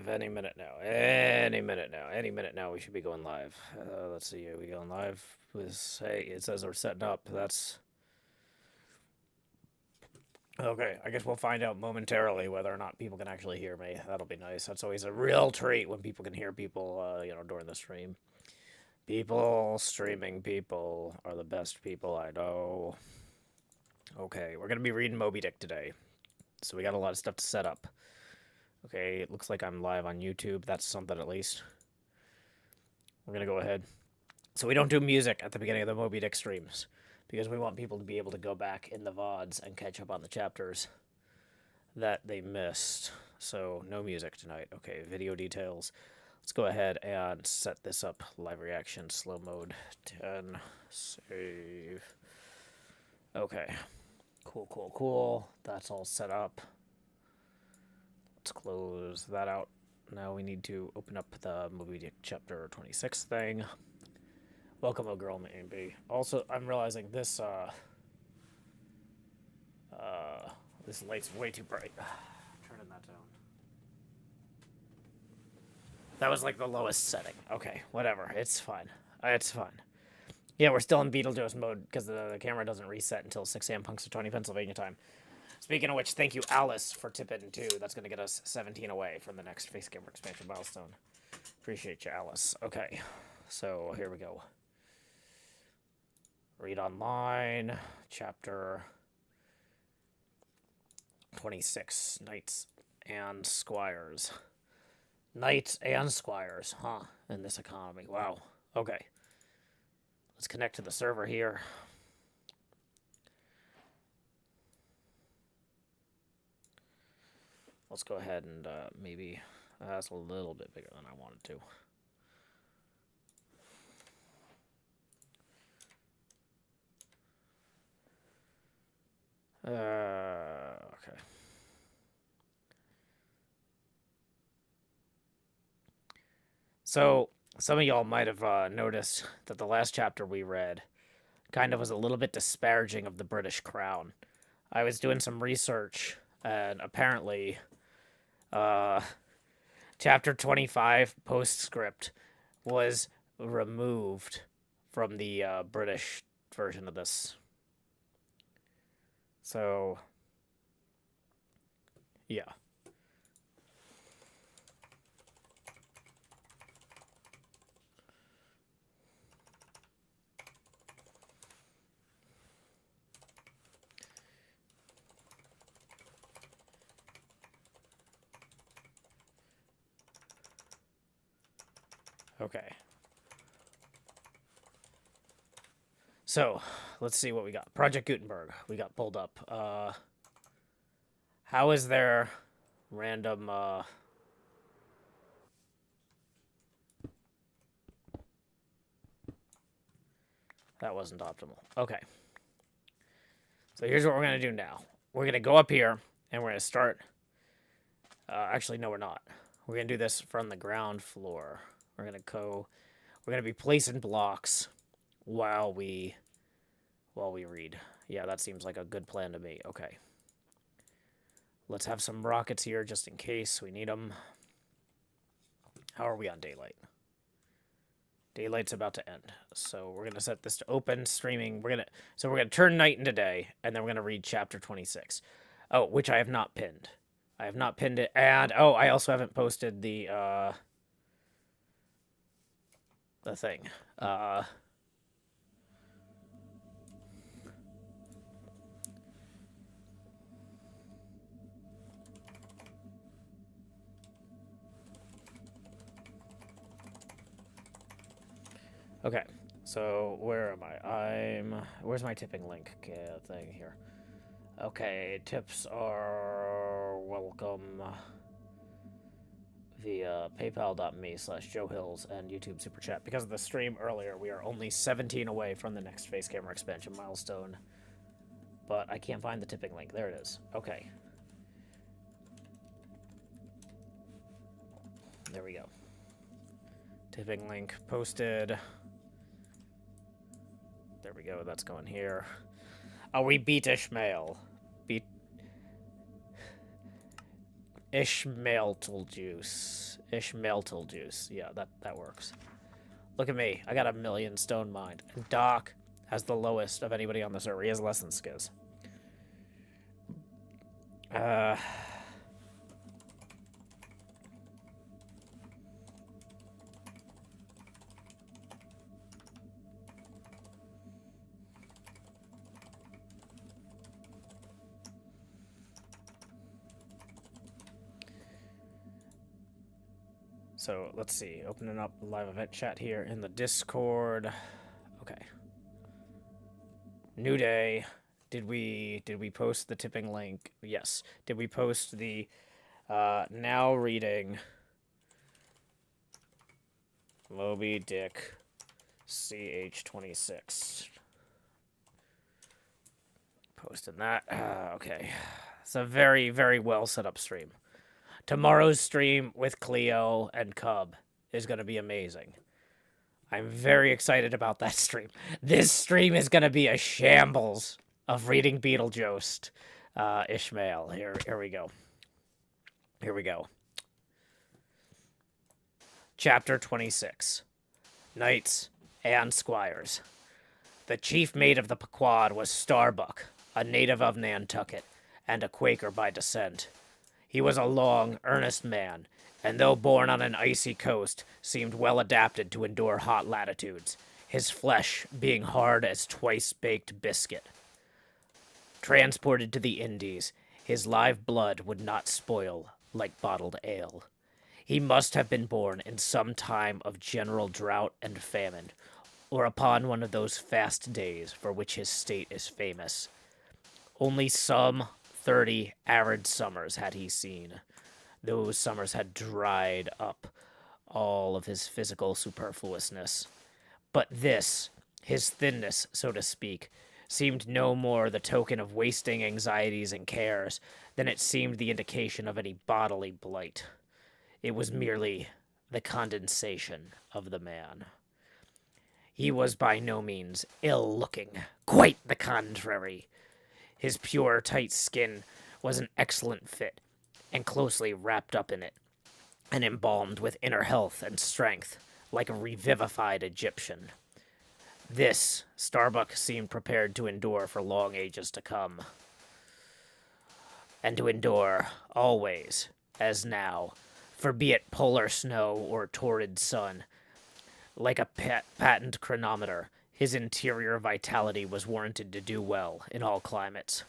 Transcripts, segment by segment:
live any minute now. Any minute now. Any minute now we should be going live. Let's see. Are we going live? Hey, it says we're setting up. That's... Okay, I guess we'll find out momentarily whether or not people can actually hear me. That'll be nice. That's always a real treat when people can hear people, during the stream. People streaming people are the best people I know. Okay, we're going to be reading Moby Dick today. So we got a lot of stuff to set up. Okay, it looks like I'm live on YouTube. That's something at least. We're going to go ahead. So we don't do music at the beginning of the Moby Dick streams because we want people to be able to go back in the VODs and catch up on the chapters that they missed. So no music tonight. Okay, video details. Let's go ahead and set this up. Live reaction, slow mode, 10, save. Okay, cool. That's all set up. Let's close that out. Now we need to open up the Moby Dick chapter 26 thing. Welcome, a girl named B. Also, I'm realizing this this light's way too bright. Turning that down. That was like the lowest setting. Okay, whatever. It's fine. It's fine. Yeah, we're still in Beetlejuice mode because the camera doesn't reset until 6 a.m. Punxsutawney, Pennsylvania time. Speaking of which, thank you, Alice, for tipping too. That's going to get us 17 away from the next face camera expansion milestone. Appreciate you, Alice. Okay, so here we go. Read online, chapter 26, Knights and Squires. Knights and Squires, huh, in this economy. Wow, okay. Let's connect to the server here. Let's go ahead and maybe... that's a little bit bigger than I wanted to. Okay. So, some of y'all might have noticed that the last chapter we read kind of was a little bit disparaging of the British Crown. I was doing some research, and apparently... chapter 25 postscript was removed from the British version of this. So, yeah. Okay. So, let's see what we got. Project Gutenberg. We got pulled up. How is there random, that wasn't optimal. Okay. So here's what we're going to do now. We're going to go up here, and we're going to start... actually, no, we're not. We're going to do this from the ground floor. We're going to be placing blocks while we read. Yeah, that seems like a good plan to me. Okay. Let's have some rockets here just in case we need them. How are we on daylight? Daylight's about to end. So we're going to set this to open streaming. We're going to turn night into day, and then we're going to read chapter 26. Oh, which I have not pinned. I have not pinned it. And, oh, I also haven't posted the thing. Okay, so where am I? Where's my tipping link thing here? Okay, tips are welcome via paypal.me/JoeHills and YouTube Super Chat. Because of the stream earlier, we are only 17 away from the next face camera expansion milestone. But I can't find the tipping link. There it is. Okay. There we go. Tipping link posted. There we go. That's going here. Oh, we beat Ishmael. Ishmaeltal juice. Ishmaeltal juice. Yeah, that works. Look at me. I got 1,000,000 stone mind. And Doc has the lowest of anybody on the server. He has less than Skiz. So let's see, opening up the live event chat here in the Discord. Okay. New day. Did we post the tipping link? Yes. Did we post the now reading Moby Dick CH26? Posting that. Okay. It's a very, very well set up stream. Tomorrow's stream with Cleo and Cub is going to be amazing. I'm very excited about that stream. This stream is going to be a shambles of reading Beetlejuice. Ishmael. Here we go. Here we go. Chapter 26. Knights and Squires. The chief mate of the Pequod was Starbuck, a native of Nantucket, and a Quaker by descent. He was a long, earnest man, and though born on an icy coast, seemed well adapted to endure hot latitudes, his flesh being hard as twice-baked biscuit. Transported to the Indies, his live blood would not spoil like bottled ale. He must have been born in some time of general drought and famine, or upon one of those fast days for which his state is famous. Only some 30 arid summers had he seen. Those summers had dried up all of his physical superfluousness. But this, his thinness, so to speak, seemed no more the token of wasting anxieties and cares than it seemed the indication of any bodily blight. It was merely the condensation of the man. He was by no means ill-looking, quite the contrary. His pure, tight skin was an excellent fit, and closely wrapped up in it, and embalmed with inner health and strength, like a revivified Egyptian. This Starbuck seemed prepared to endure for long ages to come, and to endure always, as now, for be it polar snow or torrid sun. Like a patent chronometer, his interior vitality was warranted to do well in all climates.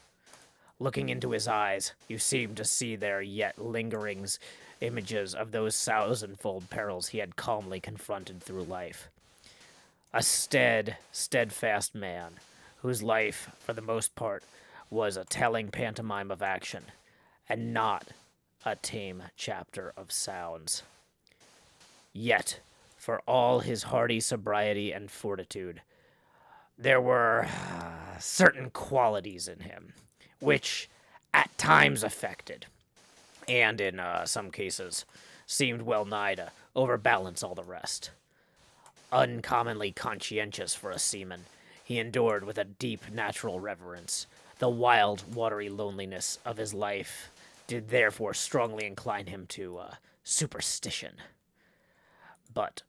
Looking into his eyes, you seemed to see there yet lingerings images of those thousandfold perils he had calmly confronted through life. A steadfast man, whose life, for the most part, was a telling pantomime of action, and not a tame chapter of sounds. Yet, for all his hardy sobriety and fortitude, there were certain qualities in him, which at times affected, and in some cases seemed well nigh to overbalance all the rest. Uncommonly conscientious for a seaman, he endured with a deep natural reverence. The wild, watery loneliness of his life did therefore strongly incline him to superstition. But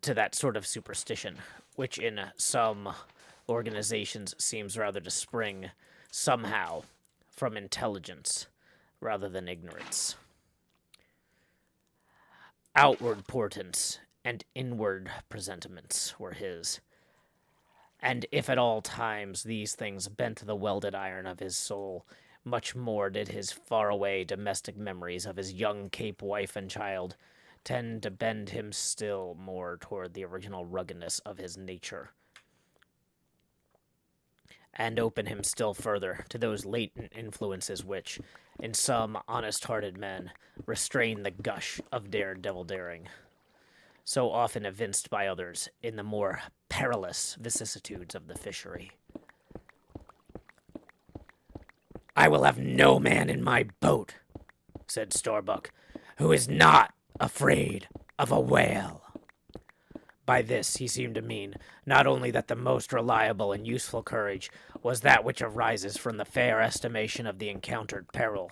that sort of superstition, which in some organizations seems rather to spring somehow from intelligence rather than ignorance. Outward portents and inward presentiments were his, and if at all times these things bent the welded iron of his soul, much more did his faraway domestic memories of his young Cape wife and child tend to bend him still more toward the original ruggedness of his nature, and open him still further to those latent influences which, in some honest-hearted men, restrain the gush of daredevil daring, so often evinced by others in the more perilous vicissitudes of the fishery. "I will have no man in my boat," said Starbuck, "who is not afraid of a whale." By this he seemed to mean not only that the most reliable and useful courage was that which arises from the fair estimation of the encountered peril,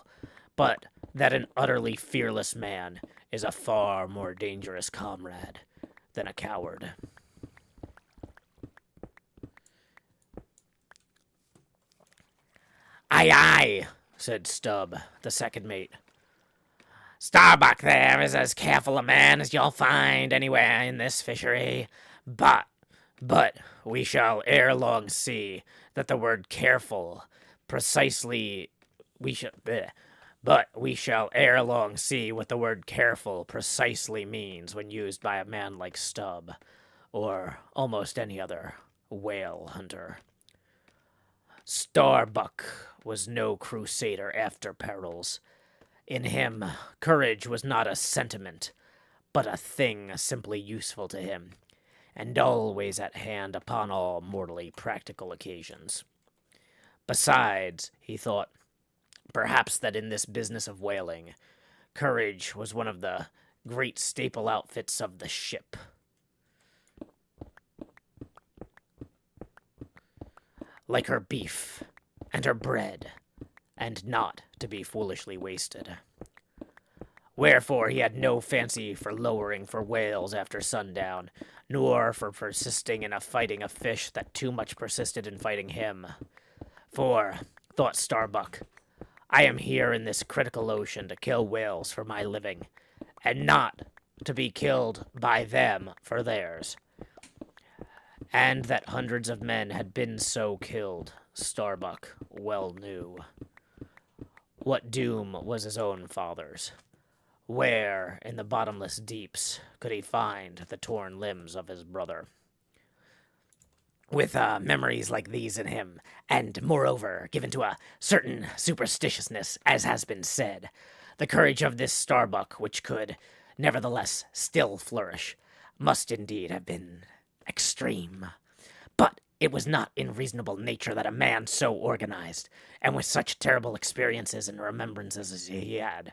but that an utterly fearless man is a far more dangerous comrade than a coward. "Aye, aye," said Stubb, the second mate. "Starbuck there is as careful a man as you'll find anywhere in this fishery. But we shall ere long see that the word careful precisely but we shall ere long see what the word careful precisely means when used by a man like Stubb, or almost any other whale hunter. Starbuck was no crusader after perils. In him, courage was not a sentiment, but a thing simply useful to him, and always at hand upon all mortally practical occasions. Besides, he thought, perhaps that in this business of whaling, courage was one of the great staple outfits of the ship. Like her beef and her bread, and not to be foolishly wasted. Wherefore he had no fancy for lowering for whales after sundown, nor for persisting in fighting a fish that too much persisted in fighting him. For, thought Starbuck, I am here in this critical ocean to kill whales for my living, and not to be killed by them for theirs. And that hundreds of men had been so killed, Starbuck well knew. What doom was his own father's? Where, in the bottomless deeps, could he find the torn limbs of his brother? With memories like these in him, and, moreover, given to a certain superstitiousness, as has been said, the courage of this Starbuck, which could, nevertheless, still flourish, must indeed have been extreme. But it was not in reasonable nature that a man so organized, and with such terrible experiences and remembrances as he had,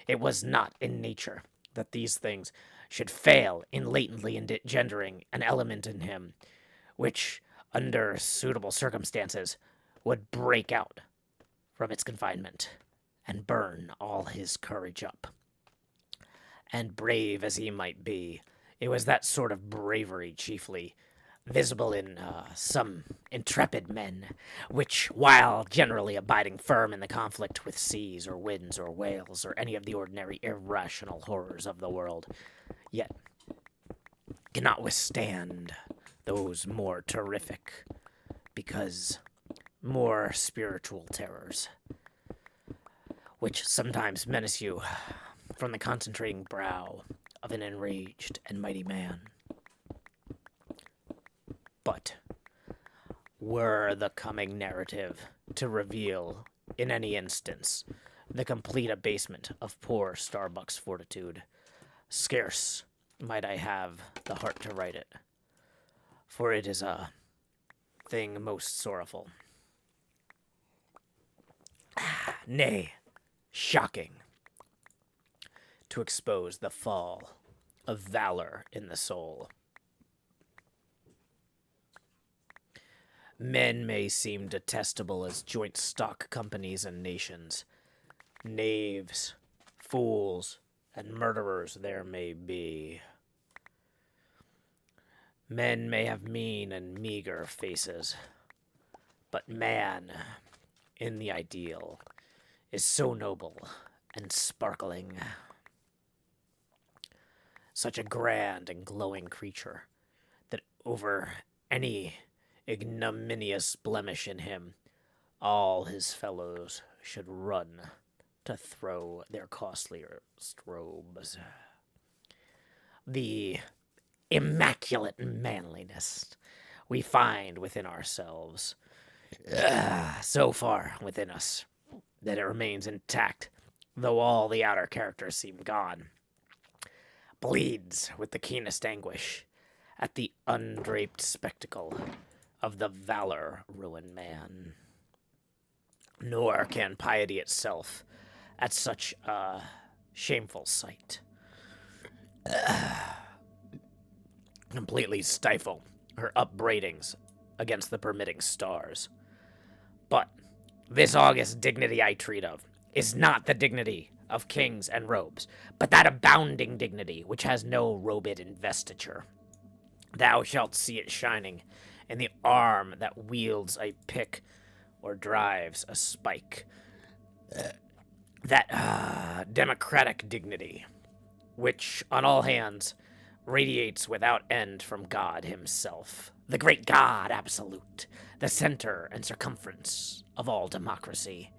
it was not in nature that these things should fail in latently engendering an element in him, which, under suitable circumstances, would break out from its confinement and burn all his courage up. And brave as he might be, it was that sort of bravery chiefly visible in some intrepid men, which, while generally abiding firm in the conflict with seas or winds or whales or any of the ordinary irrational horrors of the world, yet cannot withstand those more terrific, because more spiritual terrors, which sometimes menace you from the concentrating brow of an enraged and mighty man. But were the coming narrative to reveal, in any instance, the complete abasement of poor Starbuck's fortitude, scarce might I have the heart to write it, for it is a thing most sorrowful. Nay, shocking, to expose the fall of valor in the soul. Men may seem detestable as joint stock companies and nations. Knaves, fools, and murderers there may be. Men may have mean and meager faces, but man, in the ideal, is so noble and sparkling. Such a grand and glowing creature, that over any ignominious blemish in him, all his fellows should run to throw their costliest robes. The immaculate manliness we find within ourselves, so far within us, that it remains intact, though all the outer characters seem gone, bleeds with the keenest anguish at the undraped spectacle of the valor-ruined man. Nor can piety itself, at such a shameful sight, completely stifle her upbraidings against the permitting stars. But this august dignity I treat of is not the dignity of kings and robes, but that abounding dignity which has no robed investiture. Thou shalt see it shining in the arm that wields a pick or drives a spike. That democratic dignity, which on all hands radiates without end from God himself, the great God absolute, the center and circumference of all democracy.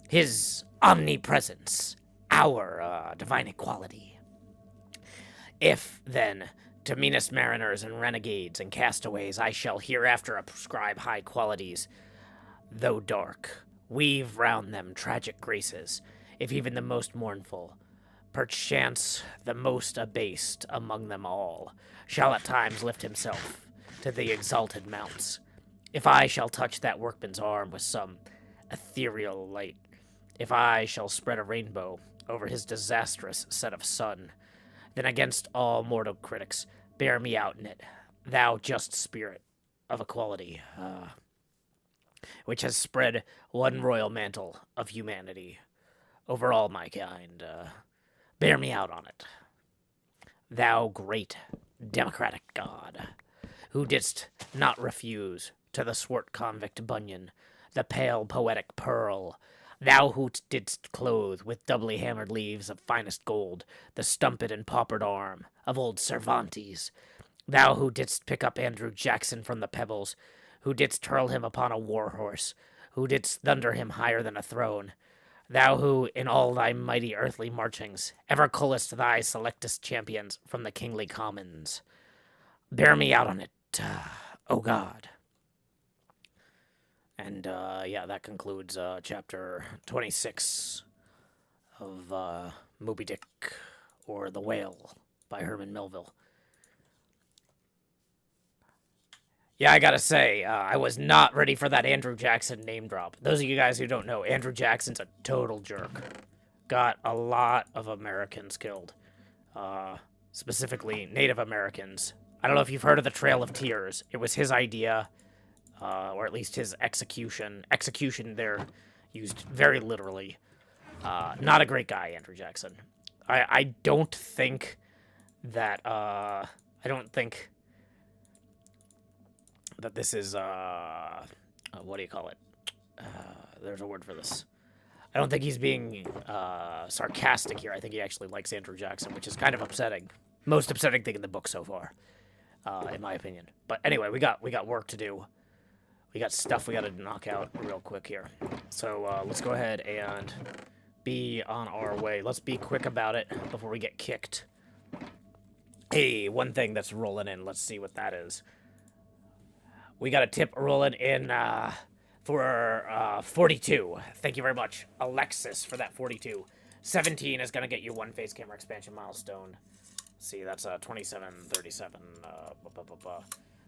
His omnipresence, our divine equality. If, then, to meanest mariners and renegades and castaways I shall hereafter prescribe high qualities, though dark, weave round them tragic graces, if even the most mournful, perchance the most abased among them all, shall at times lift himself to the exalted mounts, if I shall touch that workman's arm with some ethereal light, if I shall spread a rainbow over his disastrous set of sun, then against all mortal critics bear me out in it, thou just spirit of equality, which has spread one royal mantle of humanity over all my kind. Bear me out on it. Thou great democratic God, who didst not refuse to the swart convict Bunyan the pale poetic pearl, thou who didst clothe with doubly hammered leaves of finest gold the stumped and paupered arm of old Cervantes, thou who didst pick up Andrew Jackson from the pebbles, who didst hurl him upon a war horse, who didst thunder him higher than a throne, thou who, in all thy mighty earthly marchings, ever cullest thy selectest champions from the kingly commons. Bear me out on it, O God. And, yeah, that concludes chapter 26 of Moby Dick, or The Whale, by Herman Melville. Yeah, I gotta say, I was not ready for that Andrew Jackson name drop. Those of you guys who don't know, Andrew Jackson's a total jerk. Got a lot of Americans killed. Specifically, Native Americans. I don't know if you've heard of the Trail of Tears. It was his idea, or at least his execution. Execution there used very literally. Not a great guy, Andrew Jackson. I don't think that, that this is, what do you call it? There's a word for this. I don't think he's being sarcastic here. I think he actually likes Andrew Jackson, which is kind of upsetting. Most upsetting thing in the book so far, in my opinion. But anyway, we got work to do. We got stuff we got to knock out real quick here. So let's go ahead and be on our way. Let's be quick about it before we get kicked. Hey, one thing that's rolling in. Let's see what that is. We got a tip rolling in for 42. Thank you very much, Alexis, for that 42. 17 is going to get you one face camera expansion milestone. See, that's 2737.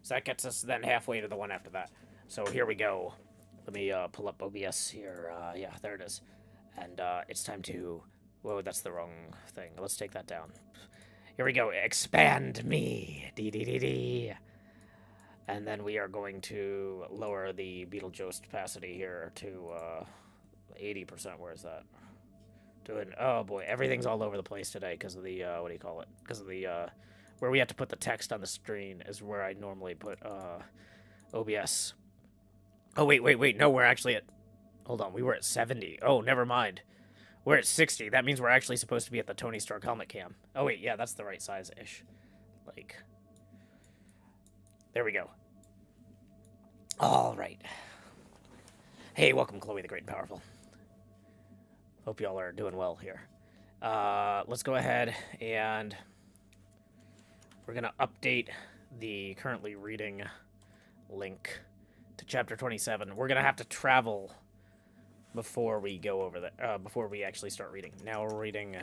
So that gets us then halfway to the one after that. So here we go. Let me pull up OBS here. Yeah, there it is. And it's time to... Whoa, that's the wrong thing. Let's take that down. Here we go. Expand me. Dee. And then we are going to lower the Beetlejuice opacity here to 80%. Where is that? Oh boy, everything's all over the place today because of the, what do you call it? Because of the, where we have to put the text on the screen is where I normally put OBS. Oh, wait, no, we're actually at, hold on, we were at 70. Oh, never mind. We're at 60. That means we're actually supposed to be at the Tony Stark helmet cam. Oh, wait, yeah, that's the right size-ish. Like... There we go. All right. Hey, welcome, Chloe the Great and Powerful. Hope y'all are doing well here. Let's go ahead and we're going to update the currently reading link to chapter 27. We're going to have to travel before we go over that, before we actually start reading. Now we're reading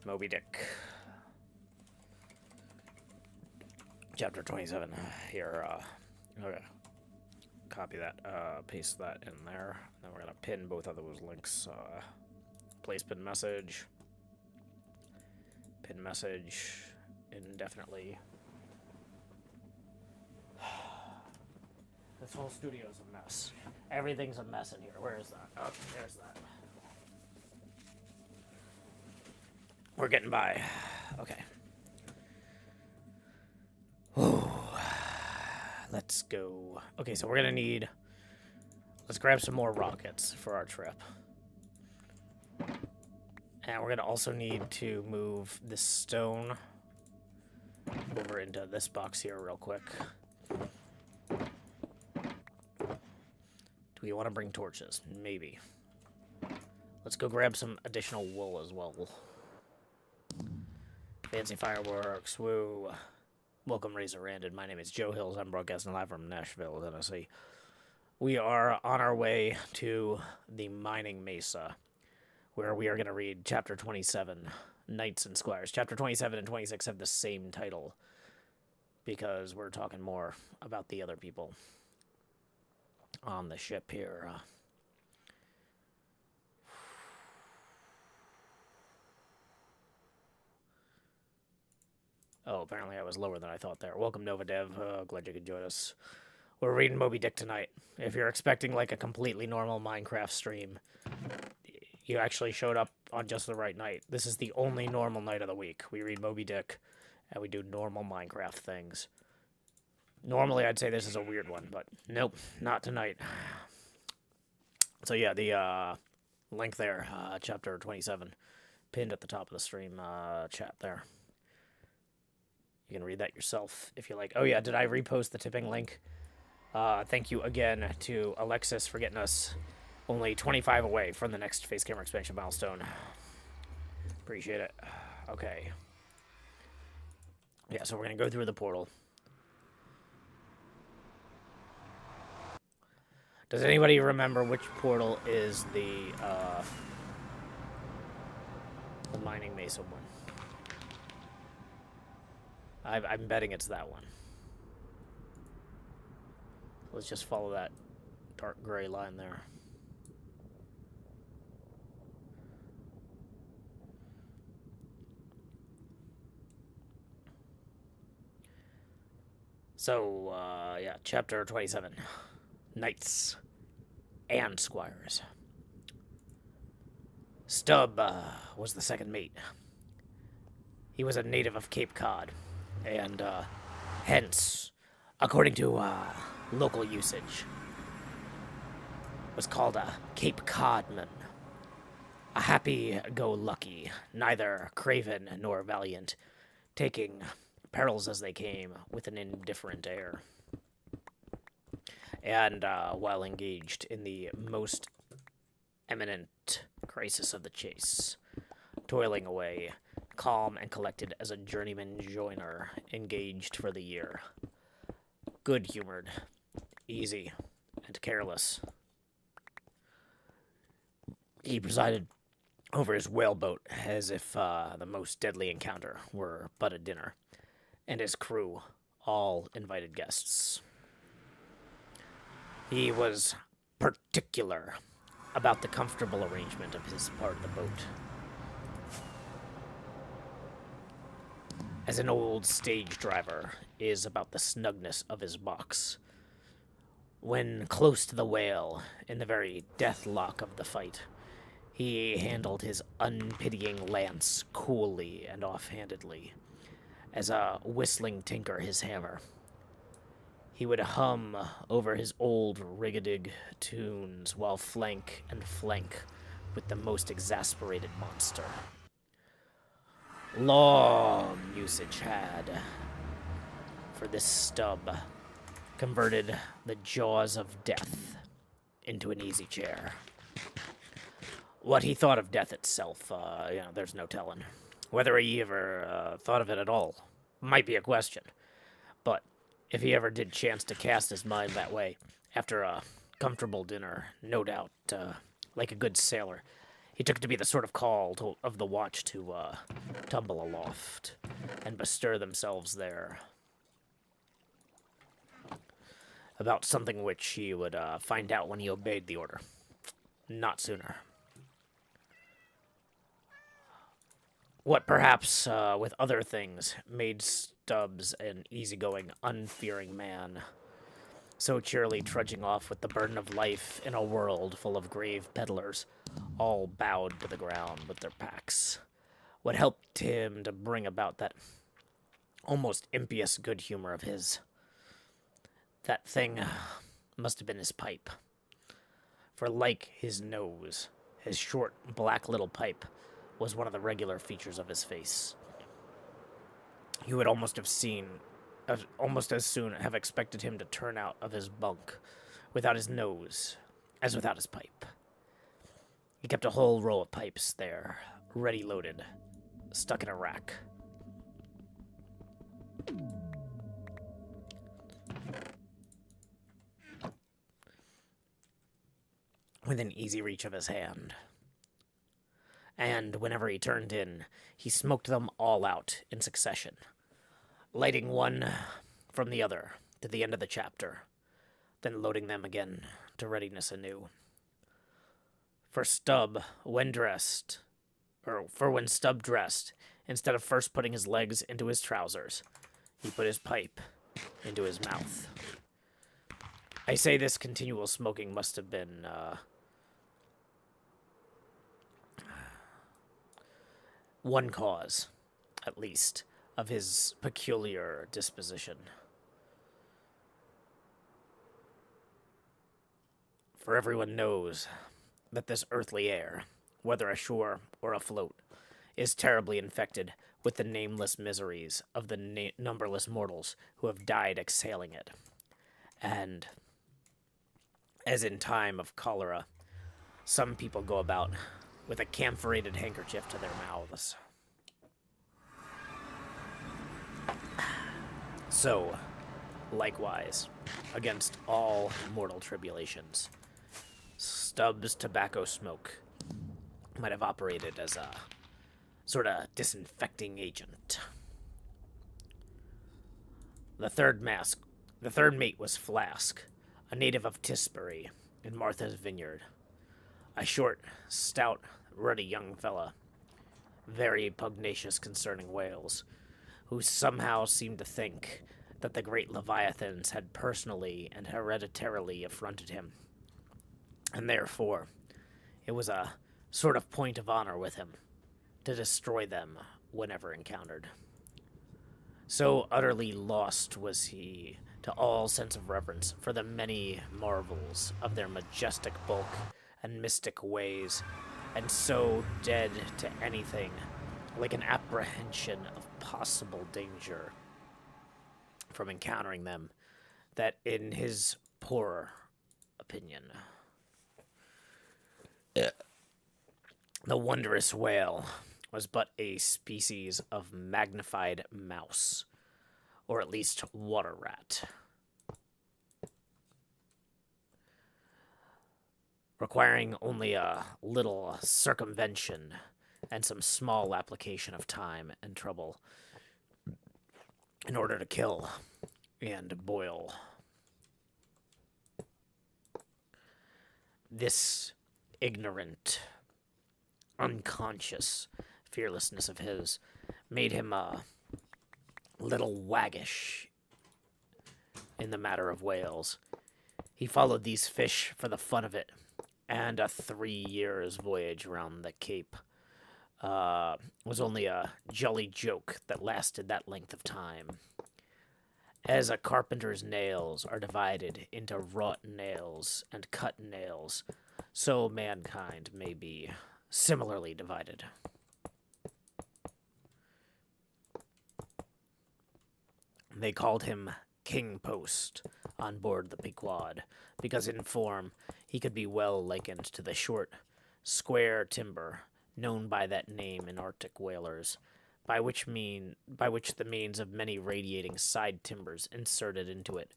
Moby Dick. Chapter 27 here. Okay. Copy that, paste that in there. Then we're going to pin both of those links. Place pin message. Pin message indefinitely. This whole studio's a mess. Everything's a mess in here. Where is that? Oh, there's that. We're getting by. Okay. Whew. Let's go. Okay, so we're gonna need... Let's grab some more rockets for our trip. And we're gonna also need to move this stone over into this box here real quick. Do we want to bring torches? Maybe. Let's go grab some additional wool as well. Fancy fireworks, woo. Welcome, Razor Randed. My name is Joe Hills. I'm broadcasting live from Nashville, Tennessee. We are on our way to the Mining Mesa, where we are going to read Chapter 27, Knights and Squires. Chapter 27 and 26 have the same title, because we're talking more about the other people on the ship here. Oh, apparently I was lower than I thought there. Welcome, Nova Dev. Glad you could join us. We're reading Moby Dick tonight. If you're expecting like a completely normal Minecraft stream, you actually showed up on just the right night. This is the only normal night of the week. We read Moby Dick, and we do normal Minecraft things. Normally, I'd say this is a weird one, but nope, not tonight. So yeah, the link there, chapter 27, pinned at the top of the stream chat there. You can read that yourself if you like. Oh yeah, did I repost the tipping link? Thank you again to Alexis for getting us only 25 away from the next face camera expansion milestone. Appreciate it. Okay. Yeah, so we're going to go through the portal. Does anybody remember which portal is the Mining Mesa one? I'm betting it's that one. Let's just follow that dark gray line there. So, yeah, chapter 27. Knights and Squires. Stubb was the second mate. He was a native of Cape Cod, and hence, according to local usage, was called a Cape Codman. A happy-go-lucky, neither craven nor valiant, taking perils as they came with an indifferent air. And while engaged in the most eminent crisis of the chase, toiling away, calm and collected as a journeyman joiner engaged for the year. Good-humored, easy, and careless. He presided over his whaleboat as if the most deadly encounter were but a dinner, and his crew all invited guests. He was particular about the comfortable arrangement of his part of the boat. As an old stage driver is about the snugness of his box. When close to the whale, in the very deathlock of the fight, he handled his unpitying lance coolly and offhandedly, as a whistling tinker his hammer. He would hum over his old rigadig tunes while flank and flank with the most exasperated monster. Long usage had, for this Stubb, converted the jaws of death into an easy chair. What he thought of death itself, there's no telling. Whether he ever thought of it at all might be a question. But if he ever did chance to cast his mind that way, after a comfortable dinner, no doubt, like a good sailor, he took it to be the sort of call of the watch to tumble aloft and bestir themselves there about something which he would find out when he obeyed the order, not sooner. What perhaps, with other things, made Stubbs an easygoing, unfearing man, so cheerily trudging off with the burden of life in a world full of grave peddlers, all bowed to the ground with their packs. What helped him to bring about that almost impious good humor of his? That thing must have been his pipe. For like his nose, his short, black little pipe was one of the regular features of his face. You would almost have seen, almost as soon have expected him to turn out of his bunk without his nose as without his pipe. He kept a whole row of pipes there, ready loaded, stuck in a rack. Within easy reach of his hand. And whenever he turned in, he smoked them all out in succession, lighting one from the other to the end of the chapter, then loading them again to readiness anew. For when Stubb dressed, instead of first putting his legs into his trousers, he put his pipe into his mouth. I say this continual smoking must have been, one cause, at least, of his peculiar disposition. For everyone knows that this earthly air, whether ashore or afloat, is terribly infected with the nameless miseries of the numberless mortals who have died exhaling it. And, as in time of cholera, some people go about with a camphorated handkerchief to their mouths. So, likewise, against all mortal tribulations, Stubbs' tobacco smoke might have operated as a sort of disinfecting agent. The third mate was Flask, a native of Tisbury in Martha's Vineyard. A short, stout, ruddy young fella, very pugnacious concerning whales, who somehow seemed to think that the great Leviathans had personally and hereditarily affronted him, and therefore it was a sort of point of honor with him to destroy them whenever encountered. So utterly lost was he to all sense of reverence for the many marvels of their majestic bulk and mystic ways, and so dead to anything like an apprehension of possible danger from encountering them, that in his poorer opinion, the wondrous whale was but a species of magnified mouse, or at least water rat, requiring only a little circumvention and some small application of time and trouble in order to kill and boil. This ignorant, unconscious fearlessness of his made him a little waggish in the matter of whales. He followed these fish for the fun of it, and a 3 years voyage around the Cape was only a jolly joke that lasted that length of time. As a carpenter's nails are divided into wrought nails and cut nails, so mankind may be similarly divided. They called him King Post on board the Pequod, because in form he could be well likened to the short, square timber known by that name in Arctic whalers, by which the means of many radiating side timbers inserted into it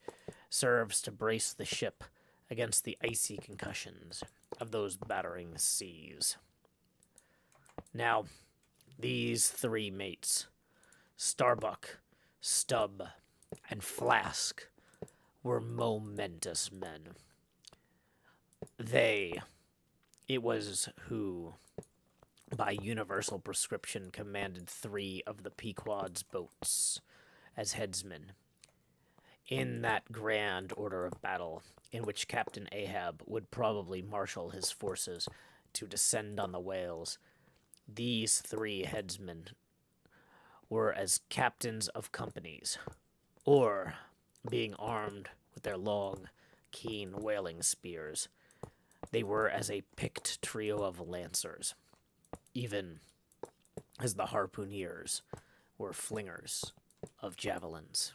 serves to brace the ship against the icy concussions of those battering seas. Now, these 3 mates, Starbuck, Stubb, and Flask, were momentous men. It was who, by universal prescription, commanded 3 of the Pequod's boats as headsmen. In that grand order of battle, in which Captain Ahab would probably marshal his forces to descend on the whales, these 3 headsmen were as captains of companies, or, being armed with their long, keen whaling spears, they were as a picked trio of lancers, even as the harpooneers were flingers of javelins.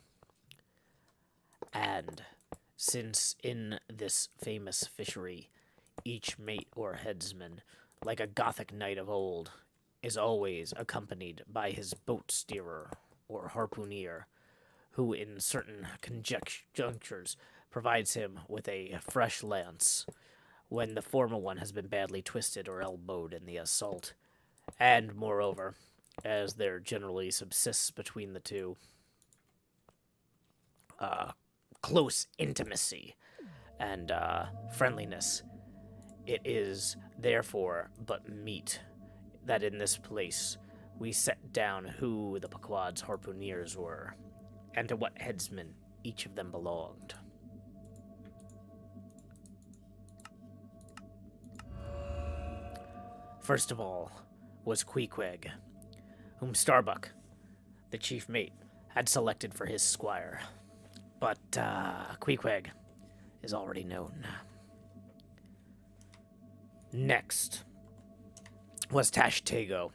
And since in this famous fishery, each mate or headsman, like a Gothic knight of old, is always accompanied by his boat steerer or harpooneer, who in certain conjunctures provides him with a fresh lance when the former one has been badly twisted or elbowed in the assault, and moreover, as there generally subsists between the two close intimacy and friendliness, it is therefore but meet that in this place we set down who the Pequod's harpooneers were, and to what headsman each of them belonged. First of all was Queequeg, whom Starbuck, the chief mate, had selected for his squire. But Queequeg is already known. Next was Tashtego,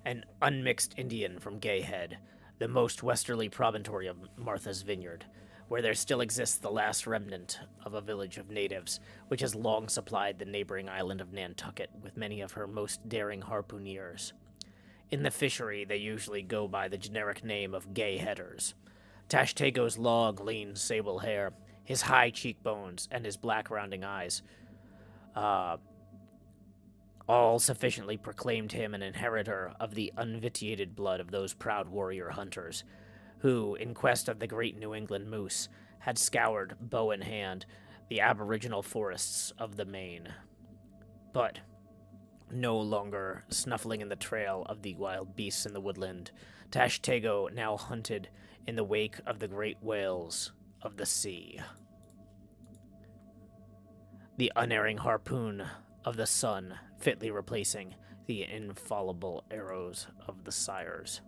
an unmixed Indian from Gayhead, the most westerly promontory of Martha's Vineyard, where there still exists the last remnant of a village of natives, which has long supplied the neighboring island of Nantucket with many of her most daring harpooneers. In the fishery, they usually go by the generic name of Gayheaders. Tashtego's long, lean, sable hair, his high cheekbones, and his black rounding eyes, all sufficiently proclaimed him an inheritor of the unvitiated blood of those proud warrior hunters, who, in quest of the great New England moose, had scoured, bow in hand, the aboriginal forests of the Maine. But, no longer snuffling in the trail of the wild beasts in the woodland, Tashtego now hunted in the wake of the great whales of the sea. The unerring harpoon of the sun fitly replacing the infallible arrows of the sires.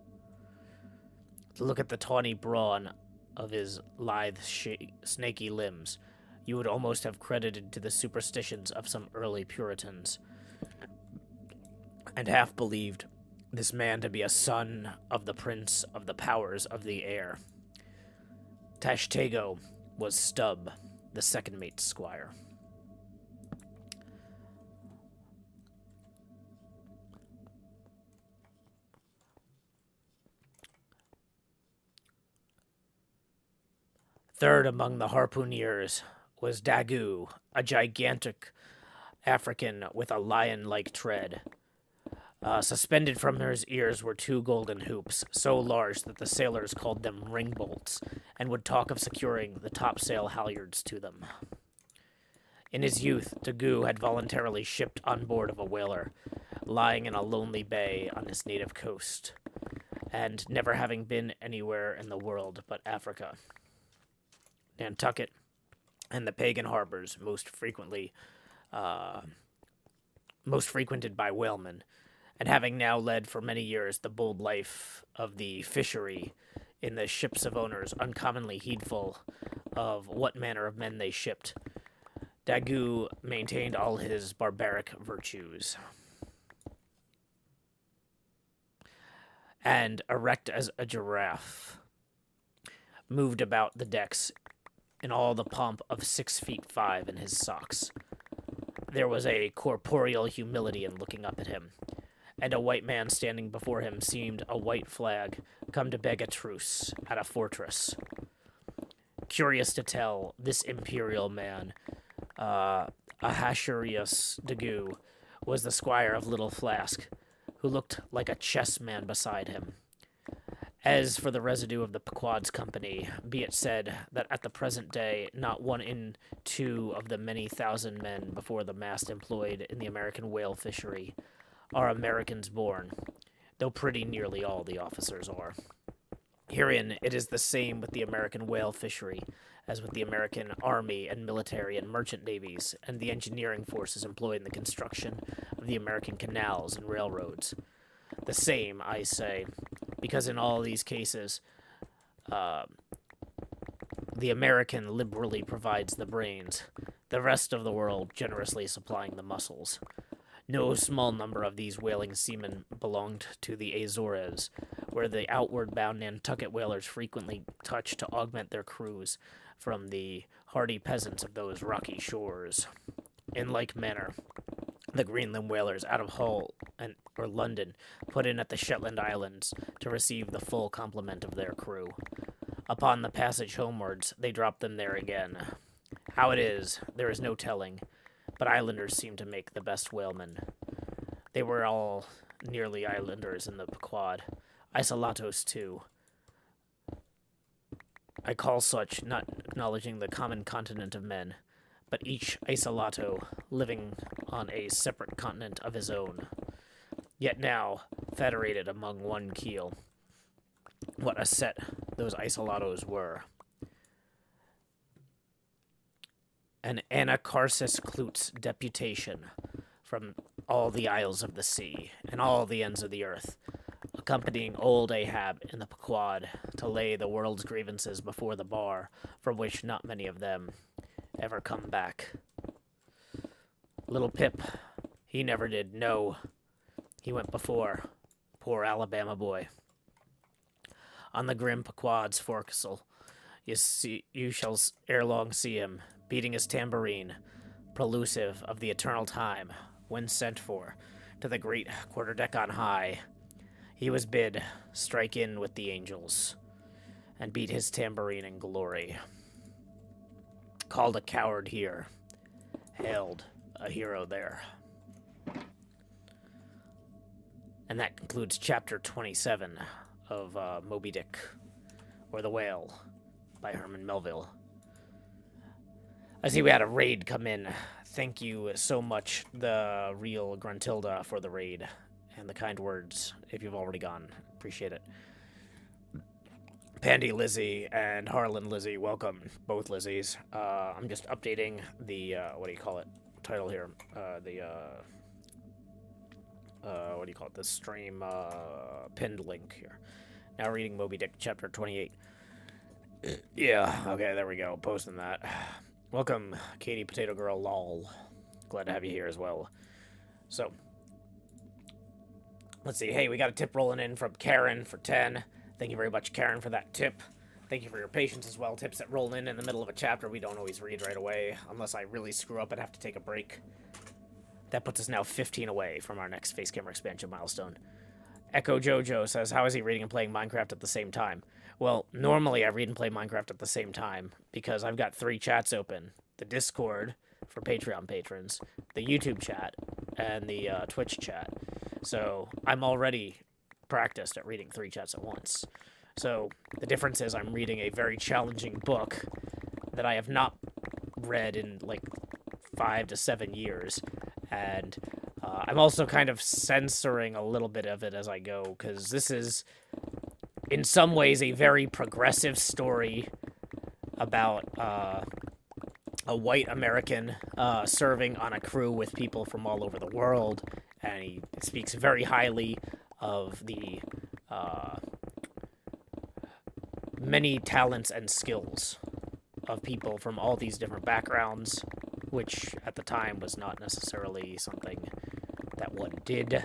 To look at the tawny brawn of his lithe, snaky limbs, you would almost have credited to the superstitions of some early Puritans, and half believed this man to be a son of the prince of the powers of the air. Tashtego was Stubb, the second mate's squire. Third among the harpooneers was Daggoo, a gigantic African with a lion-like tread. Suspended from his ears were 2 golden hoops, so large that the sailors called them ring bolts, and would talk of securing the topsail halyards to them. In his youth, Daggoo had voluntarily shipped on board of a whaler, lying in a lonely bay on his native coast, and never having been anywhere in the world but Africa, Nantucket, and the pagan harbors most frequented by whalemen, and having now led for many years the bold life of the fishery in the ships of owners uncommonly heedful of what manner of men they shipped, Daggoo maintained all his barbaric virtues. And, erect as a giraffe, moved about the decks in all the pomp of 6'5" in his socks. There was a corporeal humility in looking up at him, and a white man standing before him seemed a white flag come to beg a truce at a fortress. Curious to tell, this imperial man, Ahasuerus Daggoo, was the squire of Little Flask, who looked like a chess man beside him. As for the residue of the Pequod's company, be it said that at the present day, not 1 in 2 of the many thousand men before the mast employed in the American whale fishery are Americans born, though pretty nearly all the officers are. Herein, it is the same with the American whale fishery as with the American Army and military and merchant navies and the engineering forces employed in the construction of the American canals and railroads. The same, I say, because in all these cases, the American liberally provides the brains, the rest of the world generously supplying the muscles. No small number of these whaling seamen belonged to the Azores, where the outward-bound Nantucket whalers frequently touched to augment their crews from the hardy peasants of those rocky shores. In like manner, the Greenland whalers out of Hull or London put in at the Shetland Islands to receive the full complement of their crew. Upon the passage homewards, they dropped them there again. How it is, there is no telling, but islanders seem to make the best whalemen. They were all nearly islanders in the Pequod. Isolatos, too. I call such, not acknowledging the common continent of men, but each isolato living on a separate continent of his own, yet now federated among one keel. What a set those isolatos were. An Anacharsis Klutz deputation from all the isles of the sea and all the ends of the earth, accompanying old Ahab in the Pequod to lay the world's grievances before the bar, from which not many of them ever come back. Little Pip, he never did. No, he went before. Poor Alabama boy. On the grim Pequod's forecastle, you shall ere long see him, beating his tambourine, prelusive of the eternal time, when sent for, to the great quarterdeck on high. He was bid strike in with the angels, and beat his tambourine in glory. Called a coward here, hailed a hero there. And that concludes chapter 27 of Moby Dick, or The Whale, by Herman Melville. I see we had a raid come in. Thank you so much, the real Gruntilda, for the raid and the kind words. If you've already gone, appreciate it. Pandy Lizzie and Harlan Lizzie, welcome, both Lizzies. I'm just updating the, title here. The stream pinned link here. Now reading Moby Dick, chapter 28. Yeah, okay, there we go, posting that. Welcome, Katie Potato Girl lol. Glad to have you here as well. So, let's see. Hey, we got a tip rolling in from Karen for 10. Thank you very much, Karen, for that tip. Thank you for your patience as well. Tips that roll in the middle of a chapter we don't always read right away, unless I really screw up and have to take a break. That puts us now 15 away from our next face camera expansion milestone. Echo Jojo says, how is he reading and playing Minecraft at the same time? Well, normally I read and play Minecraft at the same time because I've got 3 chats open. The Discord for Patreon patrons, the YouTube chat, and the Twitch chat. So I'm already practiced at reading 3 chats at once. So the difference is I'm reading a very challenging book that I have not read in like 5 to 7 years. And I'm also kind of censoring a little bit of it as I go, because this is, in some ways, a very progressive story about a white American serving on a crew with people from all over the world, and he speaks very highly of the many talents and skills of people from all these different backgrounds, which at the time was not necessarily something that one did.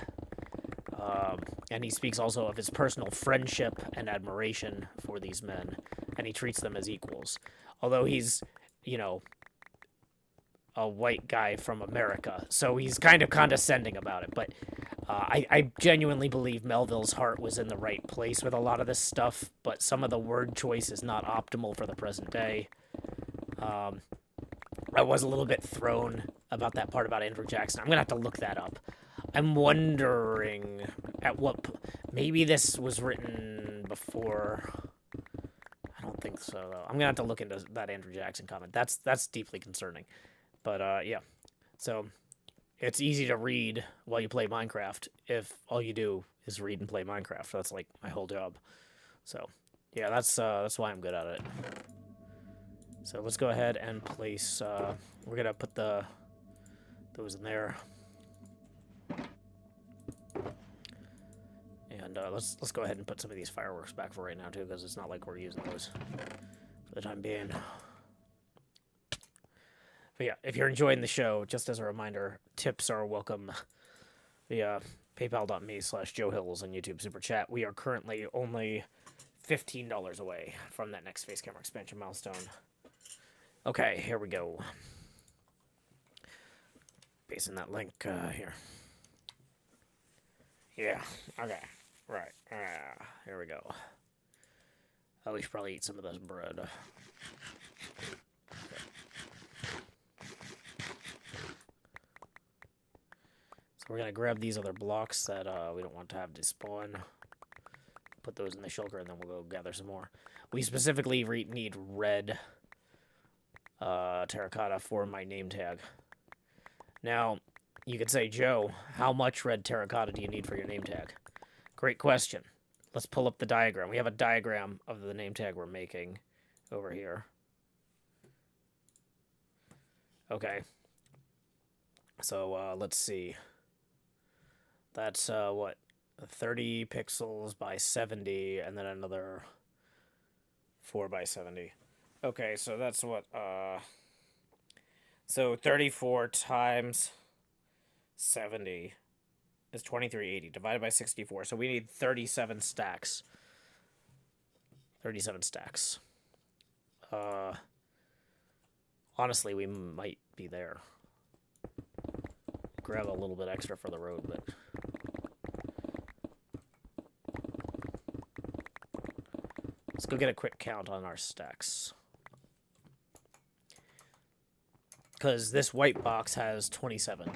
And he speaks also of his personal friendship and admiration for these men, and he treats them as equals. Although he's, you know, a white guy from America, so he's kind of condescending about it, but I genuinely believe Melville's heart was in the right place with a lot of this stuff, but some of the word choice is not optimal for the present day. I was a little bit thrown about that part about Andrew Jackson. I'm going to have to look that up. I'm wondering at what... Maybe this was written before... I don't think so, though. I'm going to have to look into that Andrew Jackson comment. That's deeply concerning. But, yeah. So, it's easy to read while you play Minecraft if all you do is read and play Minecraft. That's like my whole job. So, yeah, that's why I'm good at it. So let's go ahead and place. We're gonna put those in there, and let's go ahead and put some of these fireworks back for right now too, because it's not like we're using those for the time being. But yeah, if you're enjoying the show, just as a reminder, tips are welcome via paypal.me/Joe Hills and YouTube Super Chat. We are currently only $15 away from that next face camera expansion milestone. Okay, here we go. Pasting that link here. Yeah, okay, right. Here we go. Oh, we should probably eat some of this bread. So we're gonna grab these other blocks that we don't want to have despawn. Put those in the shulker, and then we'll go gather some more. We specifically need red terracotta for my name tag. Now, you could say, Joe, how much red terracotta do you need for your name tag? Great question. Let's pull up the diagram. We have a diagram of the name tag we're making over here. Okay. So, let's see. That's, what? 30 pixels by 70, and then another 4 by 70. Okay, so that's what, so 34 times 70 is 2380 divided by 64. So we need 37 stacks. 37 stacks. Honestly, we might be there. Grab a little bit extra for the road, but let's go get a quick count on our stacks. Because this white box has 27.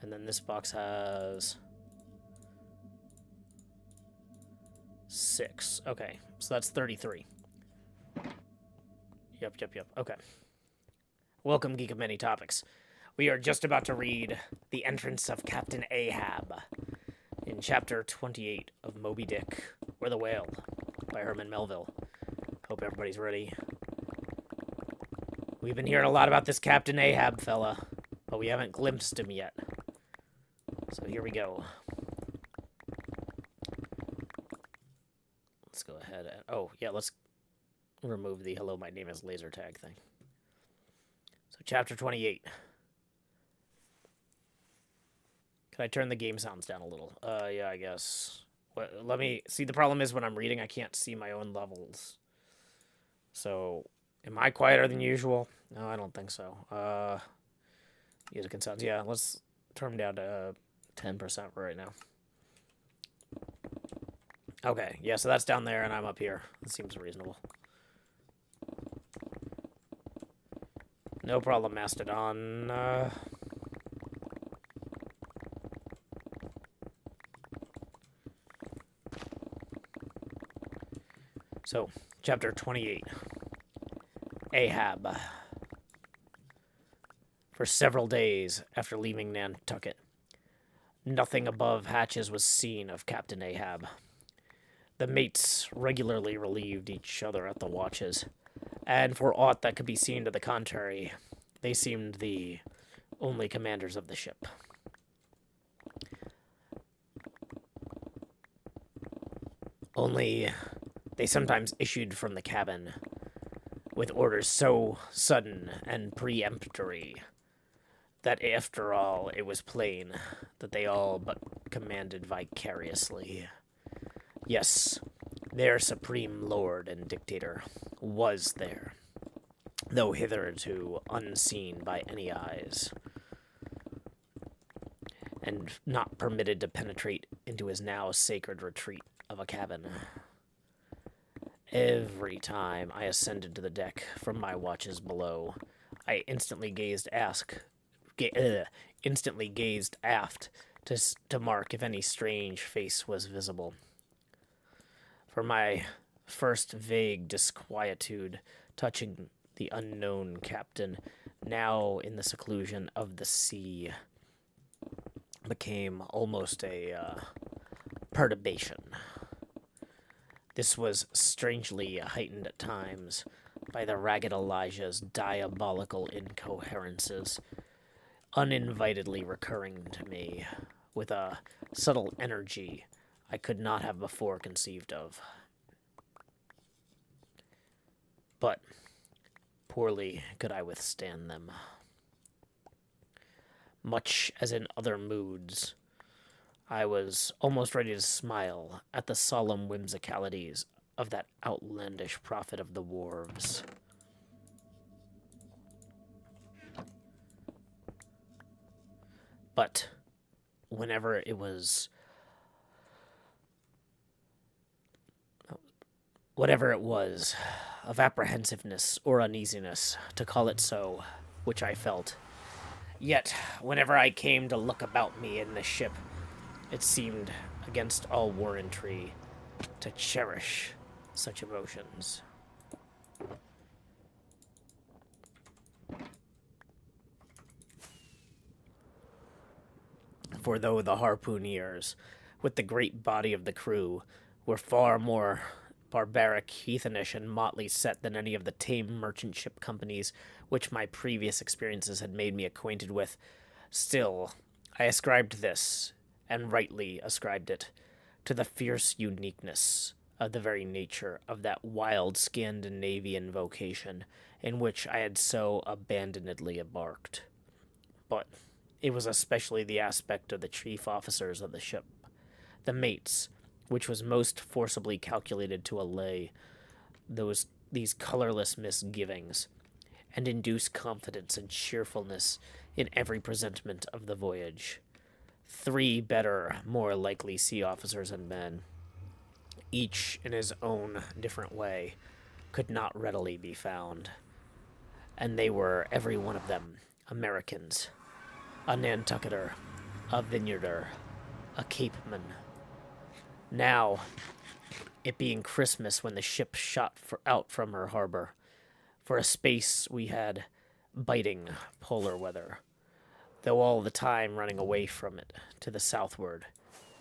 And then this box has 6. Okay, so that's 33. Yep. Okay. Welcome, Geek of Many Topics. We are just about to read The Entrance of Captain Ahab in Chapter 28 of Moby Dick, or the Whale, by Herman Melville. Hope everybody's ready. We've been hearing a lot about this Captain Ahab fella, but we haven't glimpsed him yet. So here we go. Let's go ahead and... Oh, yeah, let's remove the hello, my name is laser tag thing. So Chapter 28. Can I turn the game sounds down a little? Yeah, I guess. Let me... See, the problem is when I'm reading, I can't see my own levels. So... Am I quieter than usual? No, I don't think so. Music and sounds. Yeah, let's turn them down to 10% for right now. Okay, yeah, so that's down there and I'm up here. That seems reasonable. No problem, Mastodon. So, Chapter 28. Ahab. For several days after leaving Nantucket, nothing above hatches was seen of Captain Ahab. The mates regularly relieved each other at the watches, and for aught that could be seen to the contrary, they seemed the only commanders of the ship. Only they sometimes issued from the cabin with orders so sudden and peremptory that after all it was plain that they all but commanded vicariously. Yes, their supreme lord and dictator was there, though hitherto unseen by any eyes, and not permitted to penetrate into his now sacred retreat of a cabin. Every time I ascended to the deck from my watches below, I instantly gazed aft to mark if any strange face was visible. For my first vague disquietude touching the unknown captain now in the seclusion of the sea, became almost a perturbation. This was strangely heightened at times by the ragged Elijah's diabolical incoherences, uninvitedly recurring to me with a subtle energy I could not have before conceived of. But poorly could I withstand them. Much as in other moods, I was almost ready to smile at the solemn whimsicalities of that outlandish prophet of the wharves. But whenever it was... whatever it was, of apprehensiveness or uneasiness, to call it so, which I felt, yet whenever I came to look about me in the ship, it seemed, against all warrantry, to cherish such emotions. For though the harpooneers, with the great body of the crew, were far more barbaric, heathenish, and motley set than any of the tame merchant ship companies which my previous experiences had made me acquainted with, still I ascribed this, and rightly ascribed it, to the fierce uniqueness of the very nature of that wild Scandinavian vocation in which I had so abandonedly embarked. But it was especially the aspect of the chief officers of the ship, the mates, which was most forcibly calculated to allay these colorless misgivings, and induce confidence and cheerfulness in every presentment of the voyage. 3 better, more likely sea officers and men, each in his own different way, could not readily be found. And they were, every one of them, Americans. A Nantucketer, a Vineyarder, a Capeman. Now, it being Christmas when the ship shot out from her harbor, for a space we had biting polar weather, though all the time running away from it to the southward,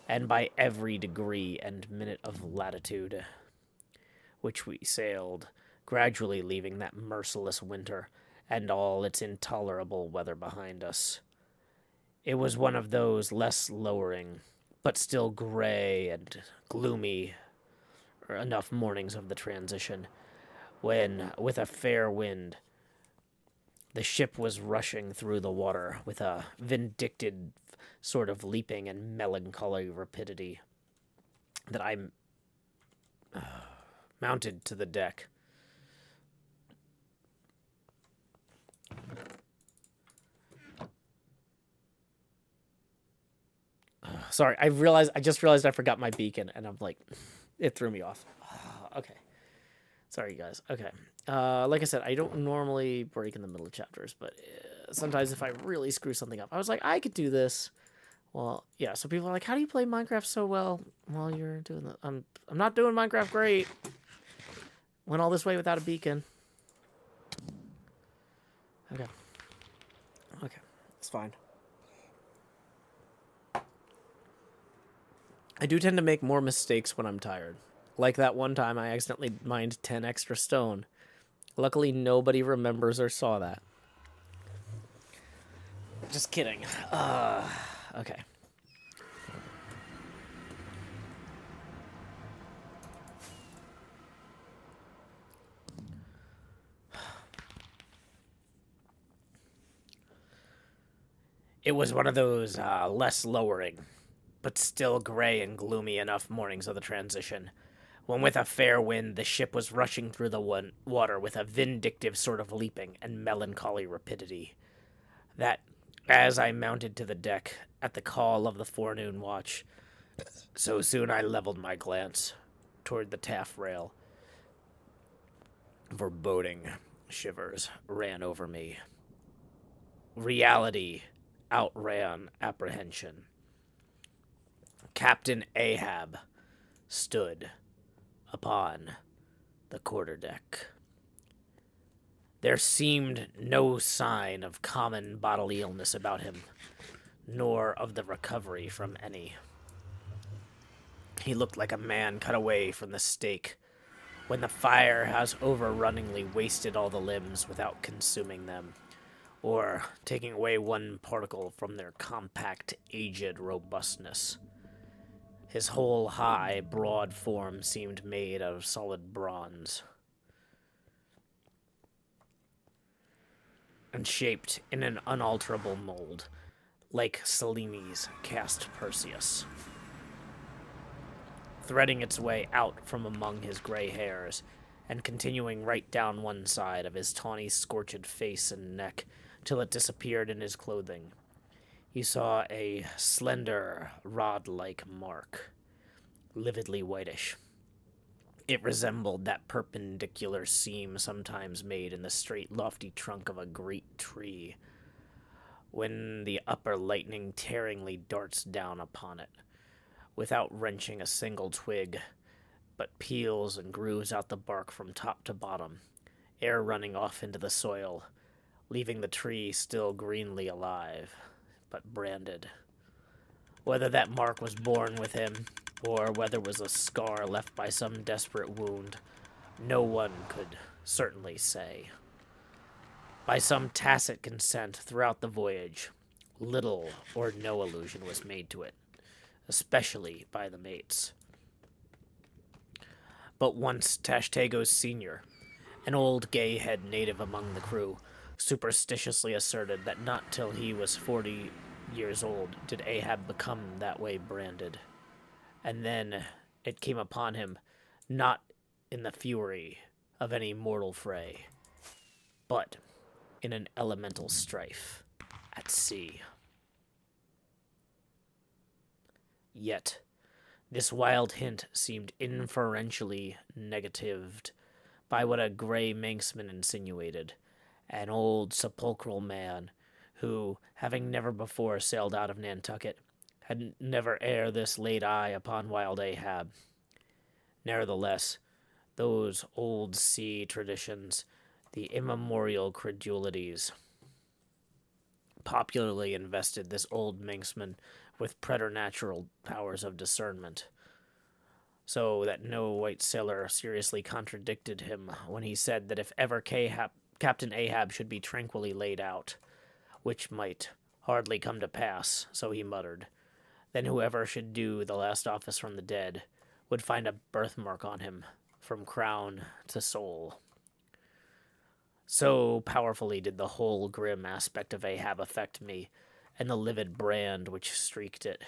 and by every degree and minute of latitude, which we sailed, gradually leaving that merciless winter and all its intolerable weather behind us. It was one of those less lowering, but still gray and gloomy enough mornings of the transition, when, with a fair wind, the ship was rushing through the water with a vindictive sort of leaping and melancholy rapidity, that I mounted to the deck. Sorry, I just realized I forgot my beacon, and I'm like, it threw me off. Okay. Sorry, you guys. Okay. Like I said, I don't normally break in the middle of chapters, but sometimes if I really screw something up, I was like, I could do this. Well, yeah, so people are like, how do you play Minecraft so well while you're doing that? I'm not doing Minecraft great. Went all this way without a beacon. Okay. Okay. It's fine. I do tend to make more mistakes when I'm tired. Like that one time I accidentally mined 10 extra stone. Luckily, nobody remembers or saw that. Just kidding. Okay. It was one of those less lowering, but still gray and gloomy enough mornings of the transition, when with a fair wind the ship was rushing through the water with a vindictive sort of leaping and melancholy rapidity, that, as I mounted to the deck at the call of the forenoon watch, so soon I leveled my glance toward the taffrail. Foreboding shivers ran over me. Reality outran apprehension. Captain Ahab stood upon the quarterdeck. There seemed no sign of common bodily illness about him, nor of the recovery from any. He looked like a man cut away from the stake, when the fire has overrunningly wasted all the limbs without consuming them, or taking away one particle from their compact, aged robustness. His whole high, broad form seemed made out of solid bronze, and shaped in an unalterable mold, like Cellini's cast Perseus. Threading its way out from among his gray hairs, and continuing right down one side of his tawny, scorched face and neck, till it disappeared in his clothing. He saw a slender, rod-like mark, lividly whitish. It resembled that perpendicular seam sometimes made in the straight, lofty trunk of a great tree, when the upper lightning tearingly darts down upon it, without wrenching a single twig, but peels and grooves out the bark from top to bottom, air running off into the soil, leaving the tree still greenly alive, but branded. Whether that mark was born with him, or whether it was a scar left by some desperate wound, no one could certainly say. By some tacit consent throughout the voyage, little or no allusion was made to it, especially by the mates. But once Tashtego's senior, an old gay-head native among the crew, superstitiously asserted that not till he was 40 years old did Ahab become that way branded. And then it came upon him, not in the fury of any mortal fray, but in an elemental strife at sea. Yet, this wild hint seemed inferentially negatived by what a gray Manxman insinuated, an old sepulchral man who, having never before sailed out of Nantucket, had never ere this laid eye upon wild Ahab. Nevertheless, those old sea traditions, the immemorial credulities, popularly invested this old Manxman with preternatural powers of discernment, so that no white sailor seriously contradicted him when he said that if ever Captain Ahab should be tranquilly laid out, which might hardly come to pass, so he muttered, then whoever should do the last office from the dead would find a birthmark on him from crown to sole. So powerfully did the whole grim aspect of Ahab affect me, and the livid brand which streaked it,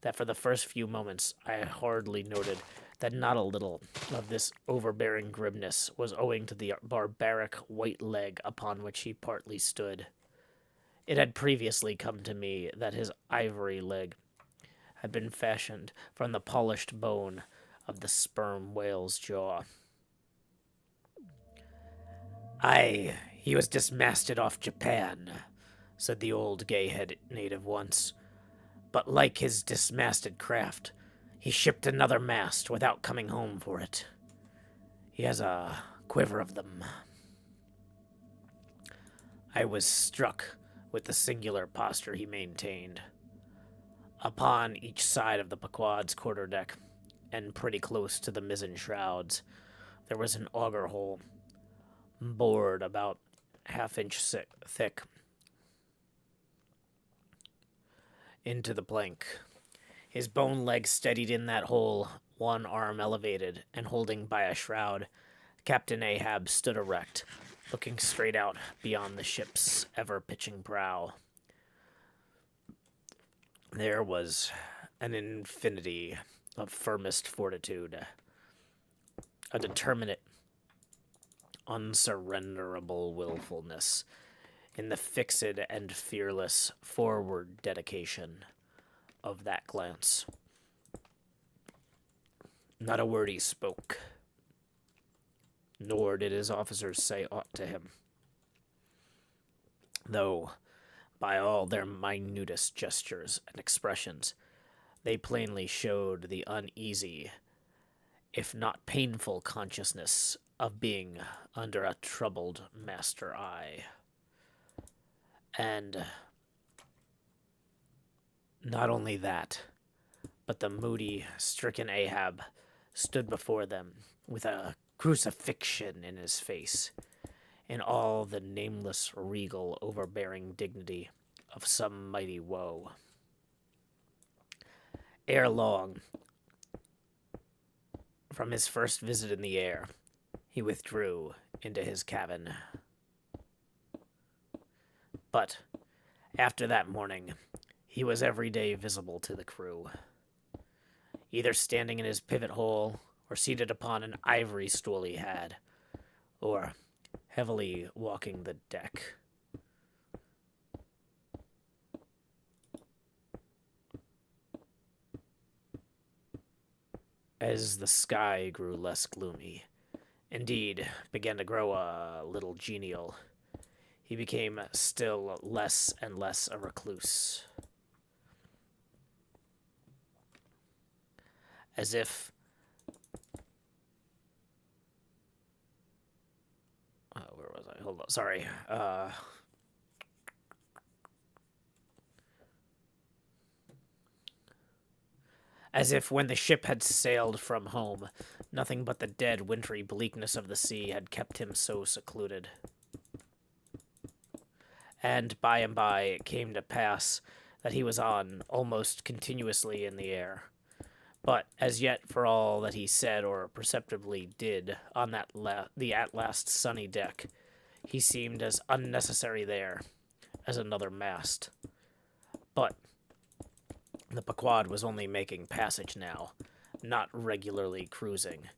that for the first few moments I hardly noted that not a little of this overbearing grimness was owing to the barbaric white leg upon which he partly stood. It had previously come to me that his ivory leg had been fashioned from the polished bone of the sperm whale's jaw. "Aye, he was dismasted off Japan," said the old gay-headed native once. "But like his dismasted craft, he shipped another mast without coming home for it. He has a quiver of them." I was struck with the singular posture he maintained. Upon each side of the Pequod's quarterdeck, and pretty close to the mizzen shrouds, there was an auger hole, bored about half-inch thick into the plank. His bone leg steadied in that hole, one arm elevated, and holding by a shroud, Captain Ahab stood erect, looking straight out beyond the ship's ever-pitching prow. There was an infinity of firmest fortitude, a determinate, unsurrenderable willfulness in the fixed and fearless forward dedication of that glance. Not a word he spoke, nor did his officers say aught to him, though, by all their minutest gestures and expressions, they plainly showed the uneasy, if not painful, consciousness of being under a troubled master eye. And not only that, but the moody, stricken Ahab stood before them with a crucifixion in his face, in all the nameless, regal, overbearing dignity of some mighty woe. Ere long, from his first visit in the air, he withdrew into his cabin. But after that morning, he was every day visible to the crew, either standing in his pivot hole, or seated upon an ivory stool he had, or heavily walking the deck. As the sky grew less gloomy, indeed began to grow a little genial, he became still less and less a recluse. As if where was I? Hold on, sorry. As if when the ship had sailed from home, nothing but the dead, wintry bleakness of the sea had kept him so secluded. And by it came to pass that he was on almost continuously in the air. But as yet, for all that he said or perceptibly did on the at last sunny deck, he seemed as unnecessary there as another mast. But the Pequod was only making passage now, not regularly cruising.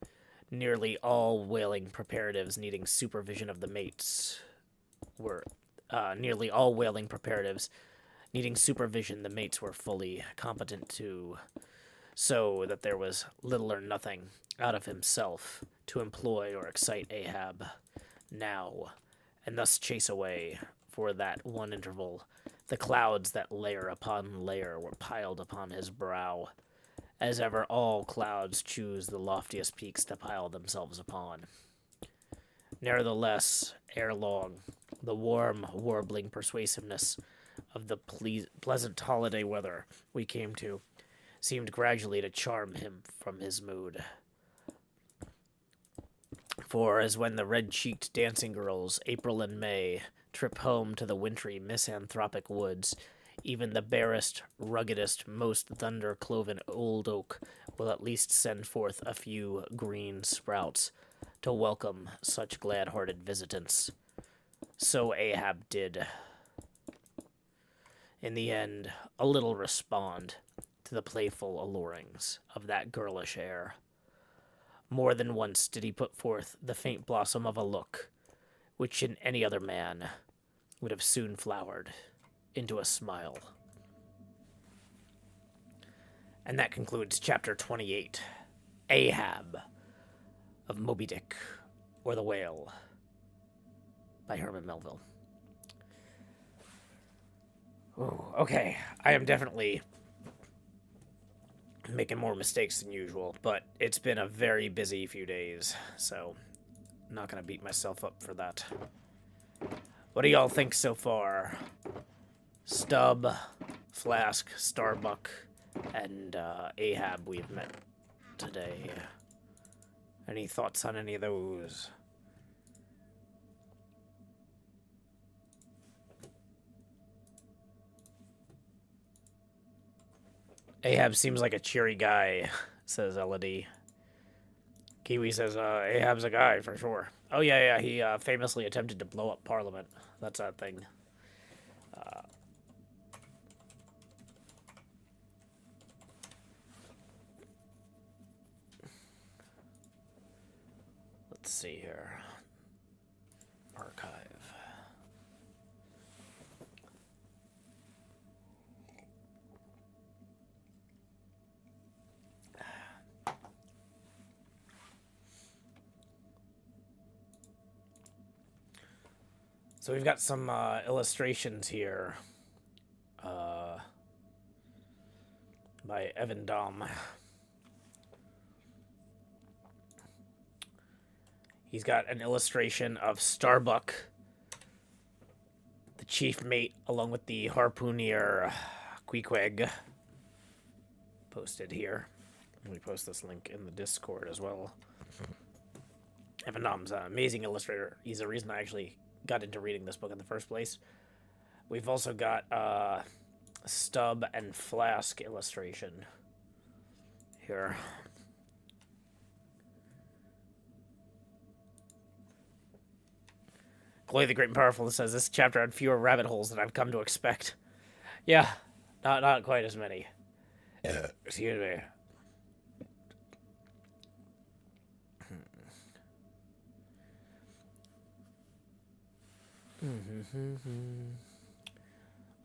Nearly all whaling preparatives needing supervision of the mates were the mates were fully competent to, so that there was little or nothing out of himself to employ or excite Ahab now, and thus chase away, for that one interval, the clouds that layer upon layer were piled upon his brow, as ever all clouds choose the loftiest peaks to pile themselves upon. Nevertheless, ere long, the warm, warbling persuasiveness of the pleasant holiday weather we came to seemed gradually to charm him from his mood. For as when the red-cheeked dancing girls, April and May, trip home to the wintry misanthropic woods, even the barest, ruggedest, most thunder-cloven old oak will at least send forth a few green sprouts to welcome such glad-hearted visitants. So Ahab did, in the end, a little respond to the playful allurings of that girlish air. More than once did he put forth the faint blossom of a look, which in any other man would have soon flowered into a smile. And that concludes chapter 28, Ahab of Moby Dick, or the Whale, by Herman Melville. Ooh, okay, I am definitely making more mistakes than usual, but it's been a very busy few days, so I'm not going to beat myself up for that. What do y'all think so far? Stub, Flask, Starbuck, and Ahab we've met today. Any thoughts on any of those? Ahab seems like a cheery guy, says Elodie. Kiwi says, Ahab's a guy, for sure. Oh, yeah, he famously attempted to blow up Parliament. That's that thing. Let's see here. Archive. So we've got some illustrations here by Evan Dom. He's got an illustration of Starbuck, the chief mate, along with the harpooner Queequeg, posted here. Let me post this link in the Discord as well. Evan Dom's an amazing illustrator. He's the reason I actually got into reading this book in the first place. We've also got Stub and Flask illustration here. Glory the Great and Powerful says this chapter had fewer rabbit holes than I've come to expect. Yeah, not quite as many. Excuse me.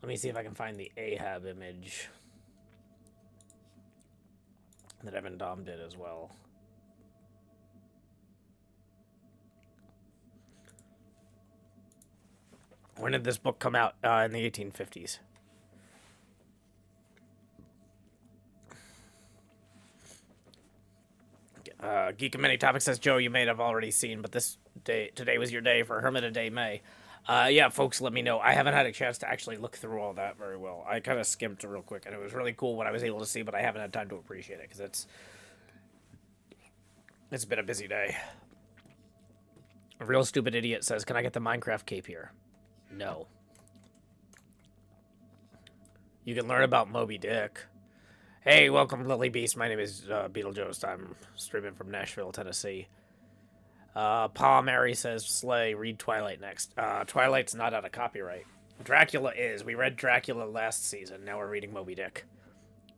Let me see if I can find the Ahab image that Evan Dom did as well. When did this book come out? In the 1850s. Geek of Many Topics says, Joe, you may have already seen, but today was your day for Hermit a Day May. Yeah, folks, let me know. I haven't had a chance to actually look through all that very well. I kind of skimmed real quick, and it was really cool what I was able to see, but I haven't had time to appreciate it, because it's been a busy day. A real stupid idiot says, can I get the Minecraft cape here? No. You can learn about Moby Dick. Hey, welcome, Lily Beast. My name is Beetlejuice. I'm streaming from Nashville, Tennessee. Pa Mary says, Slay, read Twilight next. Twilight's not out of copyright. Dracula is. We read Dracula last season. Now we're reading Moby Dick.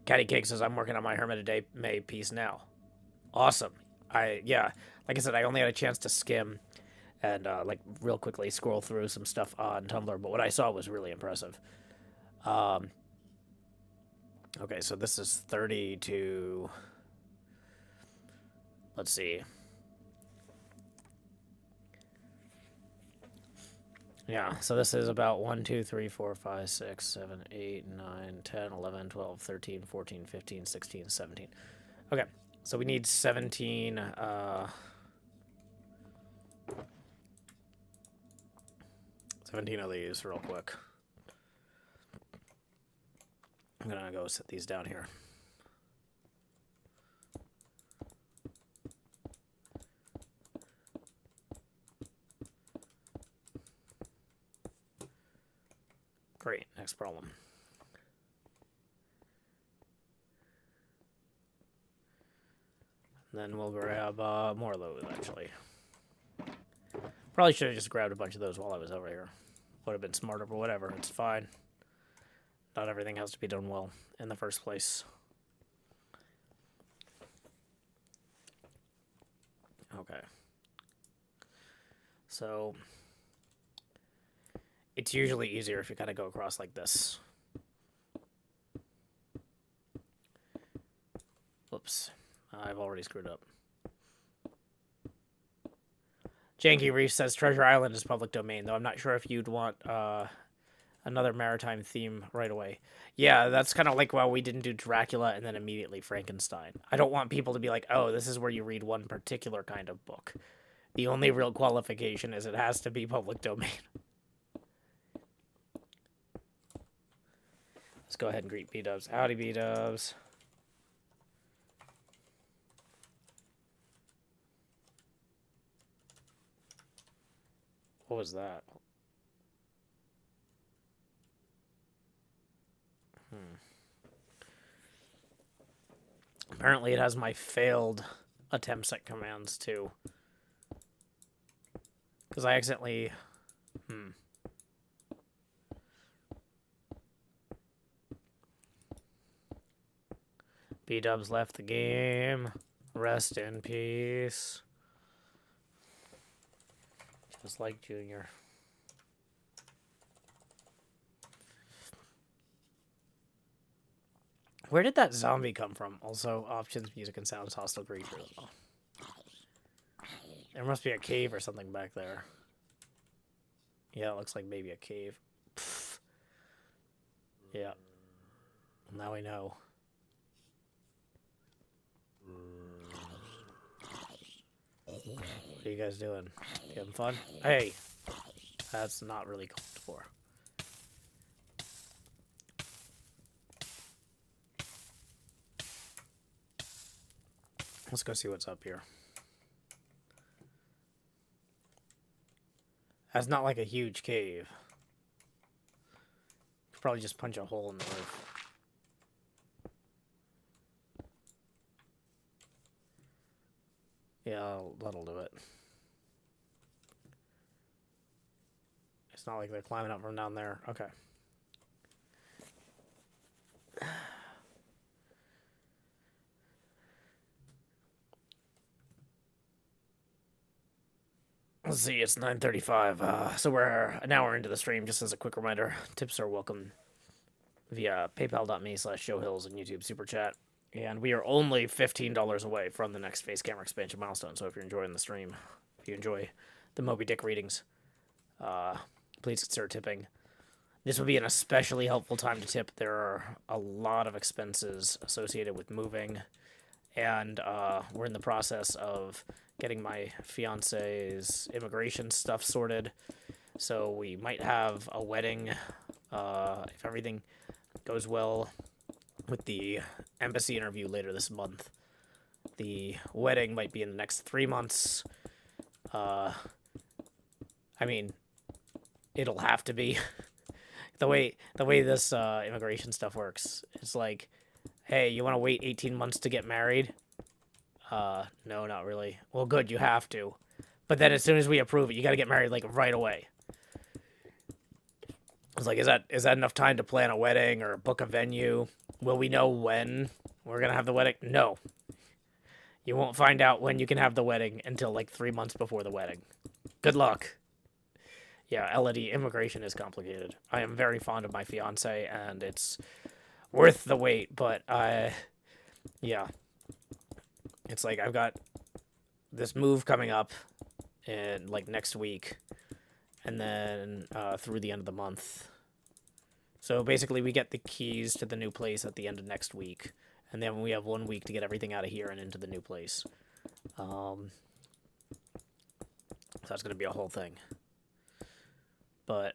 Catty Cake says, I'm working on my Hermit a Day May piece now. Awesome. Yeah, like I said, I only had a chance to skim and, like, real quickly scroll through some stuff on Tumblr, but what I saw was really impressive. Okay, so this is 32. Let's see. Yeah, so this is about 1, 2, 3, 4, 5, 6, 7, 8, 9, 10, 11, 12, 13, 14, 15, 16, 17. Okay, so we need 17, 17 of these real quick. I'm gonna go set these down here. Great, next problem. And then we'll grab more of those, actually. Probably should have just grabbed a bunch of those while I was over here. Would have been smarter, but whatever, it's fine. Not everything has to be done well in the first place. Okay. So it's usually easier if you kind of go across like this. Whoops. I've already screwed up. Janky Reef says Treasure Island is public domain, though I'm not sure if you'd want another maritime theme right away. Yeah, that's kind of like why we didn't do Dracula and then immediately Frankenstein. I don't want people to be like, oh, this is where you read one particular kind of book. The only real qualification is it has to be public domain. Let's go ahead and greet B-dubs. Howdy, B-dubs. What was that? Apparently it has my failed attempts at commands too. Because I accidentally... B-dubs left the game. Rest in peace. Just like Junior. Where did that zombie come from? Also, options, music, and sounds, hostile creatures. Oh. There must be a cave or something back there. Yeah, it looks like maybe a cave. Pfft. Yeah. Now we know. What are you guys doing? You having fun? Hey! That's not really called for. Let's go see what's up here. That's not like a huge cave. Could probably just punch a hole in the roof. Yeah, that'll do it. It's not like they're climbing up from down there. Okay. Let's see, it's 9:35. So we're an hour into the stream. Just as a quick reminder, tips are welcome via paypal.me/showhills and YouTube Super Chat. And we are only $15 away from the next face camera expansion milestone. So if you're enjoying the stream, if you enjoy the Moby Dick readings, please consider tipping. This would be an especially helpful time to tip. There are a lot of expenses associated with moving. And we're in the process of getting my fiance's immigration stuff sorted. So we might have a wedding if everything goes well with the embassy interview later this month. The wedding might be in the next 3 months. I mean, it'll have to be. the way this immigration stuff works, it's like, hey, you want to wait 18 months to get married? No, not really. Well, good, you have to. But then as soon as we approve it, you got to get married, like, right away. I was like, is that enough time to plan a wedding or book a venue? Will we know when we're going to have the wedding? No. You won't find out when you can have the wedding until, like, 3 months before the wedding. Good luck. Yeah, Elodie, immigration is complicated. I am very fond of my fiance, and it's worth the wait, but, yeah. It's like, I've got this move coming up in, like, next week, and then through the end of the month. So basically we get the keys to the new place at the end of next week, and then we have 1 week to get everything out of here and into the new place. So that's going to be a whole thing. But,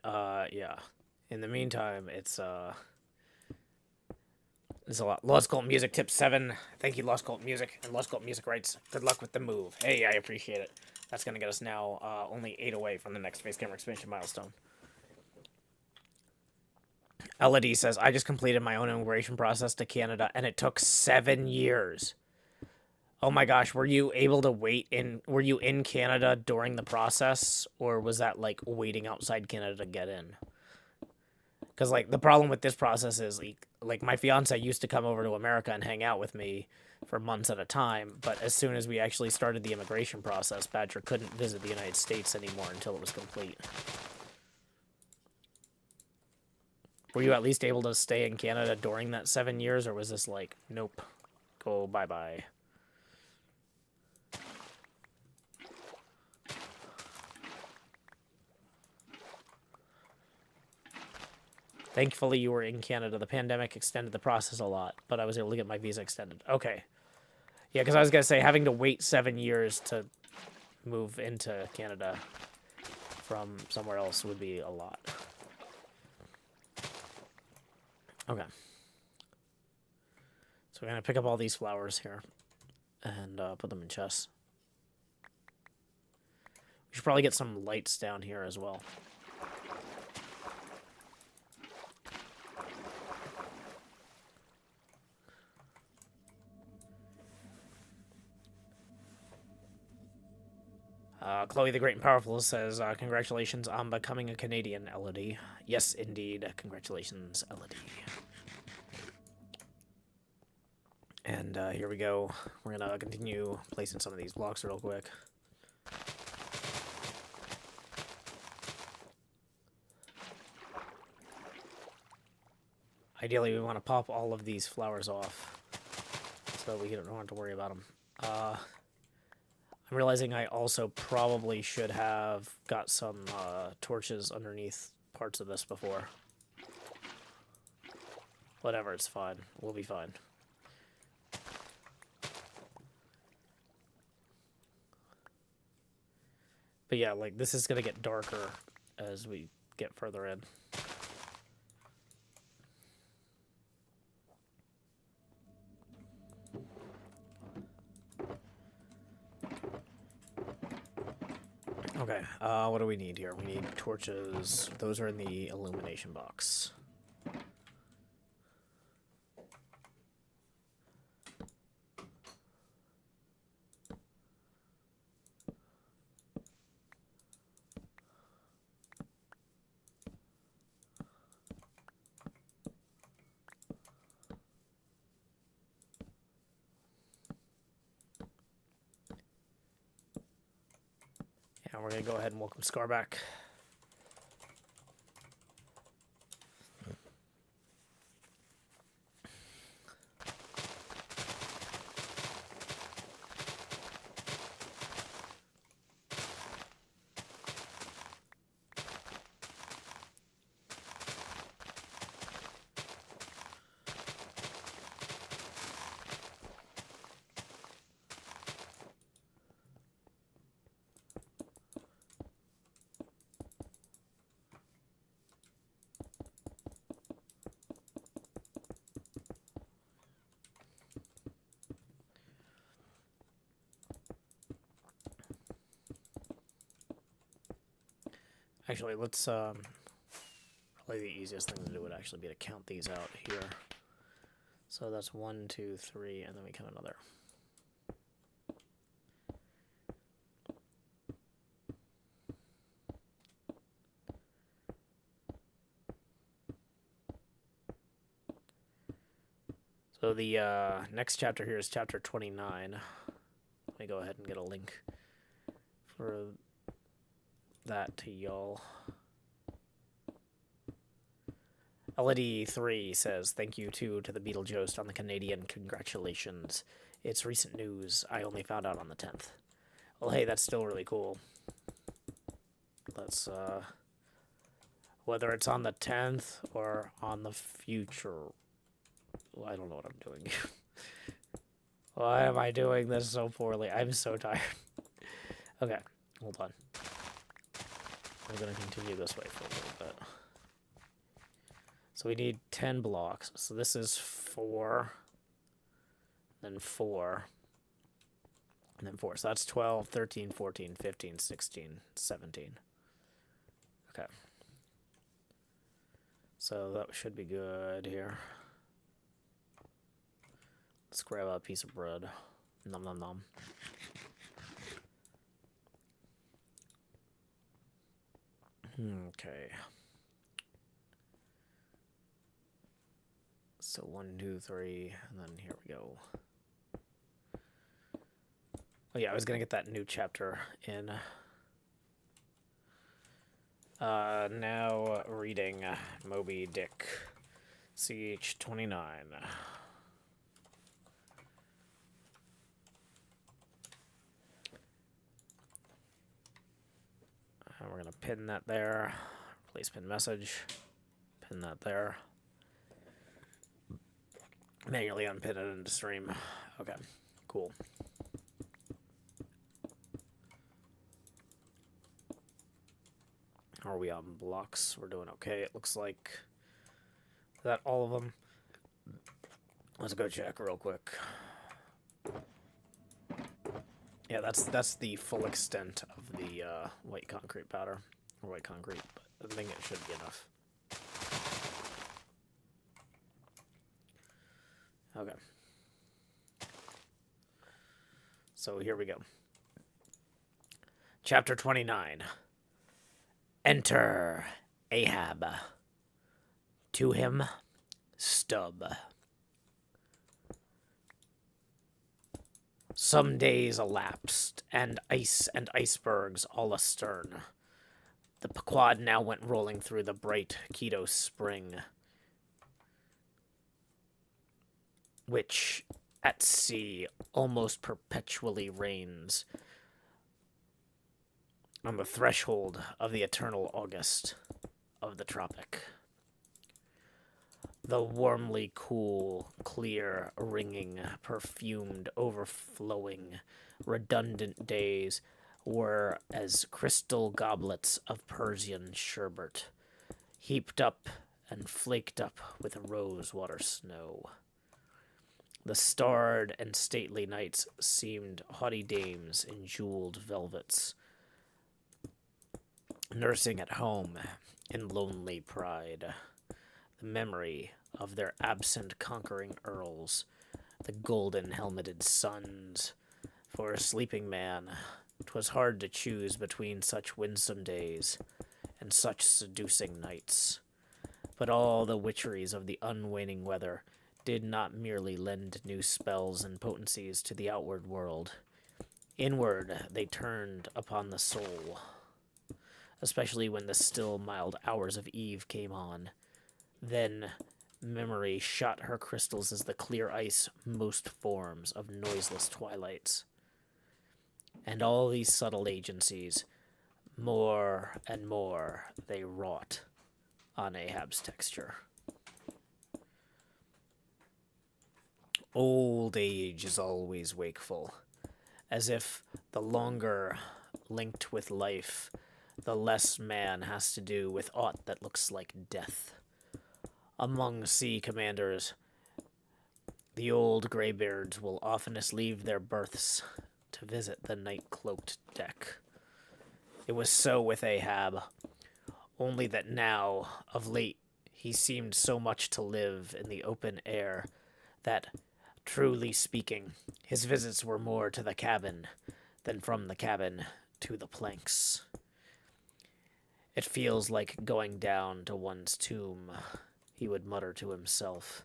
yeah. In the meantime, it's a lot. Lost Cult Music, tip 7. Thank you, Lost Cult Music. And Lost Cult Music writes, good luck with the move. Hey, I appreciate it. That's going to get us now only 8 away from the next face camera expansion milestone. Elodie says, I just completed my own immigration process to Canada, and it took 7 years. Oh my gosh, were you able to were you in Canada during the process, or was that, like, waiting outside Canada to get in? Because, like, the problem with this process is, like, my fiance used to come over to America and hang out with me for months at a time, but as soon as we actually started the immigration process, Badger couldn't visit the United States anymore until it was complete. Were you at least able to stay in Canada during that 7 years, or was this like, nope, go bye-bye? Thankfully, you were in Canada. The pandemic extended the process a lot, but I was able to get my visa extended. Okay. Yeah, because I was going to say, having to wait 7 years to move into Canada from somewhere else would be a lot. Okay. So we're going to pick up all these flowers here and put them in chests. We should probably get some lights down here as well. Chloe the Great and Powerful says, congratulations on becoming a Canadian, Elodie. Yes, indeed. Congratulations, Elodie. And here we go. We're going to continue placing some of these blocks real quick. Ideally, we want to pop all of these flowers off so that we don't have to worry about them. I'm realizing I also probably should have got some torches underneath parts of this before. Whatever, it's fine. We'll be fine. But yeah, like, this is going to get darker as we get further in. Okay, what do we need here? We need torches. Those are in the illumination box. And we're going to go ahead and welcome Scar back. Actually, let's, probably the easiest thing to do would actually be to count these out here. So that's 1, 2, 3, and then we count another. So the next chapter here is chapter 29. Let me go ahead and get a link for that to y'all. LED3 says, thank you to the Beetlejuice on the Canadian congratulations. It's recent news. I only found out on the 10th. Well, hey, that's still really cool. Let's, whether it's on the 10th or on the future. Well, I don't know what I'm doing. Why am I doing this so poorly? I'm so tired. Okay, hold on. I'm going to continue this way for a little bit. So we need 10 blocks. So this is 4, then 4, and then 4. So that's 12, 13, 14, 15, 16, 17. Okay. So that should be good here. Let's grab a piece of bread. Nom nom nom. Okay. So 1, 2, 3, and then here we go. Oh yeah, I was gonna get that new chapter in. Now reading Moby Dick, CH29. And we're gonna pin that there. Place pin message. Pin that there. Manually unpin it into stream. Okay, cool. Are we on blocks? We're doing okay, it looks like. Is that all of them? Let's go check real quick. Yeah, that's the full extent of the white concrete powder. Or white concrete, but I think it should be enough. Okay. So here we go. Chapter 29. Enter Ahab. To him, Stub. Some days elapsed, and ice and icebergs all astern. The Pequod now went rolling through the bright Keto spring, which at sea almost perpetually reigns on the threshold of the eternal August of the tropic. The warmly cool, clear, ringing, perfumed, overflowing, redundant days were as crystal goblets of Persian sherbet, heaped up and flaked up with rosewater snow. The starred and stately knights seemed haughty dames in jeweled velvets, nursing at home in lonely pride the memory of their absent conquering earls, the golden helmeted sons. For a sleeping man, 'twas hard to choose between such winsome days and such seducing nights. But all the witcheries of the unwaning weather did not merely lend new spells and potencies to the outward world. Inward they turned upon the soul, especially when the still mild hours of eve came on. Then memory shot her crystals as the clear ice most forms of noiseless twilights. And all these subtle agencies, more and more, they wrought on Ahab's texture. Old age is always wakeful, as if the longer linked with life, the less man has to do with aught that looks like death. Among sea commanders, the old graybeards will oftenest leave their berths to visit the night-cloaked deck. It was so with Ahab, only that now, of late, he seemed so much to live in the open air that, truly speaking, his visits were more to the cabin than from the cabin to the planks. It feels like going down to one's tomb, he would mutter to himself,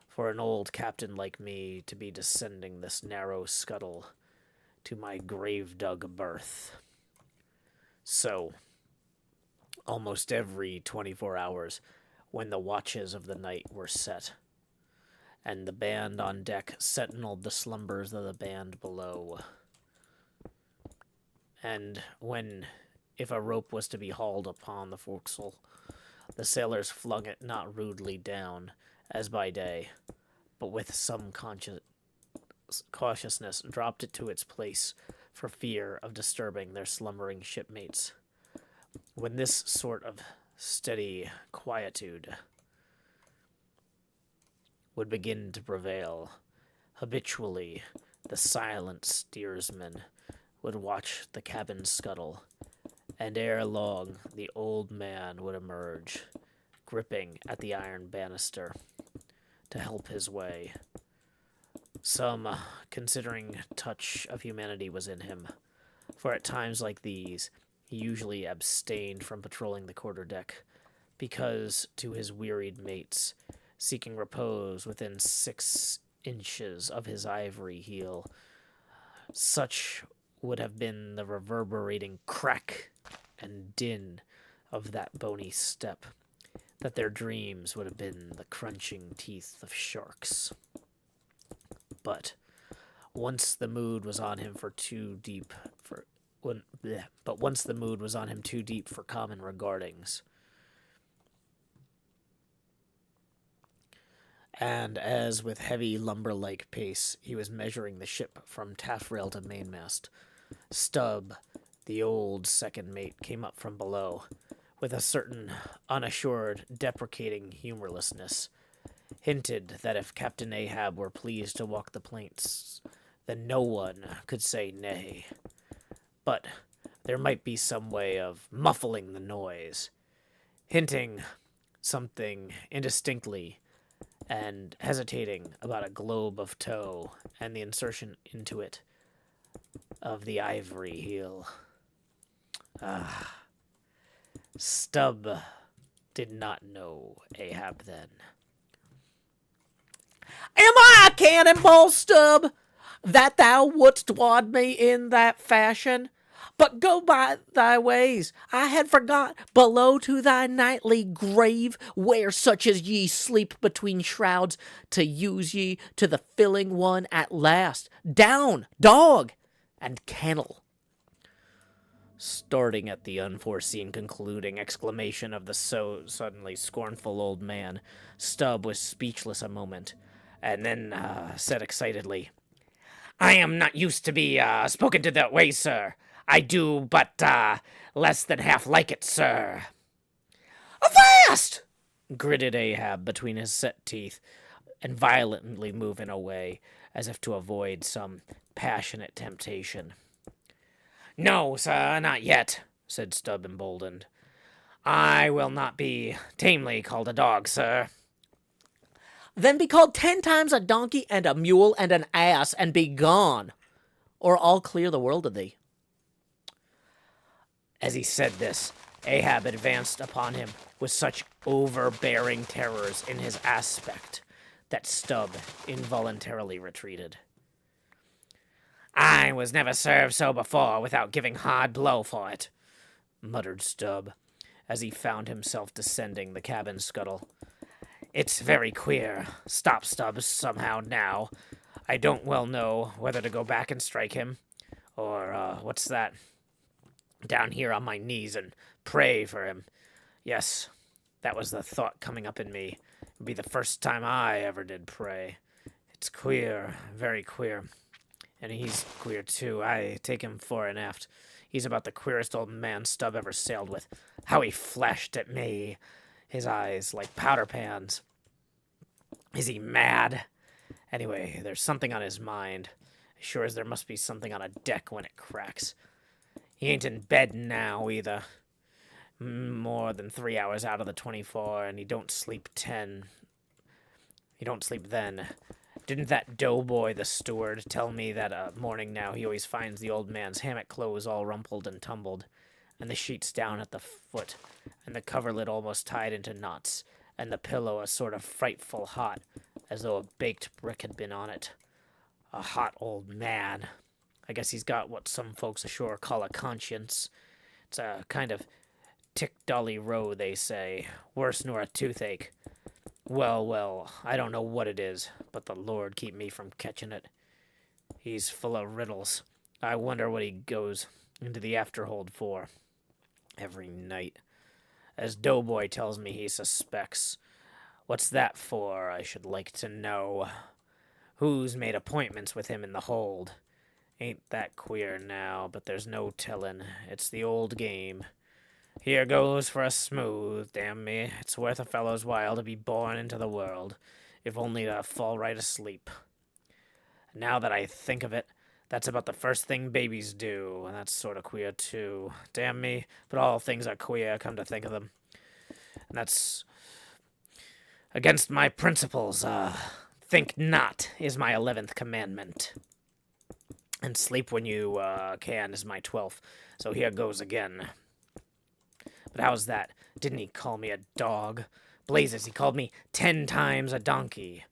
for an old captain like me to be descending this narrow scuttle to my grave-dug berth. So, almost every 24 hours, when the watches of the night were set, and the band on deck sentineled the slumbers of the band below, and when, if a rope was to be hauled upon the forecastle, the sailors flung it not rudely down, as by day, but with some cautiousness dropped it to its place for fear of disturbing their slumbering shipmates. When this sort of steady quietude would begin to prevail, habitually the silent steersman would watch the cabin scuttle, and ere long the old man would emerge, gripping at the iron banister to help his way. Some considering touch of humanity was in him, for at times like these he usually abstained from patrolling the quarterdeck, because to his wearied mates, seeking repose within 6 inches of his ivory heel, such would have been the reverberating crack and din of that bony step, that their dreams would have been the crunching teeth of sharks. But once the mood was on him too deep for common regardings, and as with heavy lumber-like pace he was measuring the ship from taffrail to mainmast, Stubb, the old second mate, came up from below, with a certain unassured, deprecating humorlessness, hinted that if Captain Ahab were pleased to walk the planks, then no one could say nay. But there might be some way of muffling the noise, hinting something indistinctly, and hesitating about a globe of tow and the insertion into it of the ivory heel. Stubb did not know Ahab then. "Am I a cannonball, Stubb, that thou wouldst wad me in that fashion? But go by thy ways. I had forgot, below to thy nightly grave, where such as ye sleep between shrouds, to use ye to the filling one at last. Down, dog, and kennel." Starting at the unforeseen concluding exclamation of the so suddenly scornful old man, Stubb was speechless a moment, and then said excitedly, "I am not used to be spoken to that way, sir. I do but, less than half like it, sir. Avast! Gritted Ahab between his set teeth, and violently moving away, as if to avoid some passionate temptation. No, sir, not yet, said Stubb, emboldened. I will not be tamely called a dog, sir. Then be called 10 times a donkey and a mule and an ass, and be gone, or I'll clear the world of thee. As he said this, Ahab advanced upon him with such overbearing terrors in his aspect that Stubb involuntarily retreated. I was never served so before without giving hard blow for it, muttered Stubb, as he found himself descending the cabin scuttle. It's very queer. Stop Stubbs somehow now. I don't well know whether to go back and strike him, or, what's that? Down here on my knees and pray for him. Yes, that was the thought coming up in me. It'd be the first time I ever did pray. It's queer, very queer. And he's queer, too. I take him fore and aft. He's about the queerest old man Stubb ever sailed with. How he flashed at me. His eyes like powder pans. Is he mad? Anyway, there's something on his mind. As sure as there must be something on a deck when it cracks. He ain't in bed now, either. More than 3 hours out of the 24, and he don't sleep 10. He don't sleep then. Didn't that doughboy, the steward, tell me that morning now he always finds the old man's hammock clothes all rumpled and tumbled, and the sheets down at the foot, and the coverlid almost tied into knots, and the pillow a sort of frightful hot, as though a baked brick had been on it. A hot old man. I guess he's got what some folks ashore call a conscience. It's a kind of tick-dolly row, they say, worse nor a toothache. Well, I don't know what it is, but the Lord keep me from catching it. He's full of riddles. I wonder what he goes into the afterhold for. Every night. As Doughboy tells me he suspects. What's that for, I should like to know? Who's made appointments with him in the hold? Ain't that queer now, but there's no tellin'. It's the old game. Here goes for a smooth, damn me. It's worth a fellow's while to be born into the world, if only to fall right asleep. Now that I think of it, that's about the first thing babies do, and that's sort of queer, too. Damn me, but all things are queer, come to think of them. And that's against my principles. Think not is my 11th commandment. And sleep when you can is my 12th. So here goes again. But how's that? Didn't he call me a dog? Blazes, he called me 10 times a donkey.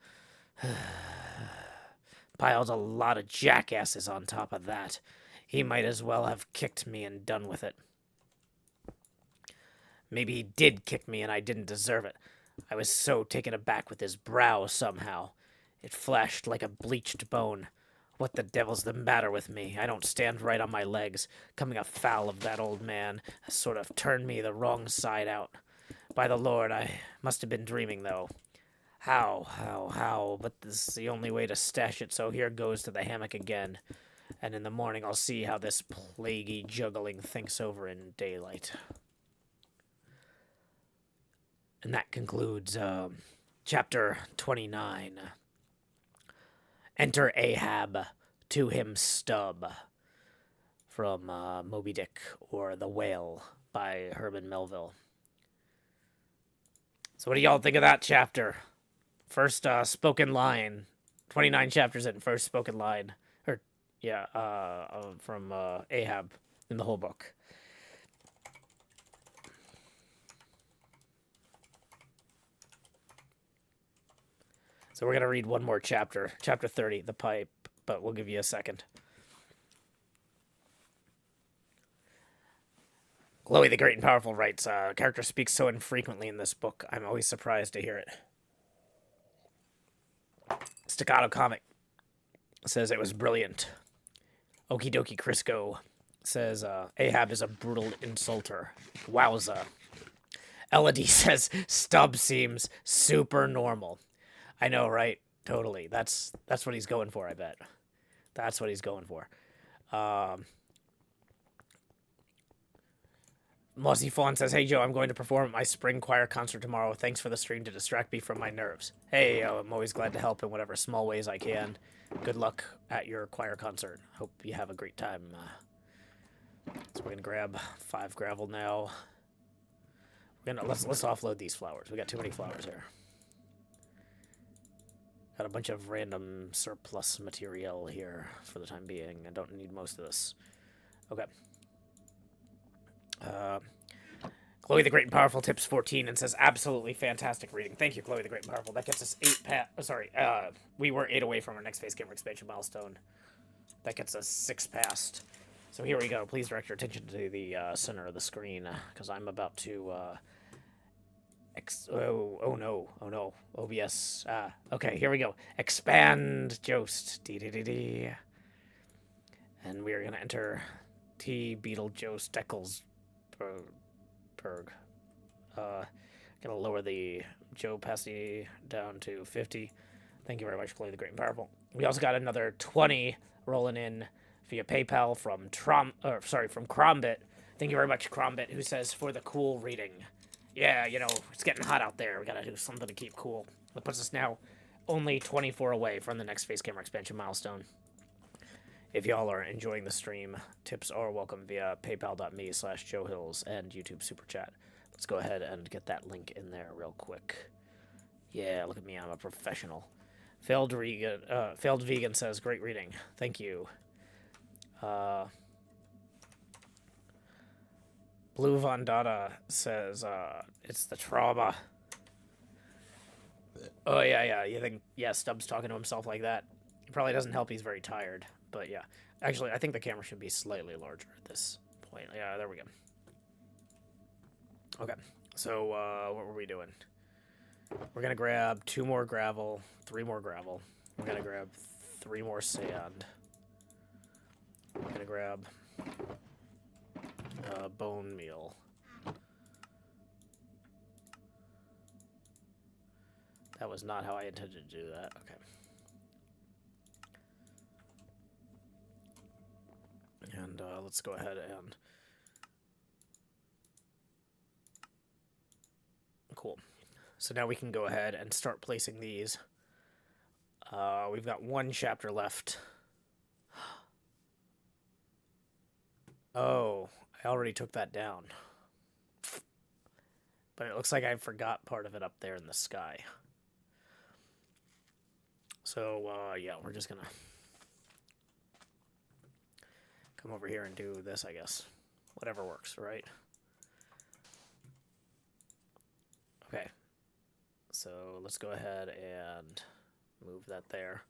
Piled a lot of jackasses on top of that. He might as well have kicked me and done with it. Maybe he did kick me and I didn't deserve it. I was so taken aback with his brow somehow. It flashed like a bleached bone. What the devil's the matter with me? I don't stand right on my legs. Coming afoul of that old man has sort of turned me the wrong side out. By the Lord, I must have been dreaming, though. How? But this is the only way to stash it, so here goes to the hammock again. And in the morning I'll see how this plaguey juggling thinks over in daylight. And that concludes chapter 29. Enter Ahab, to him Stubb, from Moby Dick, or The Whale, by Herman Melville. So what do y'all think of that chapter? First spoken line. 29 chapters in, first spoken line. From Ahab in the whole book. So we're going to read one more chapter, chapter 30, The Pipe, but we'll give you a second. Chloe the Great and Powerful writes, character speaks so infrequently in this book, I'm always surprised to hear it. Staccato Comic says it was brilliant. Okie dokie Crisco says, Ahab is a brutal insulter. Wowza. Elodie says, Stubb seems super normal. I know, right? Totally. That's what he's going for, I bet. That's what he's going for. Mossy Fawn says, "Hey Joe, I'm going to perform at my spring choir concert tomorrow. Thanks for the stream to distract me from my nerves." Hey, I'm always glad to help in whatever small ways I can. Good luck at your choir concert. Hope you have a great time. So we're gonna grab 5 gravel now. Let's offload these flowers. We got too many flowers here. Got a bunch of random surplus material here for the time being. I don't need most of this. Okay. Chloe the Great and Powerful tips 14 and says, absolutely fantastic reading. Thank you, Chloe the Great and Powerful. That gets us 8 we were 8 away from our next Face Gamer expansion milestone. That gets us 6 past. So here we go. Please direct your attention to the center of the screen, because I'm about to, oh no. OBS. Okay, here we go. Expand Jost. Dee. And we are going to enter T. Beetle Jost Eccles. Gonna lower the Joe Passy down to 50. Thank you very much, Chloe the Great and Powerful. We also got another 20 rolling in via PayPal from from Crombit. Thank you very much, Crombit, who says, for the cool reading. Yeah, you know, it's getting hot out there. We gotta do something to keep cool. That puts us now only 24 away from the next Face Camera expansion milestone. If y'all are enjoying the stream, tips are welcome via paypal.me/JoeHills and YouTube Super Chat. Let's go ahead and get that link in there real quick. Yeah, look at me, I'm a professional. Failed Vegan says, great reading. Thank you. Blue Von Dada says, it's the trauma. Oh, yeah, you think, yeah, Stubbs talking to himself like that. It probably doesn't help, he's very tired. But yeah, actually, I think the camera should be slightly larger at this point. Yeah, there we go. Okay, so what were we doing? We're gonna grab 2 more gravel, 3 more gravel. We're gonna grab 3 more sand. We're gonna grab bone meal. That was not how I intended to do that. Okay. And let's go ahead and... Cool. So now we can go ahead and start placing these. We've got 1 chapter left. Oh, I already took that down. But it looks like I forgot part of it up there in the sky. So, yeah, we're just gonna come over here and do this, I guess. Whatever works, right? Okay. So let's go ahead and move that there.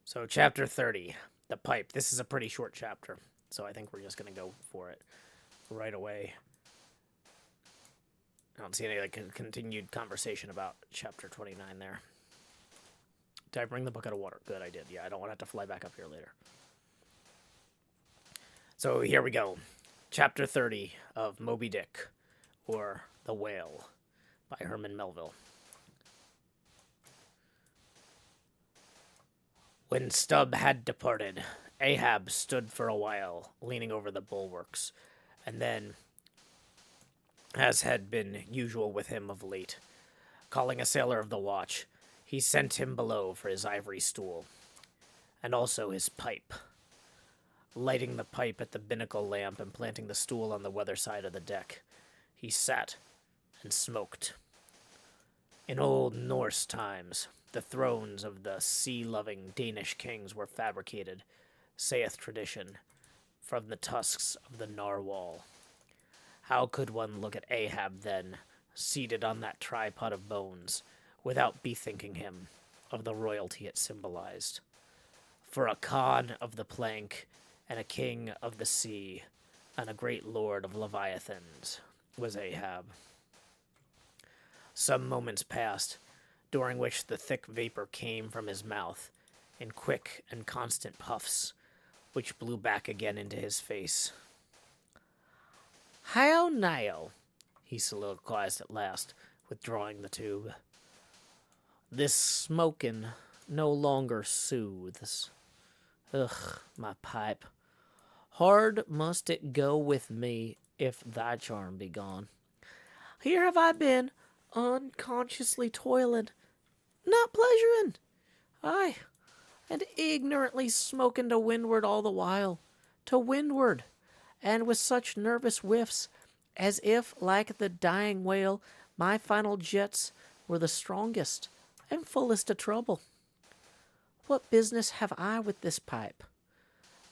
So chapter 30, the pipe. This is a pretty short chapter, so I think we're just going to go for it right away. I don't see any like continued conversation about chapter 29 there. Did I bring the bucket of water? Good, I did. Yeah, I don't want to have to fly back up here later. So here we go. Chapter 30 of Moby Dick, or The Whale, by Herman Melville. When Stubb had departed, Ahab stood for a while, leaning over the bulwarks, and then, as had been usual with him of late, calling a sailor of the watch, he sent him below for his ivory stool, and also his pipe. Lighting the pipe at the binnacle lamp and planting the stool on the weather side of the deck, he sat and smoked. In old Norse times, the thrones of the sea-loving Danish kings were fabricated, saith tradition, from the tusks of the narwhal. How could one look at Ahab then, seated on that tripod of bones, without bethinking him of the royalty it symbolized? For a Khan of the plank, and a king of the sea, and a great lord of Leviathans, was Ahab. Some moments passed, during which the thick vapor came from his mouth, in quick and constant puffs, which blew back again into his face. "How now?" he soliloquized at last, withdrawing the tube. "This smokin' no longer soothes. Ugh, my pipe. Hard must it go with me if thy charm be gone. Here have I been, unconsciously toiling, not pleasuring, aye, and ignorantly smoking to windward all the while, to windward, and with such nervous whiffs, as if, like the dying whale, my final jets were the strongest and fullest of trouble. What business have I with this pipe?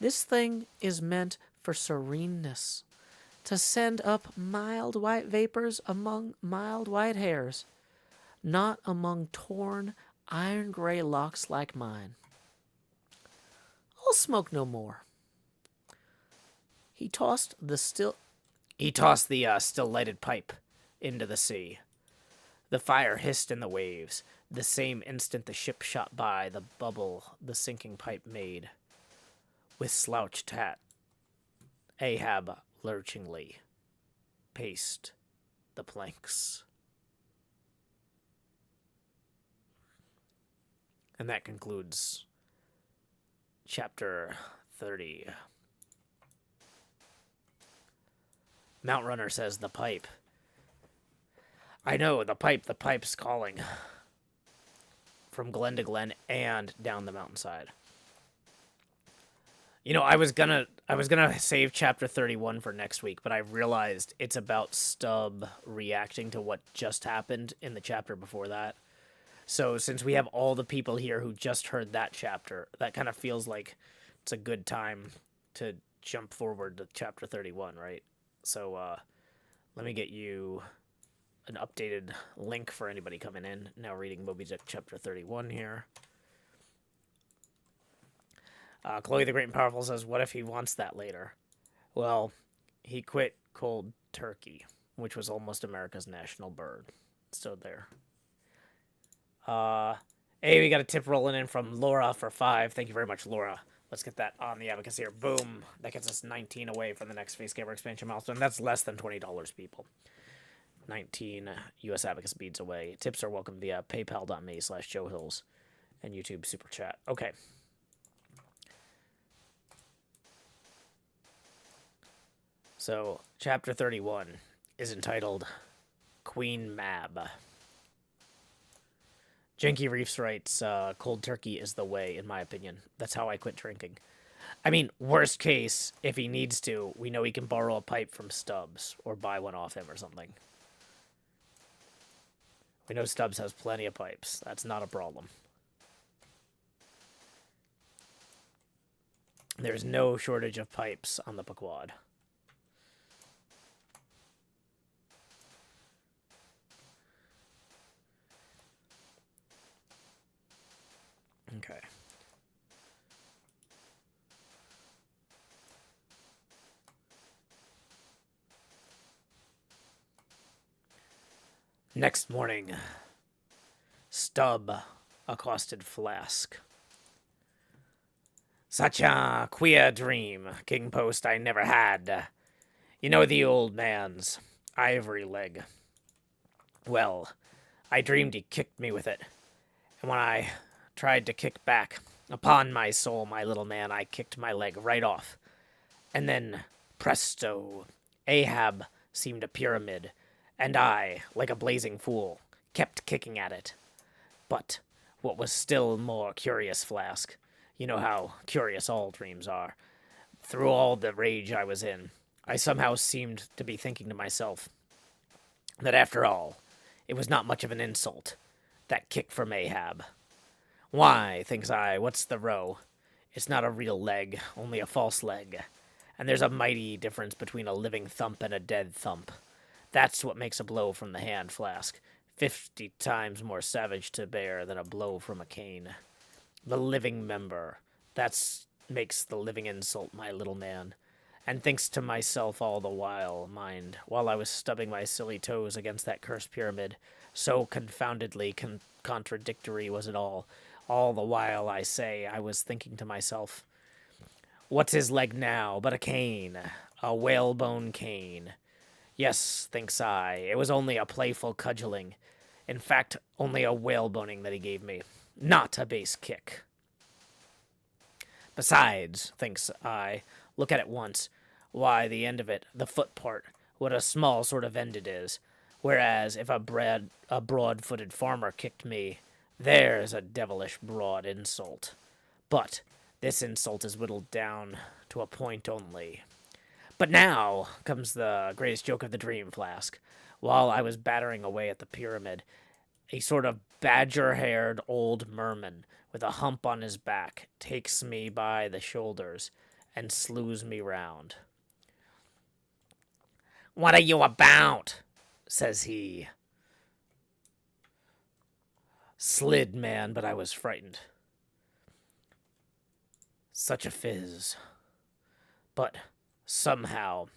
This thing is meant for sereneness, to send up mild white vapors among mild white hairs, not among torn, iron gray locks like mine. I'll smoke no more. He tossed the still lighted pipe into the sea. The fire hissed in the waves. The same instant the ship shot by, the bubble the sinking pipe made. With slouched hat, Ahab lurchingly paced the planks. And that concludes chapter 30. Mount Runner says the pipe. I know, the pipe's calling. From glen to glen and down the mountainside. You know, I was gonna save chapter 31 for next week, but I realized it's about Stubb reacting to what just happened in the chapter before that. So since we have all the people here who just heard that chapter, that kind of feels like it's a good time to jump forward to chapter 31, right? So let me get you an updated link for anybody coming in. Now reading Moby Dick chapter 31 here. Chloe the Great and Powerful says, what if he wants that later? Well, he quit cold turkey, which was almost America's national bird. So there. Hey, we got a tip rolling in from Laura for 5. Thank you very much, Laura. Let's get that on the abacus here. Boom. That gets us 19 away from the next Facecamera expansion milestone. That's less than $20, people. 19 US abacus beads away. Tips are welcome via paypal.me/Joe Hills and YouTube Super Chat. Okay. So, chapter 31 is entitled Queen Mab. Janky Reefs writes, cold turkey is the way, in my opinion. That's how I quit drinking. I mean, worst case, if he needs to, we know he can borrow a pipe from Stubbs or buy one off him or something. We know Stubbs has plenty of pipes. That's not a problem. There's no shortage of pipes on the Pequod. Okay. Next morning, Stubb accosted Flask. Such a queer dream, King Post, I never had. You know the old man's ivory leg. Well, I dreamed he kicked me with it, and when I tried to kick back, upon my soul, my little man, I kicked my leg right off. And then, presto, Ahab seemed a pyramid, and I, like a blazing fool, kept kicking at it. But what was still more curious, Flask, you know how curious all dreams are, through all the rage I was in, I somehow seemed to be thinking to myself that after all, it was not much of an insult, that kick from Ahab. Why, thinks I, what's the row? It's not a real leg, only a false leg. And there's a mighty difference between a living thump and a dead thump. That's what makes a blow from the hand, Flask. 50 times more savage to bear than a blow from a cane. The living member. That's makes the living insult, my little man. And thinks to myself all the while, mind, while I was stubbing my silly toes against that cursed pyramid, so confoundedly contradictory was it all. All the while, I say, I was thinking to myself, what's his leg now but a cane, a whalebone cane? Yes, thinks I, it was only a playful cudgeling. In fact, only a whaleboning that he gave me, not a base kick. Besides, thinks I, Look at it once. Why, the end of it, the foot part, what a small sort of end it is. Whereas if a broad-footed farmer kicked me, there's a devilish broad insult. But this insult is whittled down to a point only. But now comes the greatest joke of the dream, Flask. While I was battering away at the pyramid, a sort of badger-haired old merman with a hump on his back takes me by the shoulders and slews me round. "What are you about?" says he. Slid, man, but I was frightened. Such a fizz. But somehow,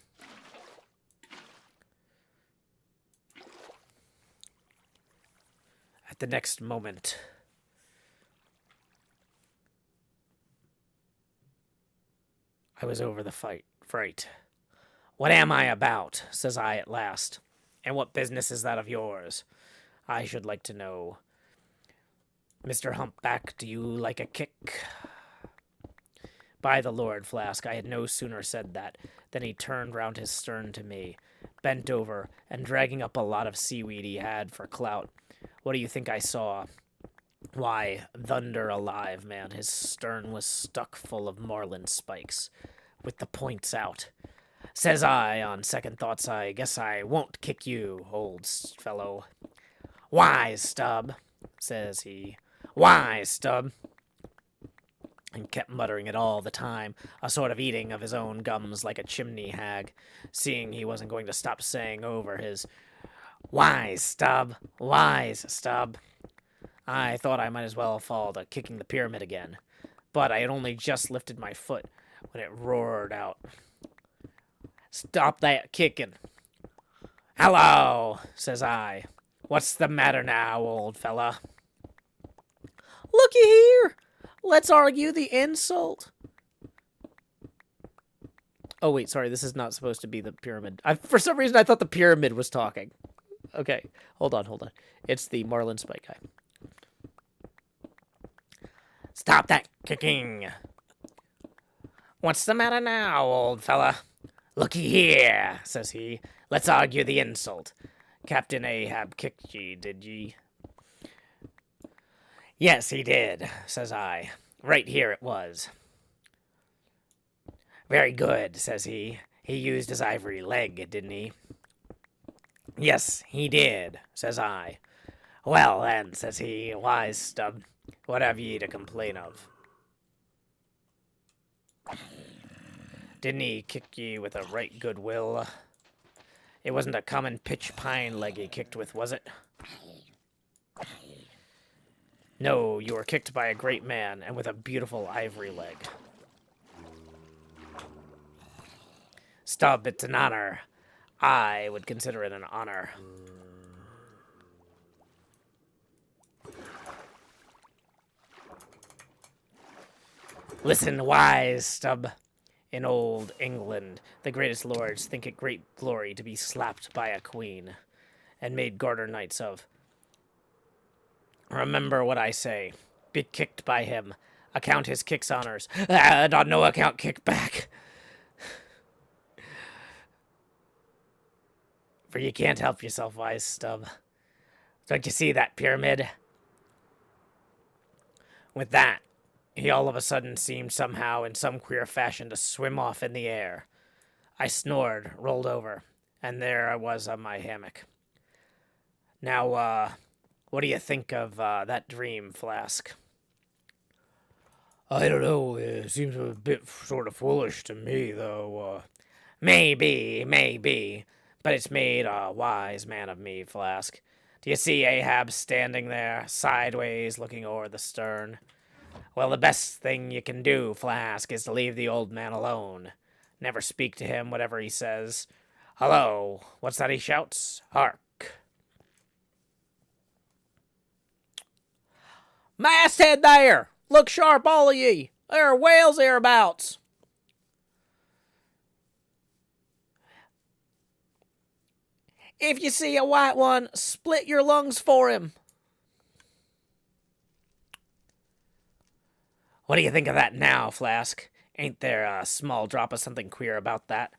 at the next moment, I was over the fright. "What am I about?" says I at last. "And what business is that of yours? I should like to know. Mr. Humpback, do you like a kick?" By the Lord, Flask, I had no sooner said that than he turned round his stern to me, bent over, and dragging up a lot of seaweed he had for clout. What do you think I saw? Why, thunder alive, man, his stern was stuck full of marlin spikes, with the points out. Says I, on second thoughts, I guess I won't kick you, old fellow. "Why, Stub?" says he. "Why, Stub?" And kept muttering it all the time, a sort of eating of his own gums like a chimney hag, seeing he wasn't going to stop saying over his "Wise, Stub, wise, Stub." I thought I might as well fall to kicking the pyramid again, but I had only just lifted my foot when it roared out, "Stop that kicking." "Hello," says I. "What's the matter now, old fella?" "Looky here. Let's argue the insult." Oh, wait, sorry. This is not supposed to be the pyramid. For some reason, I thought the pyramid was talking. Okay, hold on. It's the marlin spike guy. "Stop that kicking." "What's the matter now, old fella?" "Looky here," says he. "Let's argue the insult. Captain Ahab kicked ye, did ye?" "Yes, he did," says I. "Right here it was." "Very good," says he. "He used his ivory leg, didn't he?" "Yes, he did," says I. "Well, then," says he, "wise Stub, what have ye to complain of?" "Didn't he kick ye with a right good will? It wasn't a common pitch pine leg he kicked with, was it?" "No, you were kicked by a great man, and with a beautiful ivory leg." "Stub, it's an honor. I would consider it an honor." "Listen, wise Stub. In old England, the greatest lords think it great glory to be slapped by a queen, and made garter knights of. Remember what I say. Be kicked by him. Account his kicks honors, and on no account kick back. For you can't help yourself, wise Stub. Don't you see that pyramid?" With that, he all of a sudden seemed somehow in some queer fashion to swim off in the air. I snored, rolled over, and there I was on my hammock. Now, what do you think of that dream, Flask? I don't know. It seems a bit sort of foolish to me, though. Maybe, but it's made a wise man of me, Flask. Do you see Ahab standing there, sideways, looking over the stern? Well, the best thing you can do, Flask, is to leave the old man alone. Never speak to him, whatever he says. Hello, what's that he shouts? Hark. Masthead there! Look sharp, all of ye! There are whales hereabouts! If you see a white one, split your lungs for him. What do you think of that now, Flask? Ain't there a small drop of something queer about that?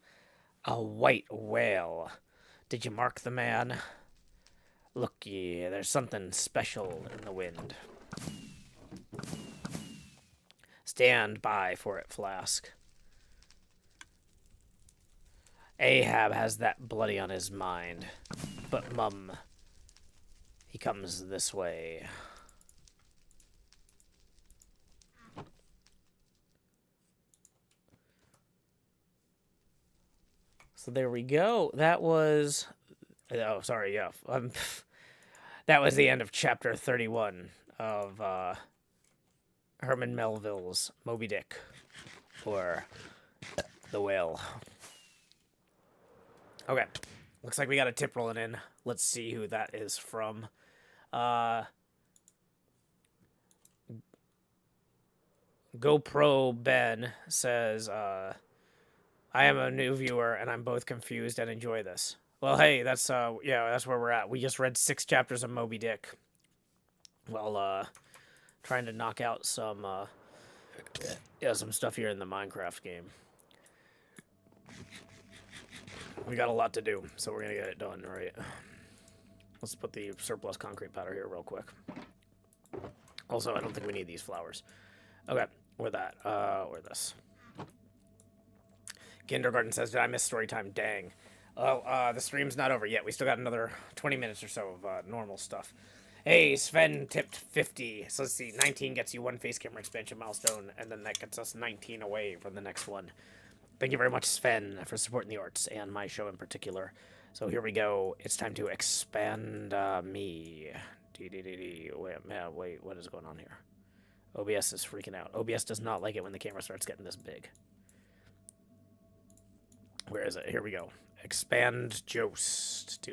A white whale. Did you mark the man? Looky, there's something special in the wind. Stand by for it, Flask. Ahab has that bloody on his mind. But, Mum, he comes this way. So there we go. That was... Oh, sorry, yeah. That was the end of chapter 31 of Herman Melville's Moby Dick, or The Whale. Okay, looks like we got a tip rolling in. Let's see who that is from. GoPro Ben says, I am a new viewer and I'm both confused and enjoy this. Well, hey, that's that's where we're at. We just read 6 chapters of Moby Dick. Well, trying to knock out some some stuff here in the Minecraft game. We got a lot to do, so we're gonna get it done, right? Let's put the surplus concrete powder here real quick. Also, I don't think we need these flowers. Okay, we're that. We're this. Kindergarten says, did I miss story time? Dang. Oh, the stream's not over yet. We still got another 20 minutes or so of normal stuff. Hey, Sven tipped 50. So let's see. 19 gets you 1 face camera expansion milestone, and then that gets us 19 away from the next one. Thank you very much, Sven, for supporting the arts and my show in particular. So here we go. It's time to expand me. Wait, what is going on here? OBS is freaking out. OBS does not like it when the camera starts getting this big. Where is it? Here we go. Expand Jost.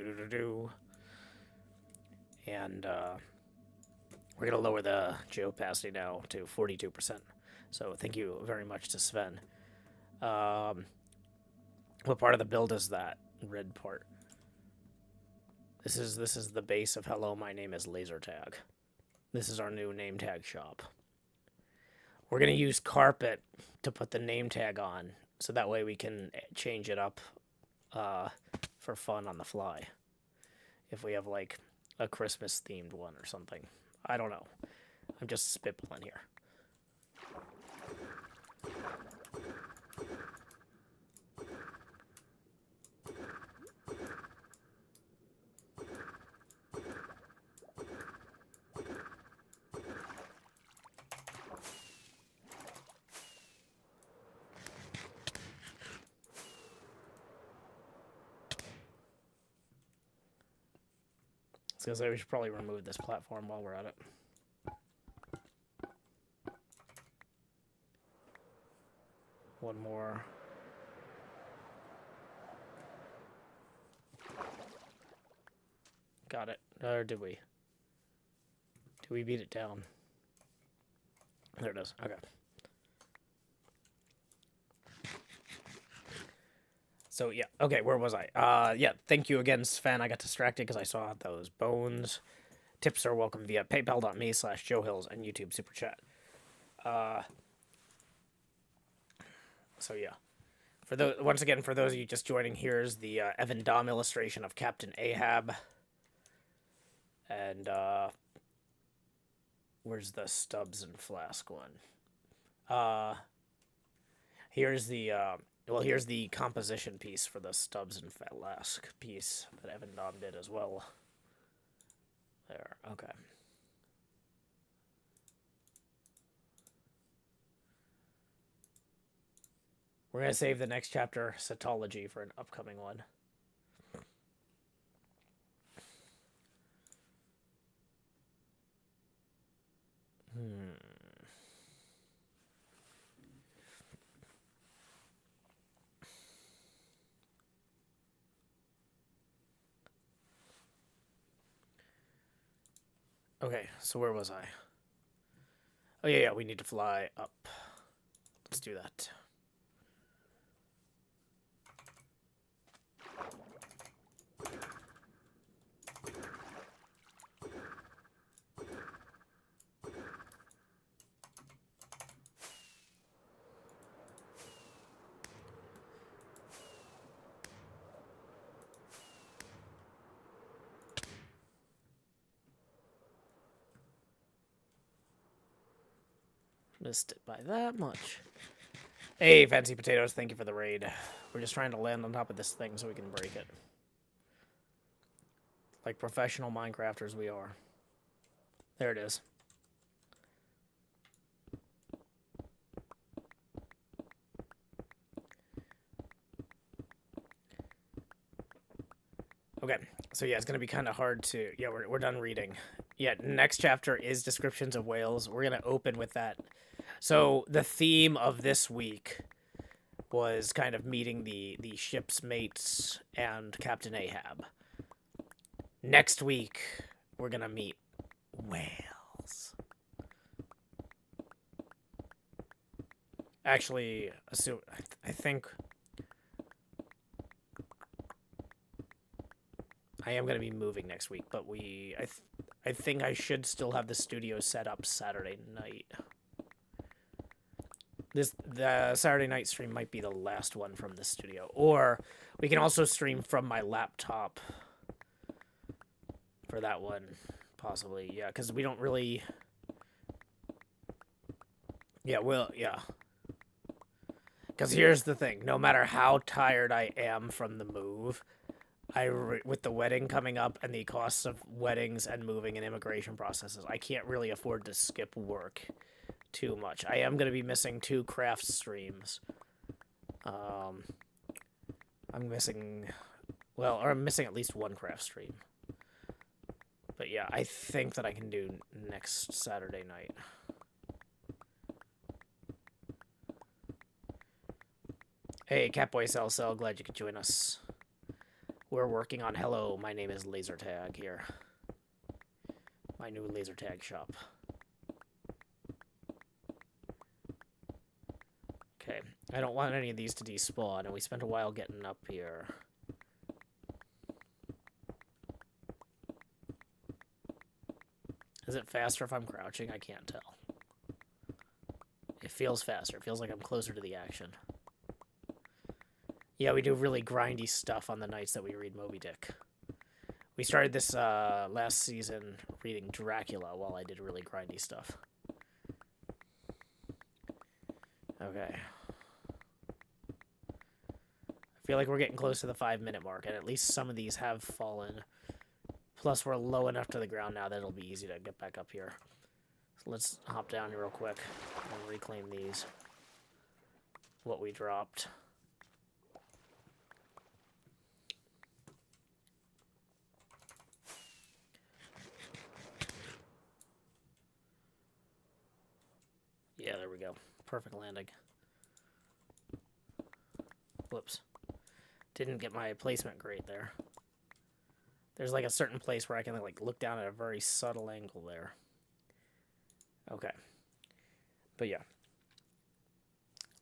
And we're going to lower the geopacity now to 42%. So thank you very much to Sven. What part of the build is that red part? This is the base of hello, my name is Lasertag. This is our new name tag shop. We're going to use carpet to put the name tag on, so that way we can change it up for fun on the fly. If we have like a Christmas themed one or something. I don't know. I'm just spitballing here. I was gonna say we should probably remove this platform while we're at it. One more. Got it. Or did we? Did we beat it down? There it is. Okay. So, yeah. Okay, where was I? Yeah, thank you again, Sven. I got distracted because I saw those bones. Tips are welcome via paypal.me/JoeHills and YouTube Super Chat. So, yeah. Once again, for those of you just joining, here's the Evan Dom illustration of Captain Ahab. And, where's the Stubbs and Flask one? Here's the, well, here's the composition piece for the Stubbs and Flask piece that Evan Dom did as well. There, okay. We're going to save the next chapter, Cetology, for an upcoming one. Okay, so where was I? Oh, yeah, we need to fly up. Let's do that. Missed it by that much. Hey, Fancy Potatoes, thank you for the raid. We're just trying to land on top of this thing so we can break it. Like professional Minecrafters we are. There it is. Okay, so yeah, it's gonna be kind of hard to... Yeah, we're done reading. Yeah, next chapter is descriptions of whales. We're gonna open with that. So the theme of this week was kind of meeting the ship's mates and Captain Ahab. Next week, we're gonna meet whales. Actually, I think I am gonna be moving next week, but I think I should still have the studio set up Saturday night. The Saturday night stream might be the last one from the studio, or we can also stream from my laptop for that one, possibly. Yeah, because we don't really. Yeah, yeah. Because here's the thing: no matter how tired I am from the move, with the wedding coming up and the costs of weddings and moving and immigration processes, I can't really afford to skip work too much. I am going to be missing 2 craft streams. I'm missing... Well, or I'm missing at least 1 craft stream. But yeah, I think that I can do next Saturday night. Hey, Catboy Cell, glad you could join us. We're working on Hello, my name is Laser Tag here. My new laser tag shop. Okay, I don't want any of these to despawn, and we spent a while getting up here. Is it faster if I'm crouching? I can't tell. It feels faster. It feels like I'm closer to the action. Yeah, we do really grindy stuff on the nights that we read Moby Dick. We started this last season reading Dracula while I did really grindy stuff. Okay. I feel like we're getting close to the 5-minute mark, and at least some of these have fallen. Plus, we're low enough to the ground now that it'll be easy to get back up here. So let's hop down here real quick and reclaim these. What we dropped. Yeah, there we go. Perfect landing. Whoops. Didn't get my placement great there. There's like a certain place where I can like look down at a very subtle angle there. Okay. But yeah.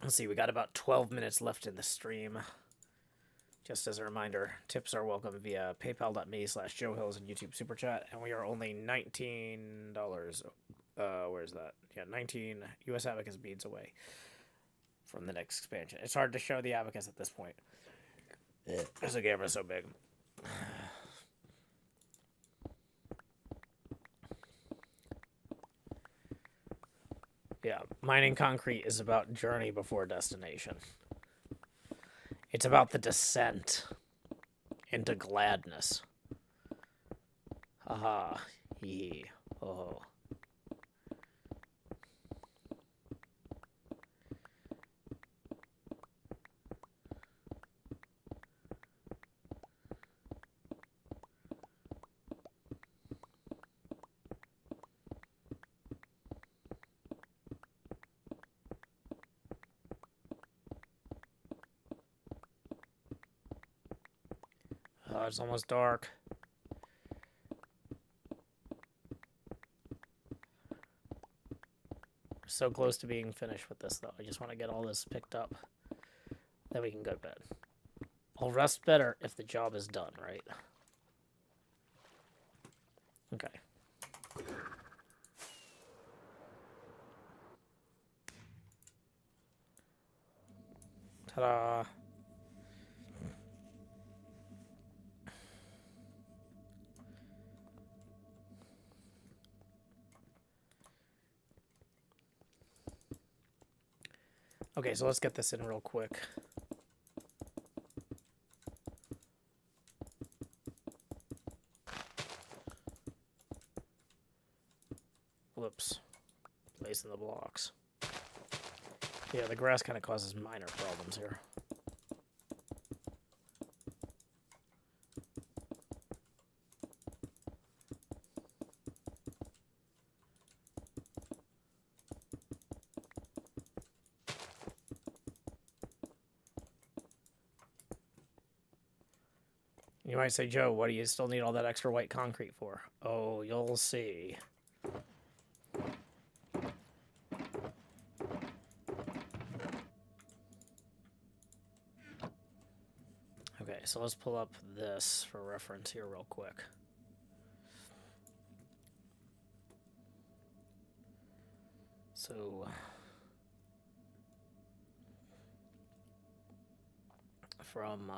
Let's see, we got about 12 minutes left in the stream. Just as a reminder, tips are welcome via paypal.me/JoeHills and YouTube Super Chat, and we are only $19. Where's that? Yeah, 19 US Abacus beads away from the next expansion. It's hard to show the Abacus at this point. Because the camera's so big. Yeah, mining concrete is about journey before destination. It's about the descent into gladness. Haha, hee, oh. Oh, it's almost dark. We're so close to being finished with this, though. I just want to get all this picked up. Then we can go to bed. I'll rest better if the job is done, right? Okay. Ta-da! Okay, so let's get this in real quick. Whoops. Placing the blocks. Yeah, the grass kind of causes minor problems here. You might say, Joe, what do you still need all that extra white concrete for? Oh, you'll see. Okay, so let's pull up this for reference here real quick. So, from,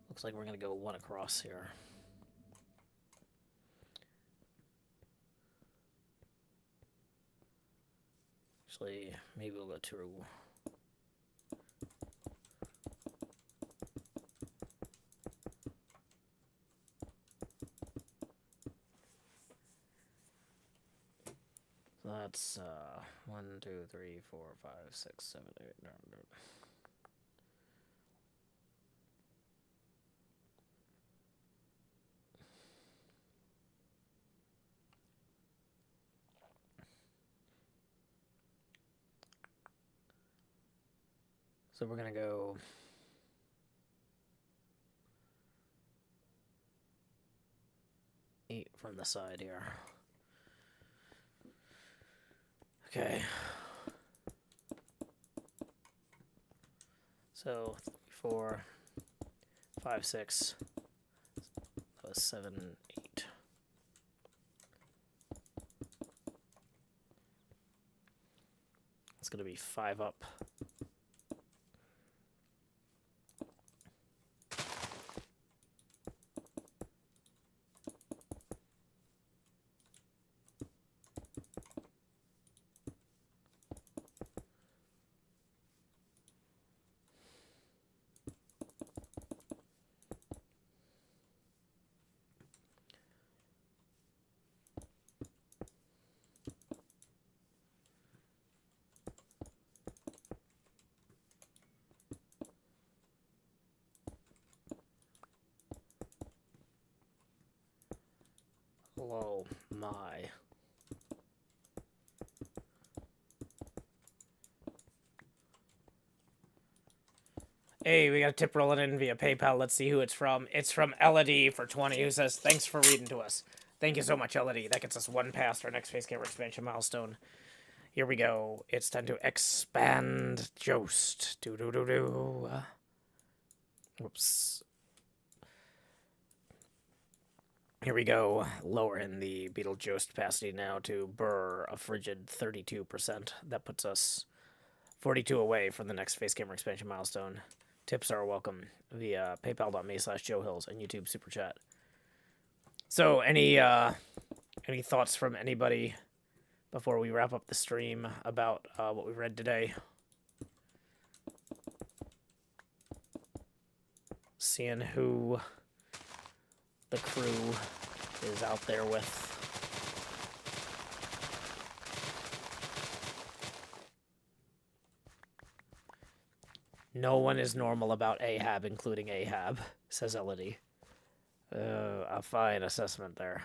looks like we're going to go one across here. Actually, maybe we'll go two. So that's 1, 2, 3, 4, 5, 6, 7, 8, 9, 10. So we're going to go 8 from the side here. Okay. So 3, 4, 5, 6, 7, 8. It's going to be 5 up. Oh my. Hey, we got a tip rolling in via PayPal. Let's see who it's from. It's from Elodie for 20, who says, thanks for reading to us. Thank you so much, Elodie. That gets us one past our next face camera expansion milestone. Here we go. It's time to expand Jost. Do-do-do-do. Whoops. Here we go. Lowering the Beetlejuice opacity now to burr a frigid 32%. That puts us 42 away from the next face camera expansion milestone. Tips are welcome via paypal.me/JoeHills and YouTube Super Chat. So, any thoughts from anybody before we wrap up the stream about what we read today? Seeing who the crew is out there with. No one is normal about Ahab, including Ahab, says Elodie. A fine assessment there.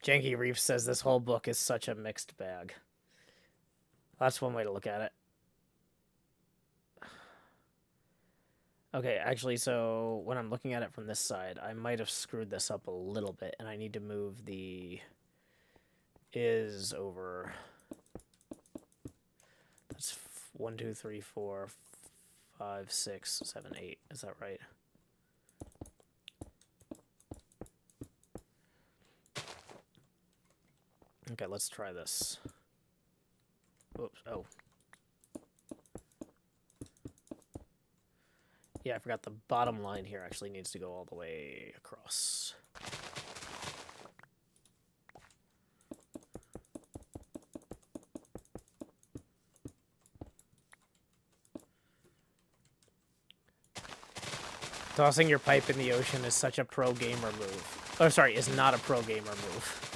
Janky Reef says this whole book is such a mixed bag. That's one way to look at it. Okay, actually, so when I'm looking at it from this side, I might have screwed this up a little bit, and I need to move the is over. That's 1, 2, 3, 4, 5, 6, 7, 8. Is that right? Okay, let's try this. Oops, oh. Yeah, I forgot the bottom line here actually needs to go all the way across. Tossing your pipe in the ocean is such a pro gamer move. Oh, sorry, is not a pro gamer move.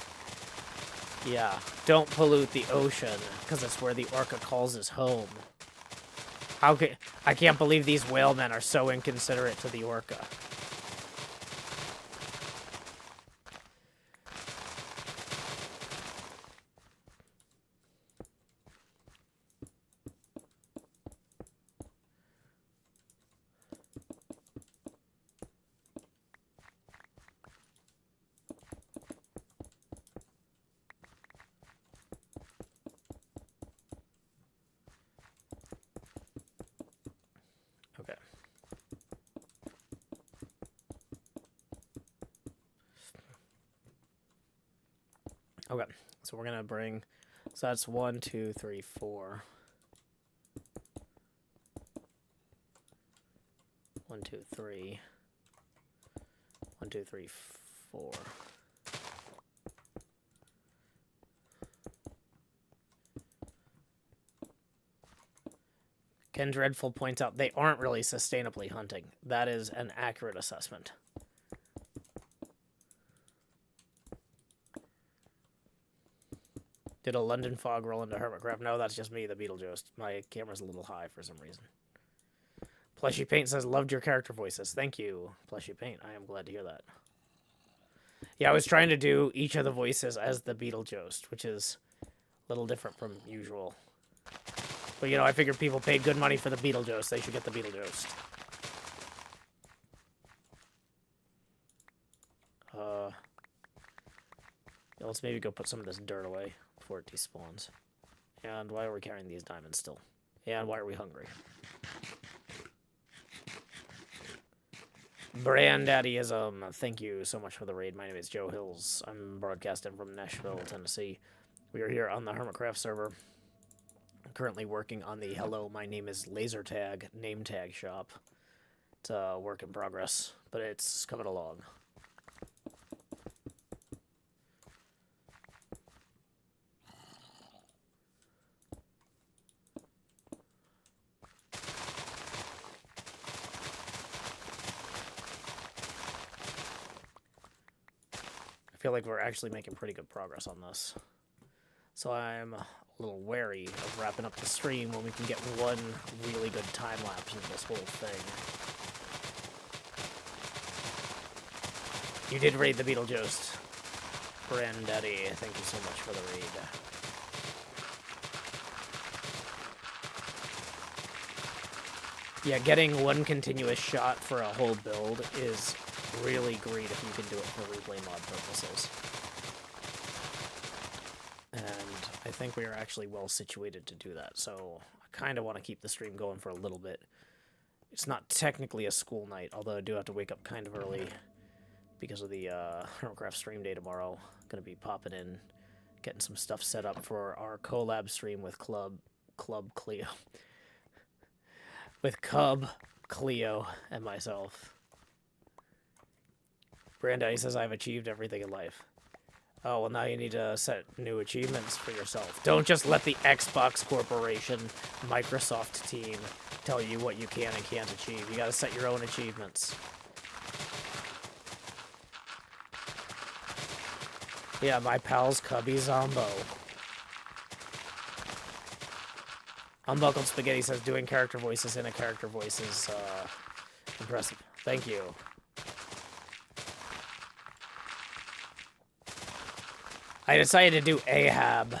Yeah, don't pollute the ocean, because it's where the orca calls his home. I can't believe these whalemen are so inconsiderate to the orca. Okay. Okay, so we're gonna bring, so that's 1, 2, 3, 4. 1, 2, 3. 1, 2, 3, 4. Ken Dreadful points out they aren't really sustainably hunting. That is an accurate assessment. Did a London fog roll into HermitCraft? No, that's just me, the Beetlejuice. My camera's a little high for some reason. Plushy Paint says, loved your character voices. Thank you, Plushy Paint. I am glad to hear that. Yeah, I was trying to do each of the voices as the Beetlejuice, which is a little different from usual. But, you know, I figured people paid good money for the Beetlejuice. They should get the Beetlejuice. Let's maybe go put some of this dirt away before it despawns. And why are we carrying these diamonds still? And why are we hungry? Brandaddyism, thank you so much for the raid. My name is Joe Hills. I'm broadcasting from Nashville, Tennessee. We are here on the HermitCraft server. I'm currently working on the Hello, my name is Lasertag name tag shop. It's a work in progress, but it's coming along. I feel like we're actually making pretty good progress on this. So I'm a little wary of wrapping up the stream when we can get one really good time lapse of this whole thing. You did raid the Beetlejuice. Granddaddy, thank you so much for the raid. Yeah, getting one continuous shot for a whole build is really great if you can do it for replay mod purposes. And I think we are actually well situated to do that, so I kind of want to keep the stream going for a little bit. It's not technically a school night, although I do have to wake up kind of early because of the HermitCraft stream day tomorrow. Gonna be popping in, getting some stuff set up for our collab stream with Club Cleo. With Cub, Cleo, and myself. Brandon says, I've achieved everything in life. Oh, well, now you need to set new achievements for yourself. Don't just let the Xbox Corporation, Microsoft team tell you what you can and can't achieve. You gotta set your own achievements. Yeah, my pal's Cubby Zombo. Unbuckled Spaghetti says, doing character voices in a character voice is impressive. Thank you. I decided to do Ahab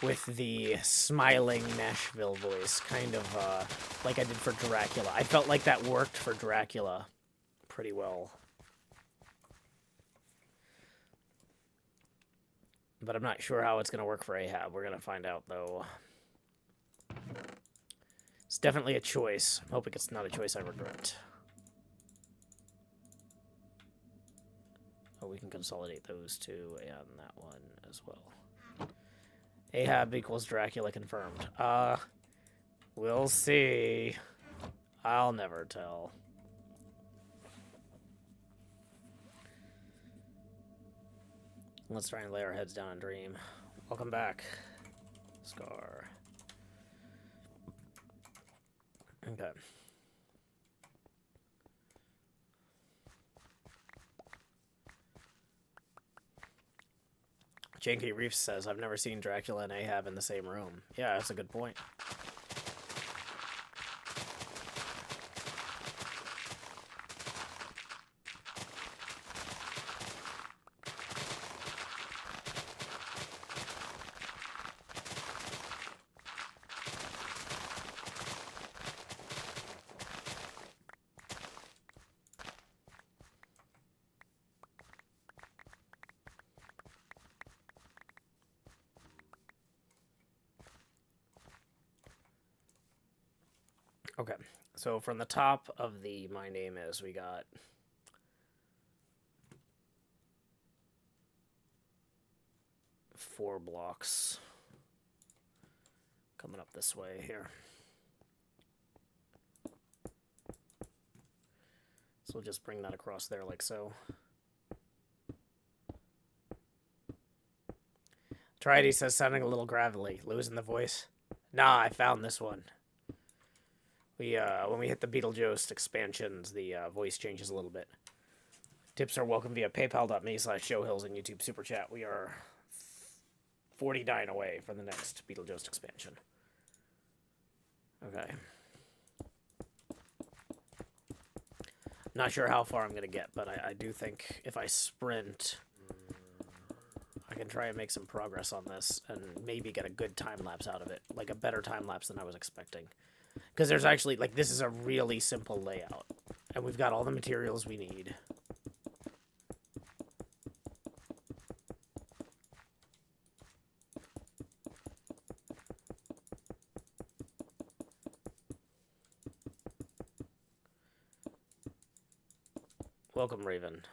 with the smiling Nashville voice, kind of like I did for Dracula. I felt like that worked for Dracula pretty well. But I'm not sure how it's going to work for Ahab. We're going to find out, though. It's definitely a choice. I'm hoping it's not a choice I regret. Oh, we can consolidate those two and that one as well. Ahab equals Dracula confirmed. We'll see. I'll never tell. Let's try and lay our heads down and dream. Welcome back, Scar. Okay. Janky Reef says, I've never seen Dracula and Ahab in the same room. Yeah, that's a good point. Okay, so from the top of the My Name Is, we got four blocks coming up this way here. So we'll just bring that across there like so. Tridy says, sounding a little gravelly. Losing the voice? Nah, I found this one. When we hit the Beetlejuice expansions, the voice changes a little bit. Tips are welcome via paypal.me/showhills and YouTube Super Chat. We are 49 away from the next Beetlejuice expansion. Okay. Not sure how far I'm going to get, but I do think if I sprint, I can try and make some progress on this and maybe get a good time-lapse out of it. Like a better time-lapse than I was expecting. Because there's actually, like, this is a really simple layout. And we've got all the materials we need. Welcome, Raven.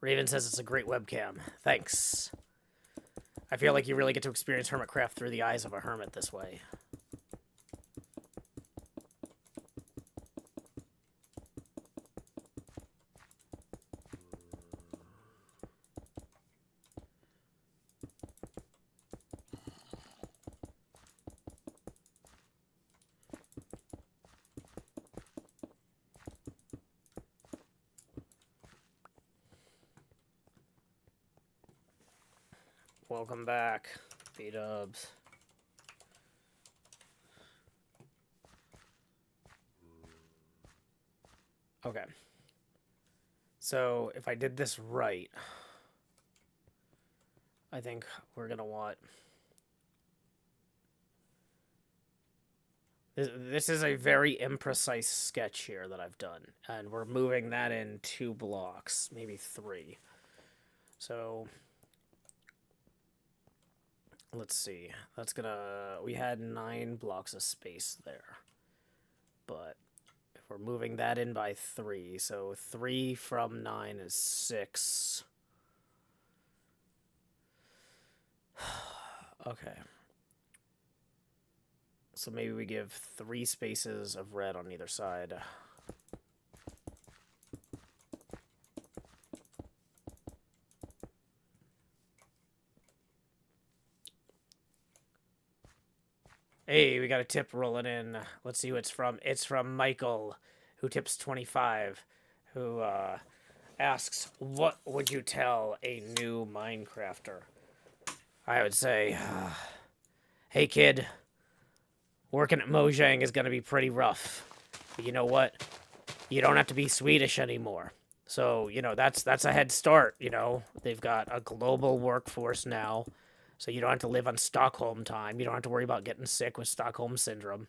Raven says it's a great webcam. Thanks. I feel like you really get to experience HermitCraft through the eyes of a hermit this way. Welcome back, B-dubs. Okay. So, if I did this right, I think we're going to want... This is a very imprecise sketch here that I've done. And we're moving that in 2 blocks, maybe 3. So... let's see. That's gonna... we had 9 blocks of space there. But if we're moving that in by 3, so 3 from 9 is 6. Okay. So maybe we give 3 spaces of red on either side. Hey, we got a tip rolling in. Let's see who it's from. It's from Michael, who tips 25, who asks, what would you tell a new Minecrafter? I would say, hey kid, working at Mojang is going to be pretty rough. But you know what? You don't have to be Swedish anymore. So, you know, that's a head start, you know. They've got a global workforce now. So you don't have to live on Stockholm time. You don't have to worry about getting sick with Stockholm Syndrome.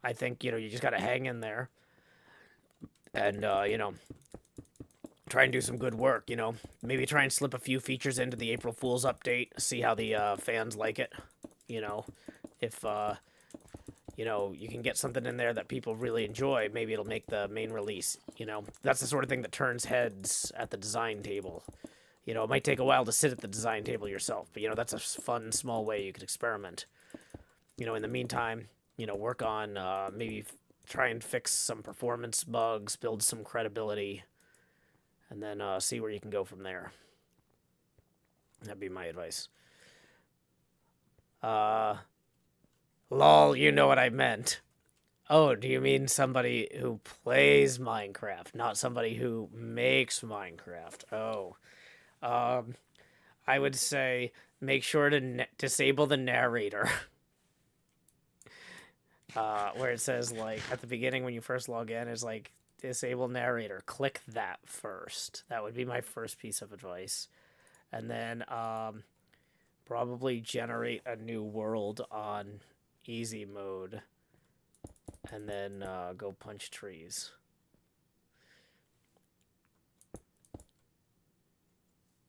I think, you know, you just got to hang in there. And, you know, try and do some good work, you know. Maybe try and slip a few features into the April Fool's update. See how the fans like it. You know, if you know, you can get something in there that people really enjoy. Maybe it'll make the main release. You know, that's the sort of thing that turns heads at the design table. You know, it might take a while to sit at the design table yourself, but, you know, that's a fun, small way you could experiment. You know, in the meantime, you know, work on maybe try and fix some performance bugs, build some credibility, and then see where you can go from there. That'd be my advice. Lol, you know what I meant. Oh, do you mean somebody who plays Minecraft, not somebody who makes Minecraft? Oh. I would say make sure to disable the narrator. Where it says, like, at the beginning when you first log in, is like, disable narrator. Click that first. That would be my first piece of advice. And then, probably generate a new world on easy mode. And then, go punch trees.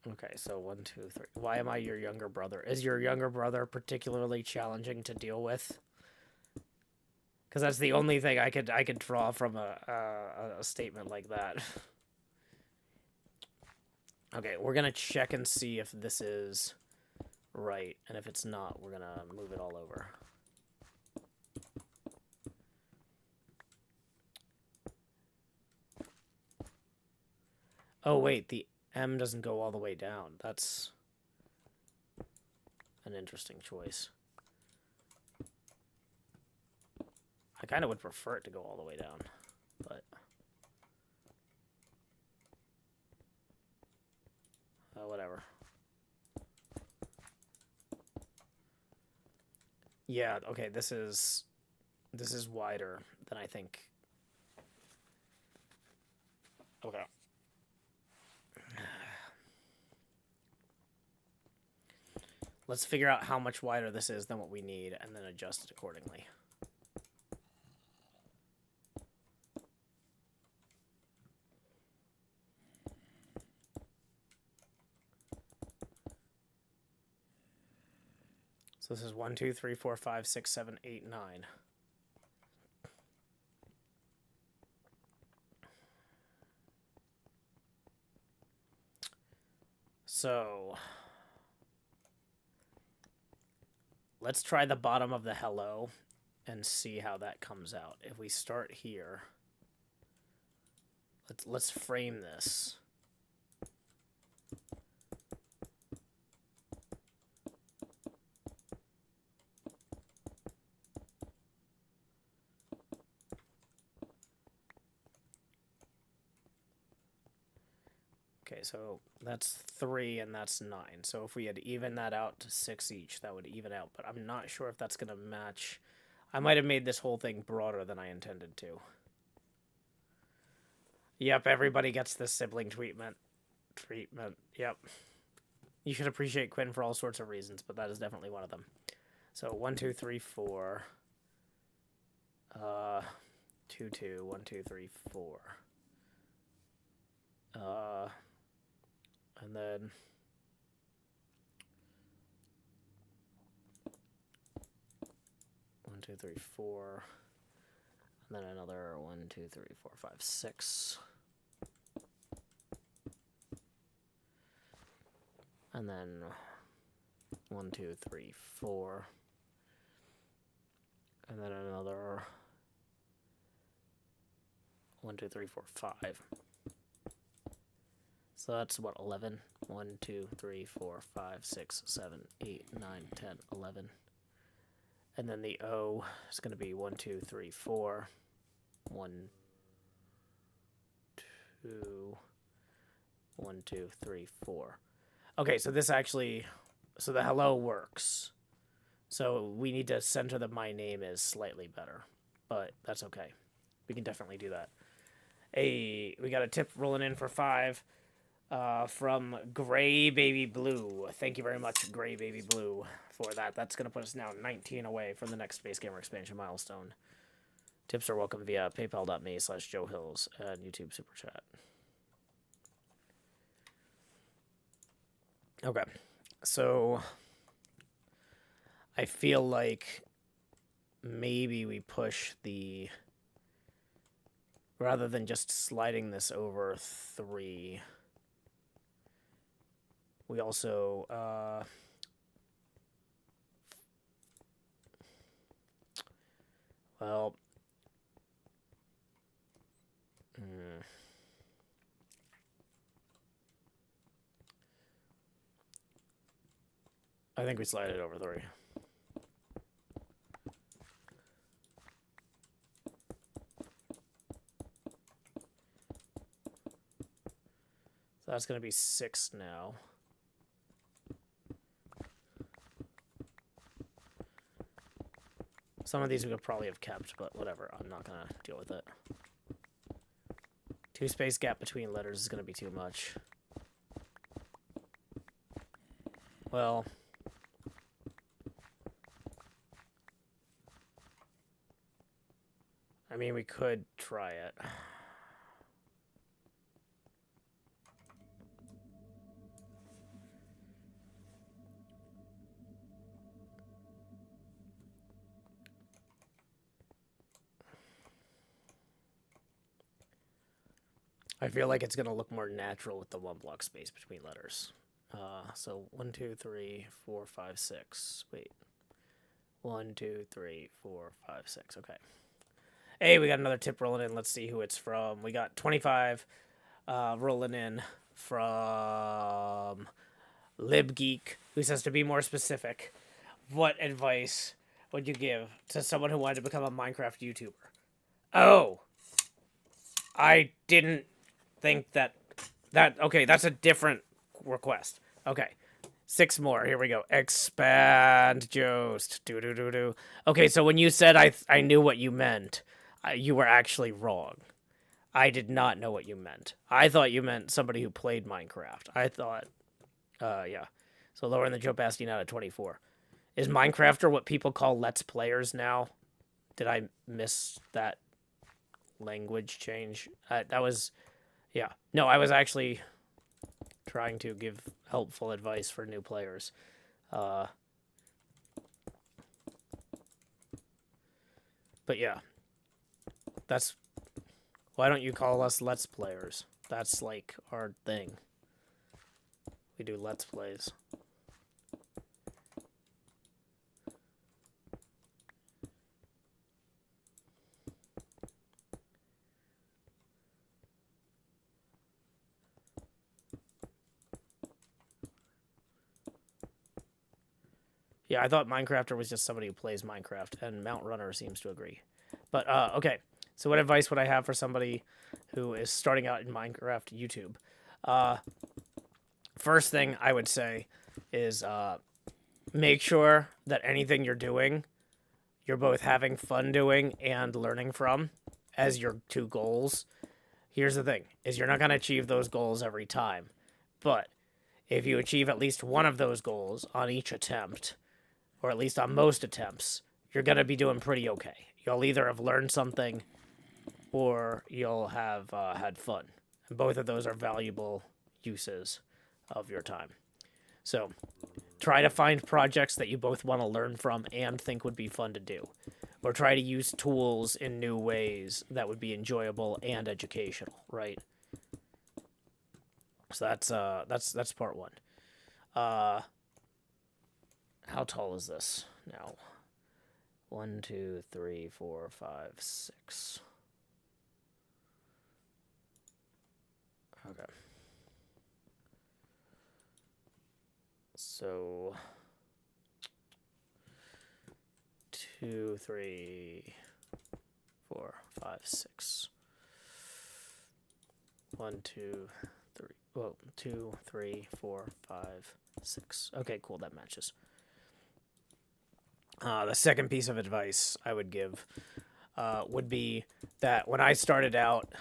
Okay, so 1, 2, 3. Why am I your younger brother? Is your younger brother particularly challenging to deal with? Because that's the only thing I could draw from a statement like that. Okay, we're gonna check and see if this is right, and if it's not, we're gonna move it all over. Oh wait, the M doesn't go all the way down. That's an interesting choice. I kind of would prefer it to go all the way down, but whatever. Yeah, okay, this is wider than I think. Okay. Let's figure out how much wider this is than what we need, and then adjust it accordingly. So this is 1, 2, 3, 4, 5, 6, 7, 8, 9. So let's try the bottom of the hello and see how that comes out. If we start here, let's frame this. Okay, so that's 3 and that's 9. So if we had evened that out to 6 each, that would even out. But I'm not sure if that's going to match. I might have made this whole thing broader than I intended to. Yep, everybody gets this sibling treatment. Yep. You should appreciate Quinn for all sorts of reasons, but that is definitely one of them. So 1, 2, 3, 4. 2, 2, 1, 2, 3, 4. And then 1, 2, 3, 4. And then another 1, 2, 3, 4, 5, 6. And then 1, 2, 3, 4. And then another 1, 2, 3, 4, 5. So that's what, 11? 1, 2, 3, 4, 5, 6, 7, 8, 9, 10, 11. And then the O is going to be 1, 2, 3, 4. 1, 2, 1, 2, 3, 4. Okay, so this actually, so the hello works. So we need to center the my name is slightly better, but that's okay. We can definitely do that. Hey, we got a tip rolling in for 5 from Gray Baby Blue. Thank you very much, Gray Baby Blue, for that. That's going to put us now 19 away from the next Space Gamer expansion milestone. Tips are welcome via paypal.me/Joe Hills and YouTube Super Chat. Okay, so I feel like maybe we push the... Rather than just sliding this over 3, we also... well... I think we slide it over 3. So that's going to be 6 now. Some of these we could probably have kept, but whatever. I'm not going to deal with it. 2 space gap between letters is going to be too much. Well... I mean, we could try it. I feel like it's going to look more natural with the 1 block space between letters. So 1, 2, 3, 4, 5, 6. Wait. 1, 2, 3, 4, 5, 6. Okay. Hey, we got another tip rolling in. Let's see who it's from. We got 25 rolling in from LibGeek, who says to be more specific, what advice would you give to someone who wanted to become a Minecraft YouTuber? Oh, I didn't think that okay, that's a different request. Okay. 6 more. Here we go. Expand Jost. Do. Okay, so when you said I knew what you meant, you were actually wrong. I did not know what you meant. I thought you meant somebody who played Minecraft. I thought, yeah. So lowering the Joe Bastien out of 24. Is Minecrafter what people call Let's Players now? Did I miss that language change? That was, yeah. No, I was actually trying to give helpful advice for new players. But yeah. That's... Why don't you call us Let's Players? That's like our thing. We do Let's Plays. Yeah, I thought Minecrafter was just somebody who plays Minecraft, and Mount Runner seems to agree. But, okay. So what advice would I have for somebody who is starting out in Minecraft YouTube? First thing I would say is make sure that anything you're doing, you're both having fun doing and learning from as your 2 goals. Here's the thing, is you're not going to achieve those goals every time. But if you achieve at least one of those goals on each attempt, or at least on most attempts, you're going to be doing pretty okay. You'll either have learned something or you'll have had fun. And both of those are valuable uses of your time. So try to find projects that you both want to learn from and think would be fun to do. Or try to use tools in new ways that would be enjoyable and educational, right? So that's part 1. How tall is this now? 1, 2, 3, 4, 5, 6. Okay. So 2, 3, 4, 5, 6. 1, 2, 3. Whoa, 2, 3, 4, 5, 6. Okay, cool. That matches. The second piece of advice I would give would be that when I started out,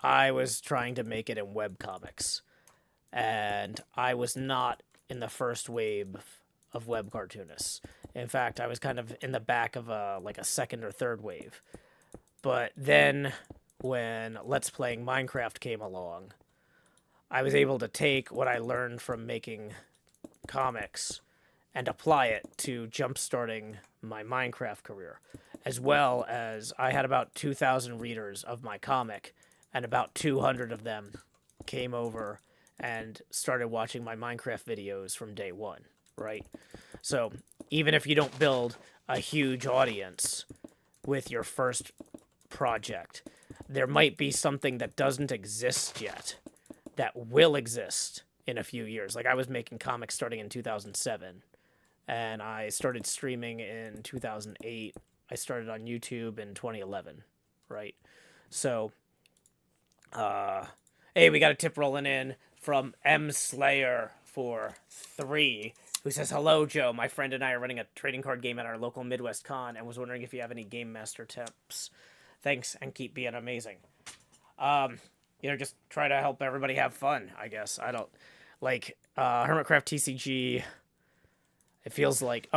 I was trying to make it in webcomics. And I was not in the first wave of web cartoonists. In fact, I was kind of in the back of like a second or third wave. But then when Let's Playing Minecraft came along, I was able to take what I learned from making comics and apply it to jumpstarting my Minecraft career. As well as I had about 2,000 readers of my comic, and about 200 of them came over and started watching my Minecraft videos from day one, right? So even if you don't build a huge audience with your first project, there might be something that doesn't exist yet that will exist in a few years. Like I was making comics starting in 2007, and I started streaming in 2008. I started on YouTube in 2011, right? So, hey, we got a tip rolling in from M Slayer for 3, who says, "Hello, Joe. My friend and I are running a trading card game at our local Midwest Con, and was wondering if you have any game master tips. Thanks, and keep being amazing." Just try to help everybody have fun, I guess. I don't like HermitCraft TCG. It feels like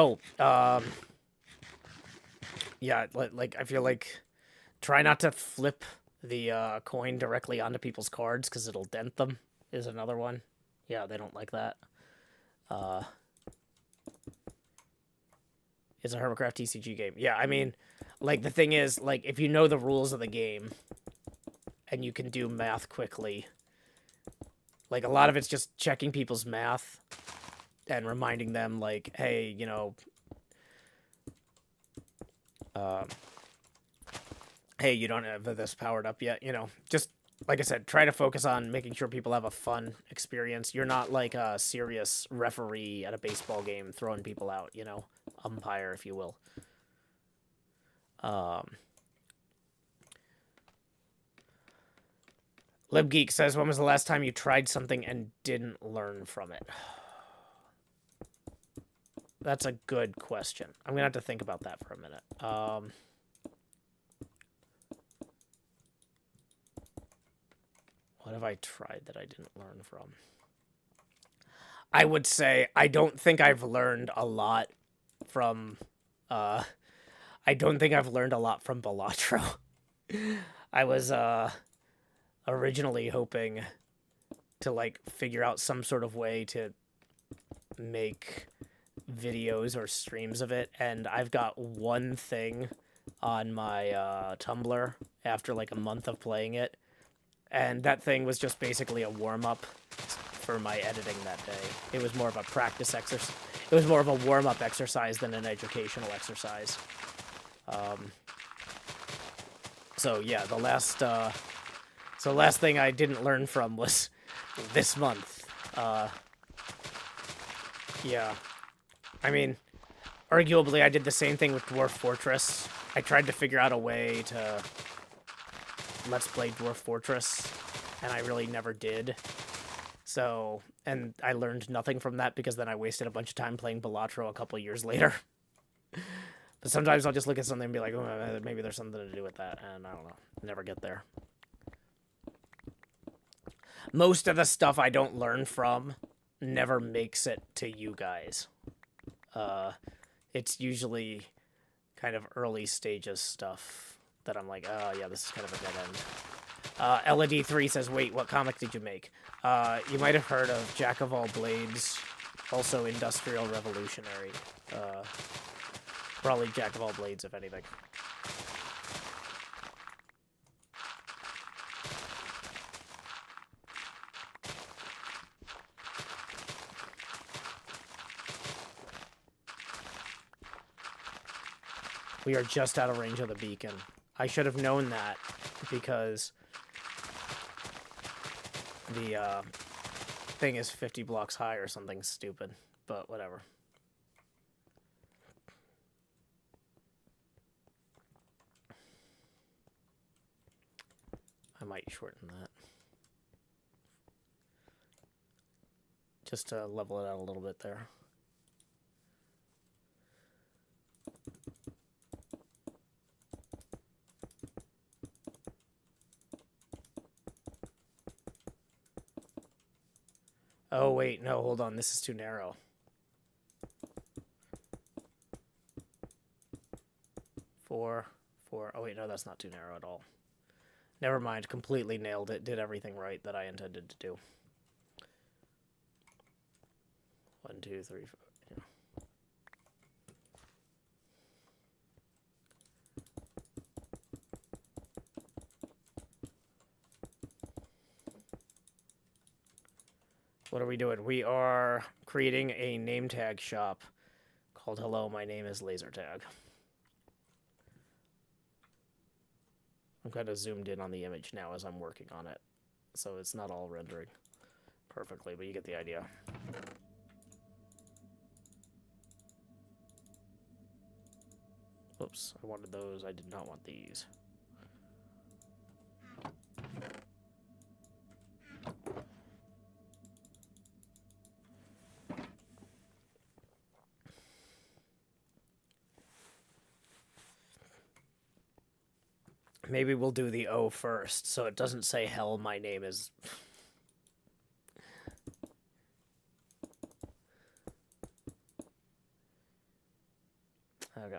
yeah, like I feel like try not to flip the coin directly onto people's cards because it'll dent them. Is another one. Yeah, they don't like that. It's a HermitCraft TCG game. Yeah, I mean, like the thing is, like if you know the rules of the game and you can do math quickly, like a lot of it's just checking people's math and reminding them, like, hey, hey, you don't have this powered up yet. Just like I said, try to focus on making sure people have a fun experience. You're not like a serious referee at a baseball game throwing people out, umpire, if you will. LibGeek says, when was the last time you tried something and didn't learn from it? That's a good question. I'm going to have to think about that for a minute. What have I tried that I didn't learn from? I would say I don't think I've learned a lot from... I don't think I've learned a lot from Balatro. I was originally hoping to, like, figure out some sort of way to make videos or streams of it, and I've got one thing on my Tumblr after like a month of playing it, and that thing was just basically a warm-up for my editing that day. It was more of a practice exercise. It was more of a warm-up exercise than an educational exercise. So yeah, the last thing I didn't learn from was this month. Yeah. I mean, arguably, I did the same thing with Dwarf Fortress. I tried to figure out a way to Let's Play Dwarf Fortress, and I really never did. So, and I learned nothing from that because then I wasted a bunch of time playing Balatro a couple years later. But sometimes I'll just look at something and be like, oh, maybe there's something to do with that, and I don't know. Never get there. Most of the stuff I don't learn from never makes it to you guys. It's usually kind of early stages stuff that I'm like, oh yeah, this is kind of a dead end. LED3 says, wait, what comic did you make? You might have heard of Jack of All Blades, also Industrial Revolutionary. Probably Jack of All Blades, if anything. We are just out of range of the beacon. I should have known that because the thing is 50 blocks high or something stupid, but whatever. I might shorten that. Just to level it out a little bit there. Oh, wait, no, hold on. This is too narrow. Four. Oh, wait, no, that's not too narrow at all. Never mind. Completely nailed it. Did everything right that I intended to do. 1, 2, 3, 4. Yeah. What are we doing? We are creating a name tag shop called Hello, My Name is Lasertag. I'm kind of zoomed in on the image now as I'm working on it, so it's not all rendering perfectly, but you get the idea. Oops, I wanted those. I did not want these. Maybe we'll do the O first, so it doesn't say hell, my name is... Okay.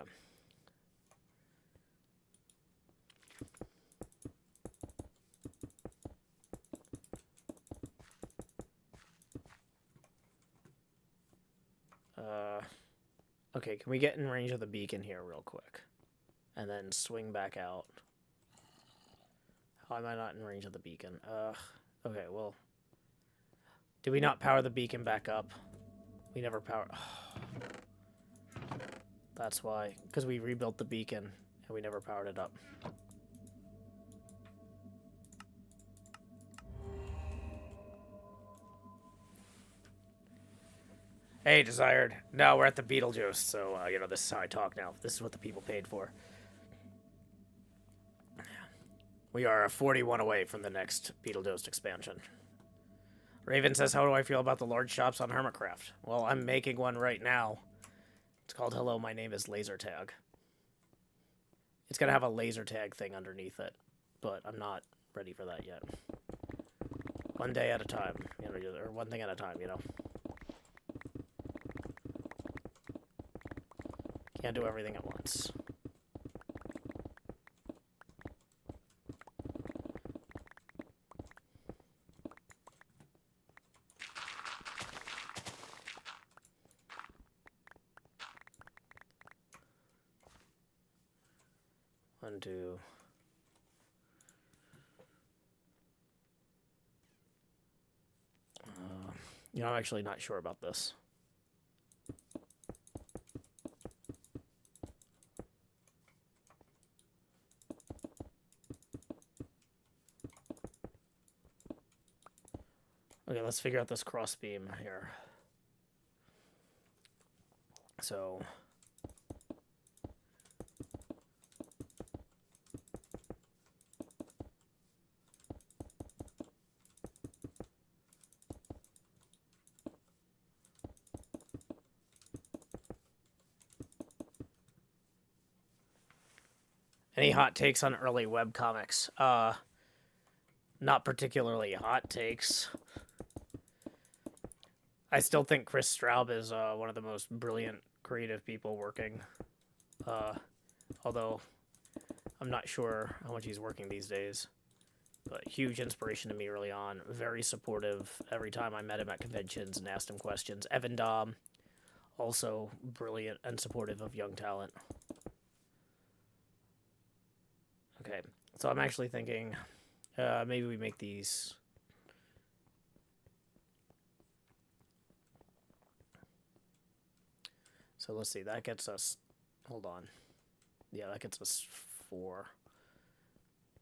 Okay, can we get in range of the beacon here real quick? And then swing back out. How am I not in range of the beacon? Okay, well... Did we not power the beacon back up? We never power... That's why. Because we rebuilt the beacon, and we never powered it up. Hey, Desired. No, we're at the Beetlejuice, so, you know, this is how I talk now. This is what the people paid for. We are 41 away from the next Beetlejuice expansion. Raven says, how do I feel about the large shops on HermitCraft? Well, I'm making one right now. It's called Hello, My Name is Lasertag. It's going to have a laser tag thing underneath it, but I'm not ready for that yet. One day at a time, you know, or one thing at a time, you know. Can't do everything at once. One, two. You know, I'm actually not sure about this. Okay, let's figure out this crossbeam here. So... Any hot takes on early webcomics? Not particularly hot takes. I still think Chris Straub is one of the most brilliant creative people working. Although I'm not sure how much he's working these days. But huge inspiration to me early on. Very supportive every time I met him at conventions and asked him questions. Evan Dom, also brilliant and supportive of young talent. Okay, so I'm actually thinking maybe we make these... So let's see, that gets us... Hold on. Yeah, that gets us 4,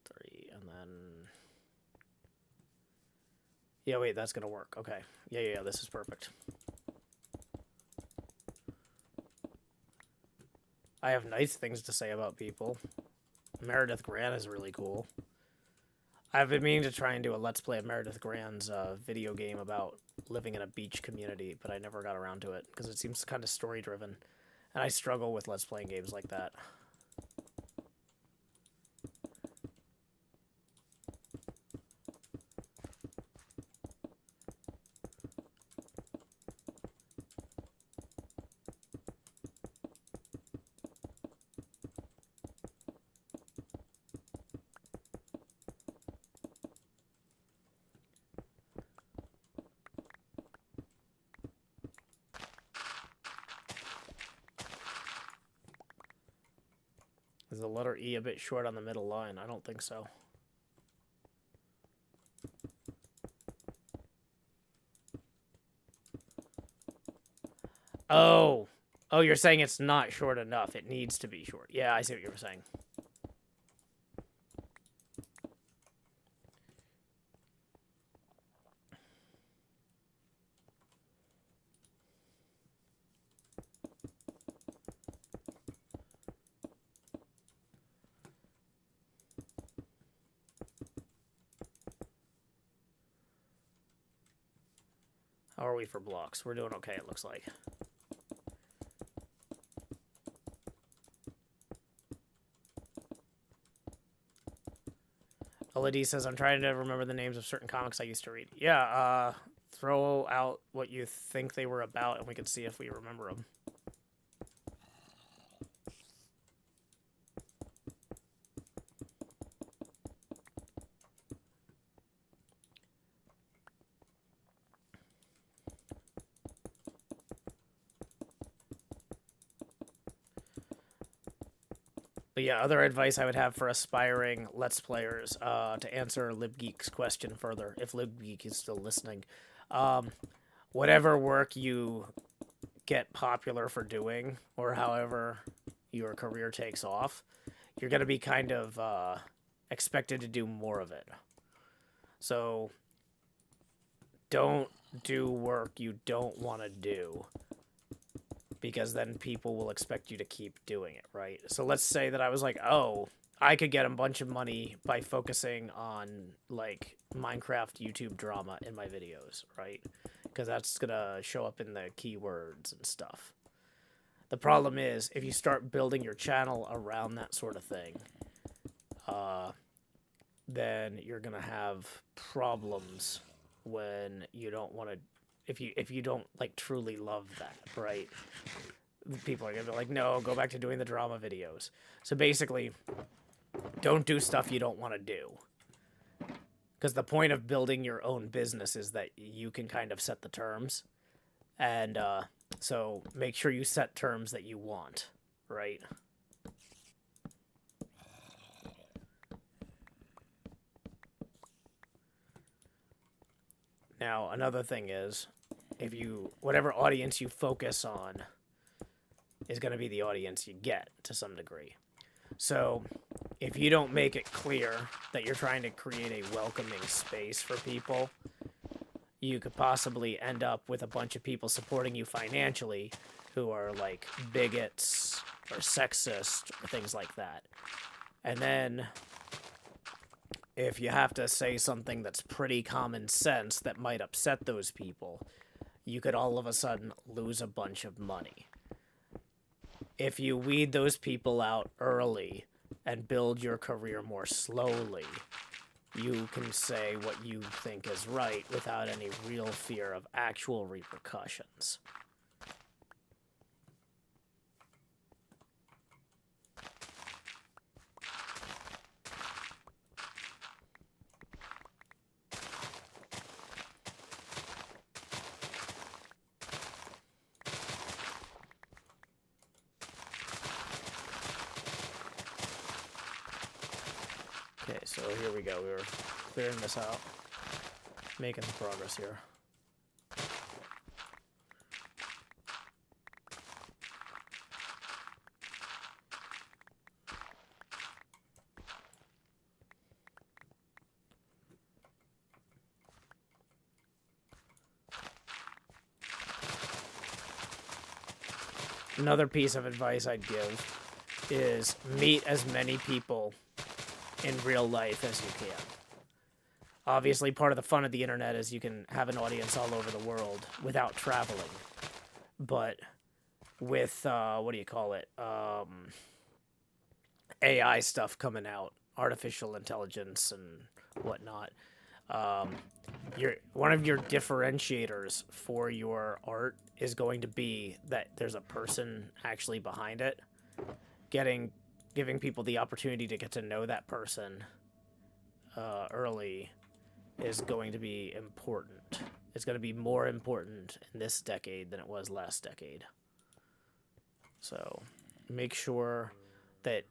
3, and then... Yeah, wait, that's gonna work. Okay. Yeah, this is perfect. I have nice things to say about people. Meredith Grant is really cool. I've been meaning to try and do a Let's Play of Meredith Grant's video game about living in a beach community, but I never got around to it, because it seems kind of story-driven, and I struggle with Let's Playing games like that. Is the letter E a bit short on the middle line? I don't think so. Oh. Oh, you're saying it's not short enough. It needs to be short. Yeah, I see what you were saying. How are we for blocks? We're doing okay, it looks like. Elodie says, I'm trying to remember the names of certain comics I used to read. Yeah, throw out what you think they were about, and we can see if we remember them. But yeah, other advice I would have for aspiring Let's Players, to answer LibGeek's question further, if LibGeek is still listening. Whatever work you get popular for doing, or however your career takes off, you're going to be kind of expected to do more of it. So don't do work you don't want to do, because then people will expect you to keep doing it, right? So let's say that I was like, oh, I could get a bunch of money by focusing on, like, Minecraft YouTube drama in my videos, right? Because that's going to show up in the keywords and stuff. The problem is, if you start building your channel around that sort of thing, then you're going to have problems when you don't want to, if you don't, like, truly love that, right? People are going to be like, no, go back to doing the drama videos. So basically, don't do stuff you don't want to do. Because the point of building your own business is that you can kind of set the terms. And so make sure you set terms that you want, right? Now, another thing is, if you, whatever audience you focus on is going to be the audience you get to some degree. So if you don't make it clear that you're trying to create a welcoming space for people, you could possibly end up with a bunch of people supporting you financially who are like bigots or sexist or things like that. And then if you have to say something that's pretty common sense that might upset those people, you could all of a sudden lose a bunch of money. If you weed those people out early and build your career more slowly, you can say what you think is right without any real fear of actual repercussions. Okay, so here we go. We were clearing this out, making some progress here. Another piece of advice I'd give is meet as many people in real life as you can. Obviously, part of the fun of the internet is you can have an audience all over the world without traveling. But with, what do you call it? AI stuff coming out, artificial intelligence and whatnot. One of your differentiators for your art is going to be that there's a person actually behind it. Giving people the opportunity to get to know that person early is going to be important. It's going to be more important in this decade than it was last decade. So make sure that,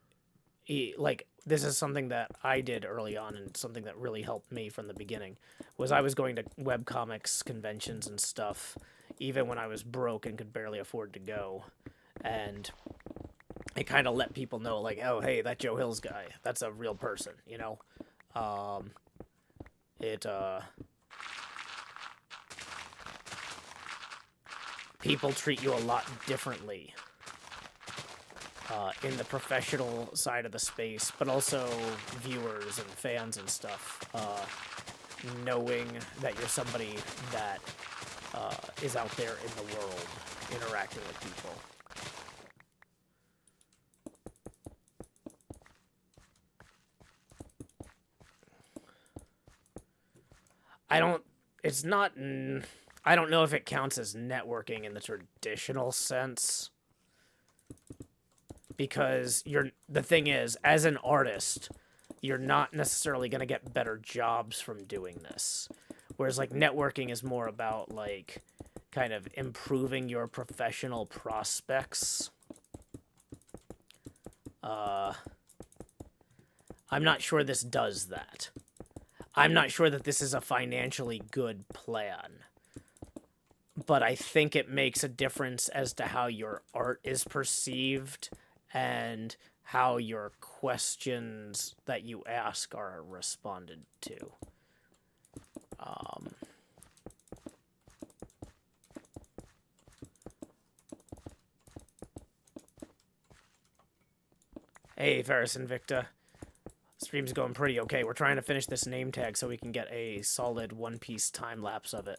like, this is something that I did early on and something that really helped me from the beginning, was I was going to webcomics conventions and stuff, even when I was broke and could barely afford to go. And it kind of let people know, like, oh, hey, that Joe Hills guy, that's a real person, you know? It, people treat you a lot differently in the professional side of the space, but also viewers and fans and stuff, knowing that you're somebody that is out there in the world interacting with people. I don't know if it counts as networking in the traditional sense. Because the thing is, as an artist, you're not necessarily going to get better jobs from doing this. Whereas, like, networking is more about, like, kind of improving your professional prospects. I'm not sure this does that. I'm not sure that this is a financially good plan. But I think it makes a difference as to how your art is perceived and how your questions that you ask are responded to. Hey, Ferris Invicta. Stream's going pretty okay. We're trying to finish this name tag so we can get a solid one-piece time-lapse of it.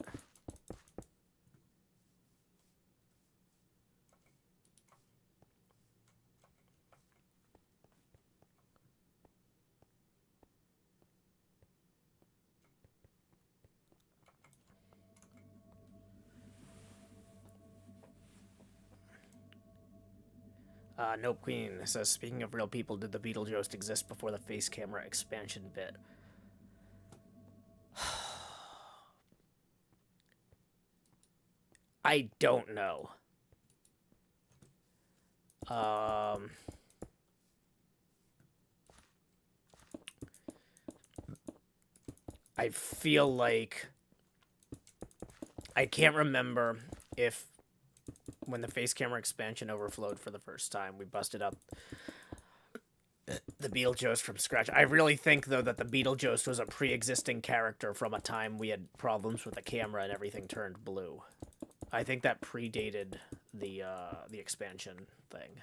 Nope Queen says, speaking of real people, did the Beetlejuice exist before the face camera expansion bit? I don't know. I feel like I can't remember if when the face camera expansion overflowed for the first time, we busted up the Beetlejuice from scratch. I really think, though, that the Beetlejuice was a pre-existing character from a time we had problems with the camera and everything turned blue. I think that predated the expansion thing.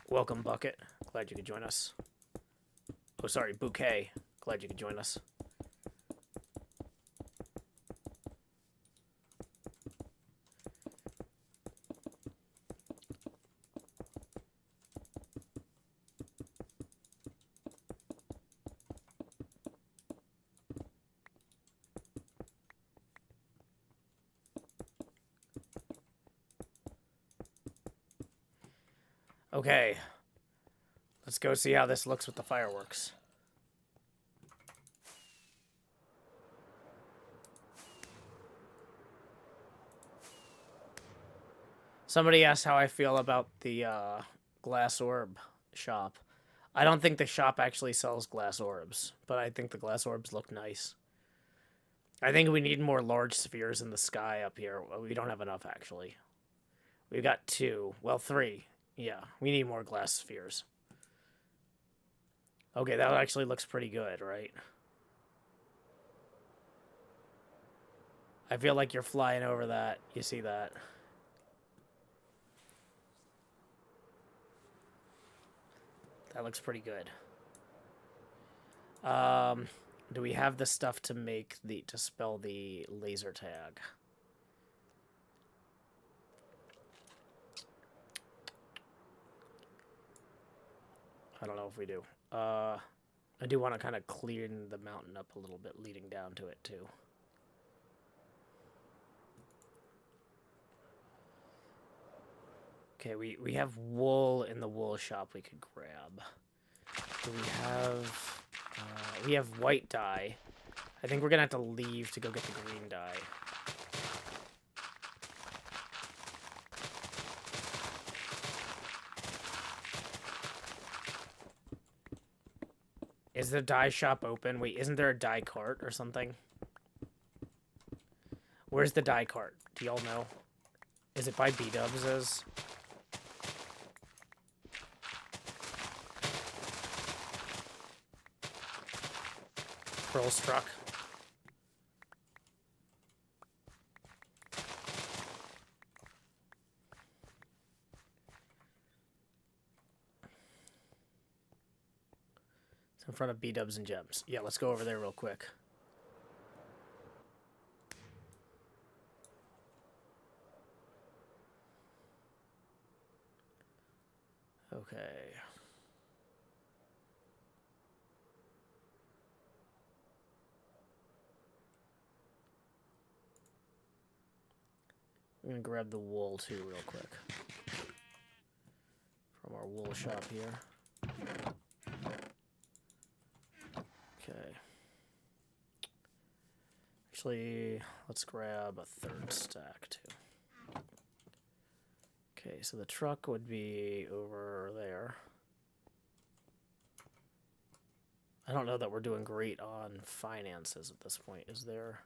Welcome, Bucket. Glad you could join us. Oh, sorry, Bouquet. Glad you could join us. Okay. Let's go see how this looks with the fireworks. Somebody asked how I feel about the glass orb shop. I don't think the shop actually sells glass orbs, but I think the glass orbs look nice. I think we need more large spheres in the sky up here. We don't have enough, actually. We've got 2. Well, 3. Yeah, we need more glass spheres. Okay, that actually looks pretty good, right? I feel like you're flying over that. You see that? That looks pretty good. Do we have the stuff to make to spell the laser tag? I don't know if we do. I do want to kind of clean the mountain up a little bit leading down to it, too. Okay, we have wool in the wool shop we could grab. Do we have... we have white dye. I think we're going to have to leave to go get the green dye. Is the dye shop open? Wait, isn't there a dye cart or something? Where's the dye cart? Do y'all know? Is it by B-dubs's? Pearl struck. It's in front of B-dubs and gems. Yeah, let's go over there real quick. Okay. I'm gonna grab the wool too real quick. From our wool shop here. Okay. Actually, let's grab a third stack too. Okay, so the truck would be over there. I don't know that we're doing great on finances at this point. Is there...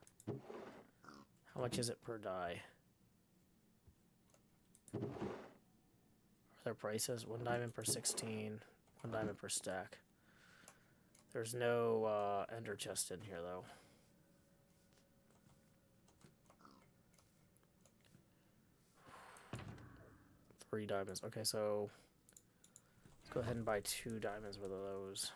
How much is it per die? Are there prices? 1 diamond per 16. 1 diamond per stack. There's no ender chest in here, though. $3 diamonds. Okay, so... Let's go ahead and buy 2 diamonds worth of those.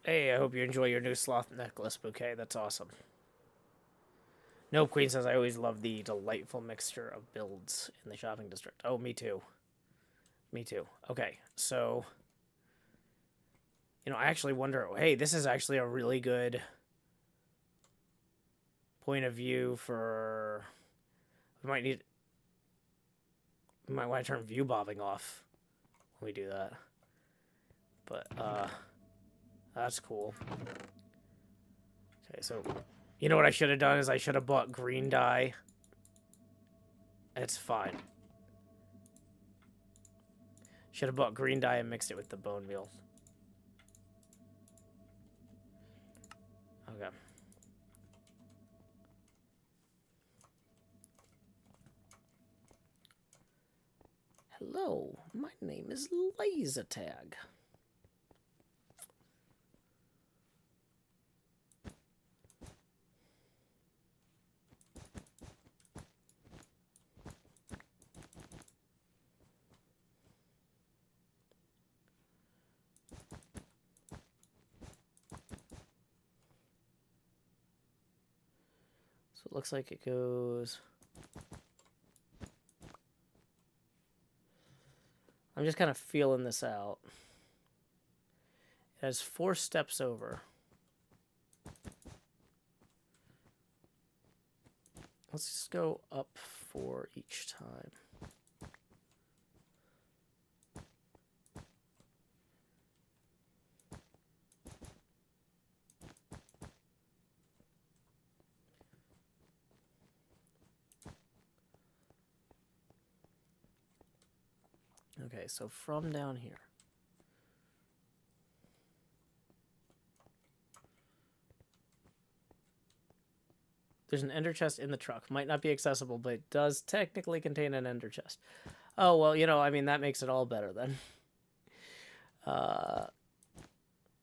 Hey, I hope you enjoy your new sloth necklace bouquet. That's awesome. Nope, Queen says, I always love the delightful mixture of builds in the shopping district. Oh, me too. Me too. Okay, so... You know, I actually wonder... Hey, this is actually a really good point of view for... We might need... We might want to turn view bobbing off when we do that. But, that's cool. Okay, so... You know what I should have done is I should have bought green dye. It's fine. Should have bought green dye and mixed it with the bone meal. Okay. Hello, my name is Laser Tag. So it looks like it goes... I'm just kind of feeling this out. It has 4 steps over. Let's just go up 4 each time. Okay, so from down here. There's an ender chest in the truck. Might not be accessible, but it does technically contain an ender chest. Oh, well, you know, I mean, that makes it all better then.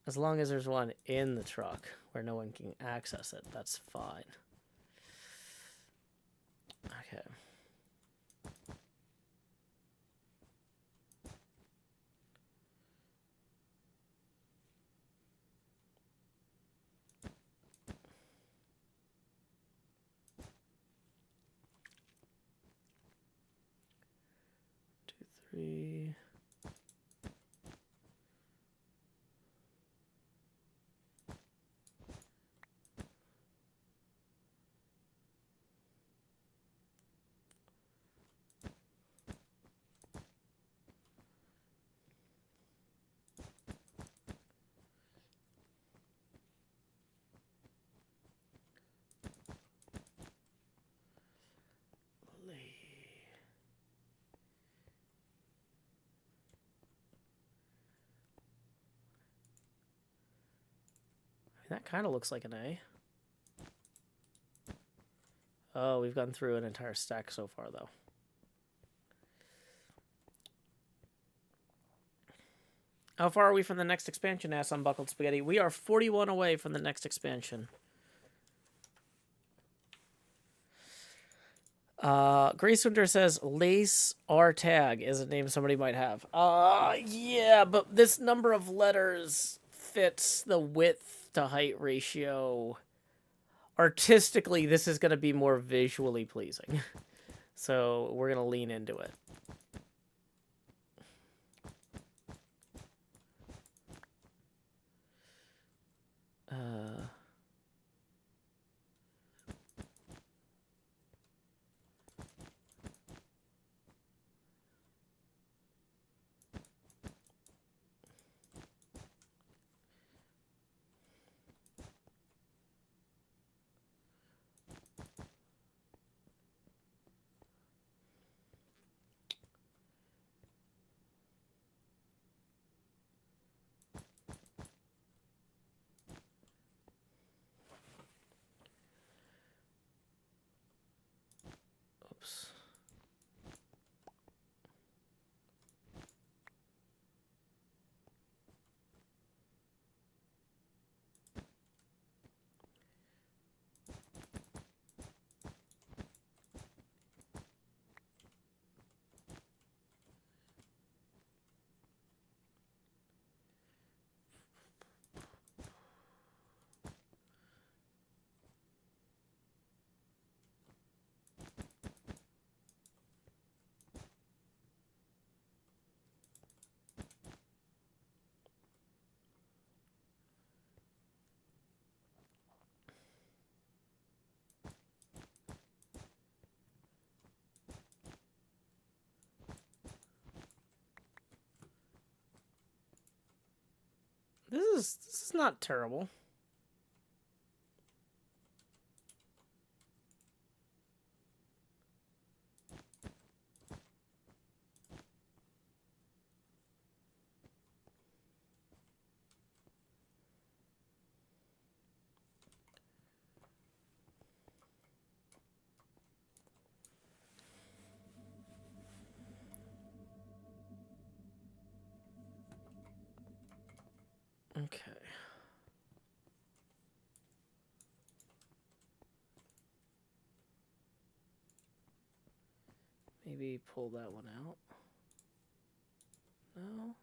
As long as there's one in the truck where no one can access it, that's fine. Okay. Three. That kind of looks like an A. Oh, we've gone through an entire stack so far, though. How far are we from the next expansion, asks Unbuckled Spaghetti? We are 41 away from the next expansion. Grace Winter says lace R tag is a name somebody might have. Yeah, but this number of letters fits the width to height ratio. Artistically, this is going to be more visually pleasing. So we're going to lean into it. Oops. This is not terrible. Okay. Maybe pull that one out. No.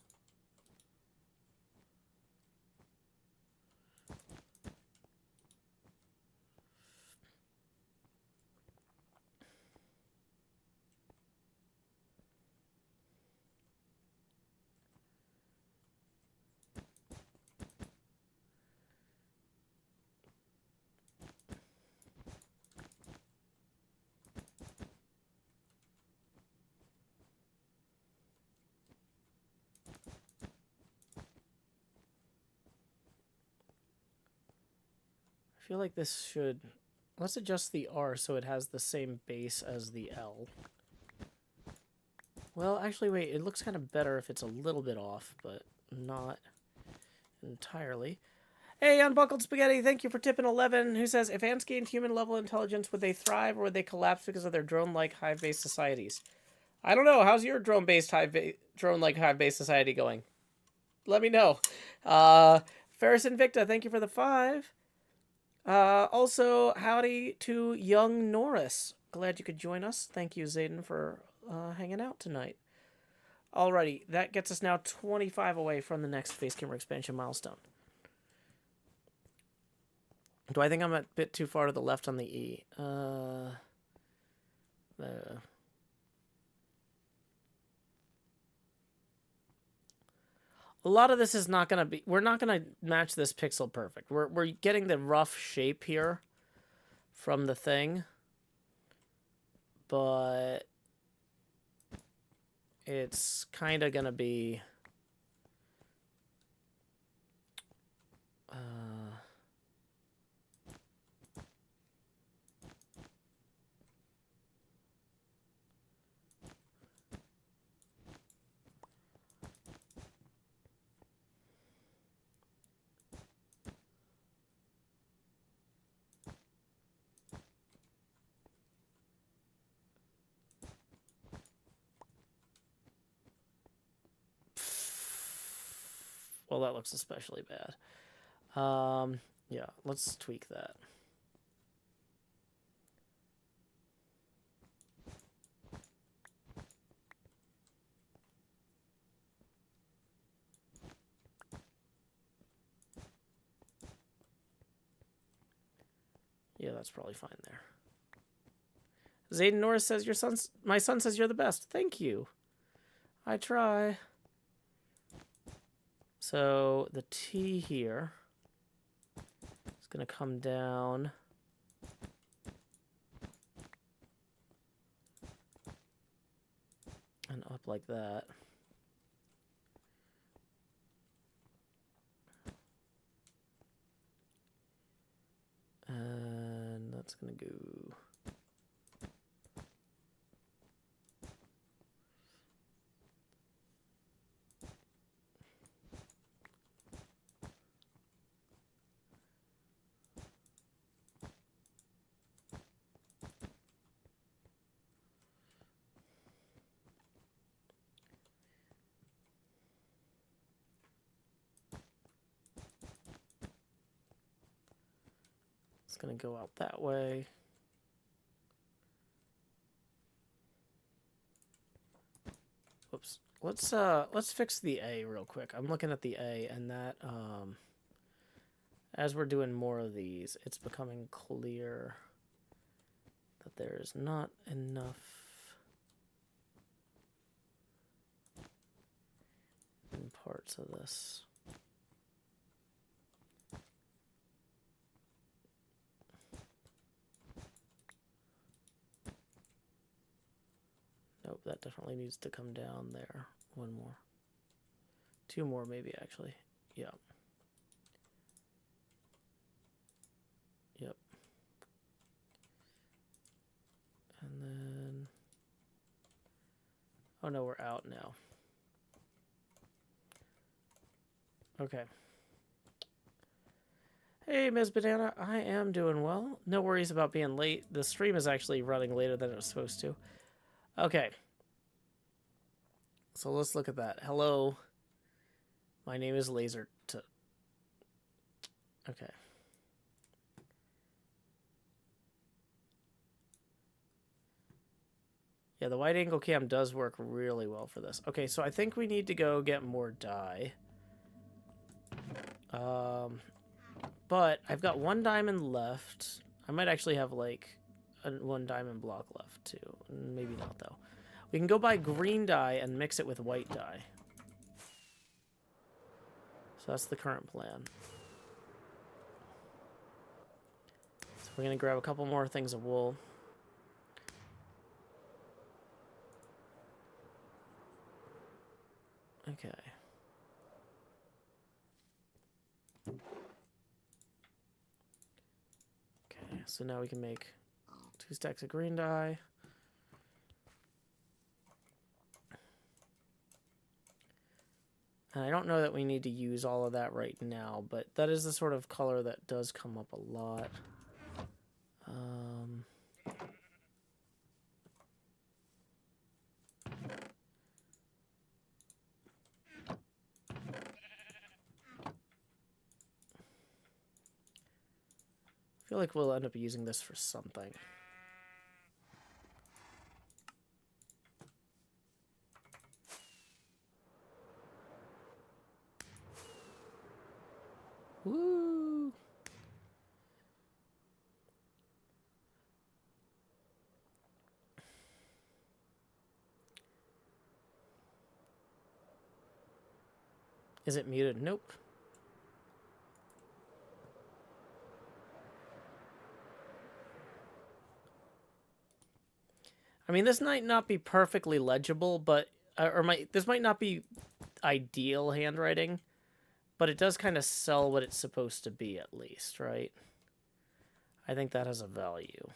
I feel like this should... Let's adjust the R so it has the same base as the L. Well, actually, wait. It looks kind of better if it's a little bit off, but not entirely. Hey, Unbuckled Spaghetti, thank you for tipping 11, who says, if ants gained human-level intelligence, would they thrive or would they collapse because of their drone-like hive-based societies? I don't know. How's your drone-like hive-based society going? Let me know. Ferris Invicta, thank you for the 5. Also, howdy to young Norris. Glad you could join us. Thank you, Zayden, for hanging out tonight. Alrighty, that gets us now 25 away from the next face camera expansion milestone. Do I think I'm a bit too far to the left on the E? A lot of this is not going to be... We're not going to match this pixel perfect. We're getting the rough shape here from the thing. But it's kind of going to be... Well, that looks especially bad. Yeah, let's tweak that. Yeah, that's probably fine there. Zayden Norris says my son says you're the best. Thank you. I try. So the T here is going to come down. And up like that. And that's going to go... It's going to go out that way. Whoops. Let's fix the A real quick. I'm looking at the A, and that as we're doing more of these, it's becoming clear that there is not enough in parts of this. Nope, that definitely needs to come down there. One more. Two more, maybe, actually. Yep. Yep. And then... Oh, no, we're out now. Okay. Hey, Ms. Banana. I am doing well. No worries about being late. The stream is actually running later than it was supposed to. Okay. So let's look at that. Hello. My name is Laser. Okay. Yeah, the wide angle cam does work really well for this. Okay, so I think we need to go get more dye. But I've got 1 diamond left. I might actually have like 1 diamond block left too. Maybe not though. We can go buy green dye and mix it with white dye. So that's the current plan. So we're gonna grab a couple more things of wool. Okay. Okay, so now we can make 2 stacks of green dye. And I don't know that we need to use all of that right now, but that is the sort of color that does come up a lot. I feel like we'll end up using this for something. Woo! Is it muted? Nope. I mean, this might not be perfectly legible, but this might not be ideal handwriting, but it does kind of sell what it's supposed to be at least, right? I think that has a value.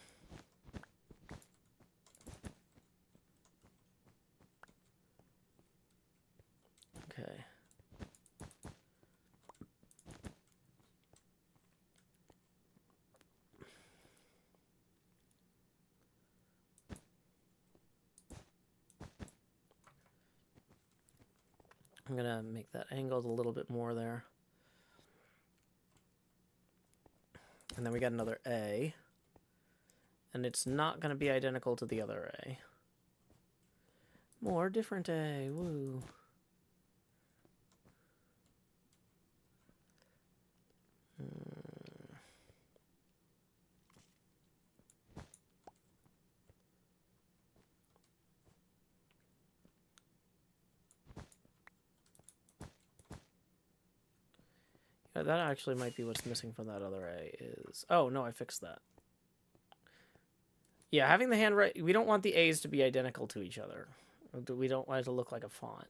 Okay. I'm going to make that angled a little bit more there. And then we got another A. And it's not going to be identical to the other A. More different A. Woo. Yeah, that actually might be what's missing from that other A is... Oh, no, I fixed that. Yeah, having the handwriting... We don't want the A's to be identical to each other. We don't want it to look like a font.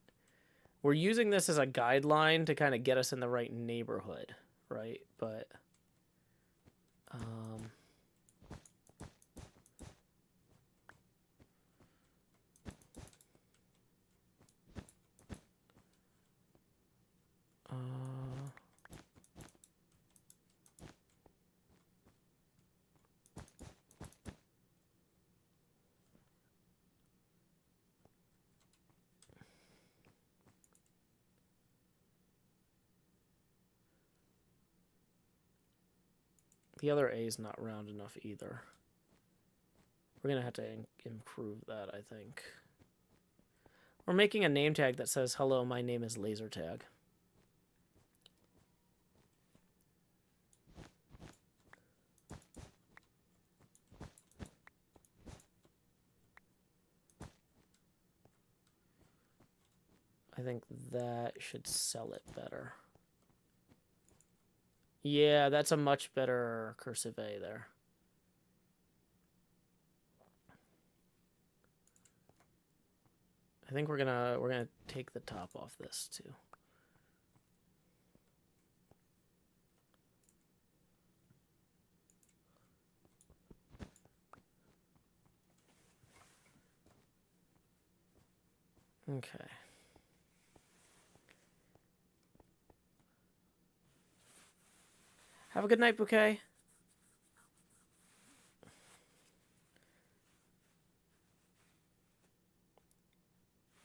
We're using this as a guideline to kind of get us in the right neighborhood, right? But... the other A is not round enough either. We're going to have to improve that, I think. We're making a name tag that says, hello, my name is Lasertag. I think that should sell it better. Yeah, that's a much better cursive A there. I think we're gonna take the top off this too. Okay. Have a good night, Bouquet.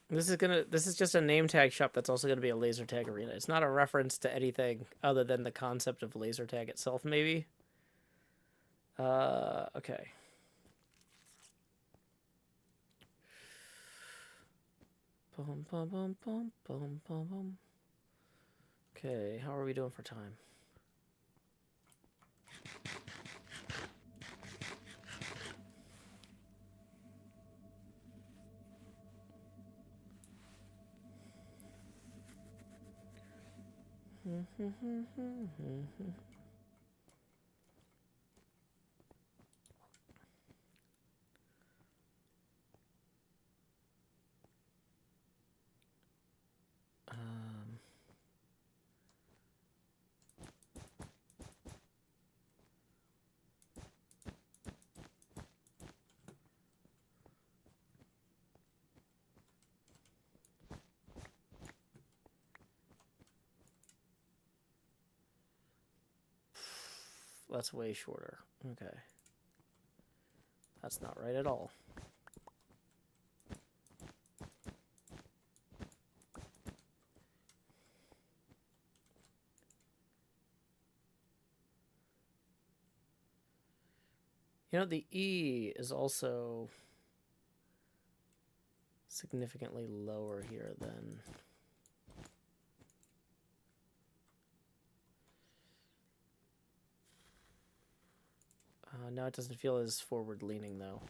This is just a name tag shop that's also gonna be a laser tag arena. It's not a reference to anything other than the concept of laser tag itself, maybe. Okay. Bum, bum, bum, bum, bum, bum, bum. Okay, how are we doing for time? That's way shorter. Okay. That's not right at all. You know, the E is also significantly lower here than... now it doesn't feel as forward-leaning, though.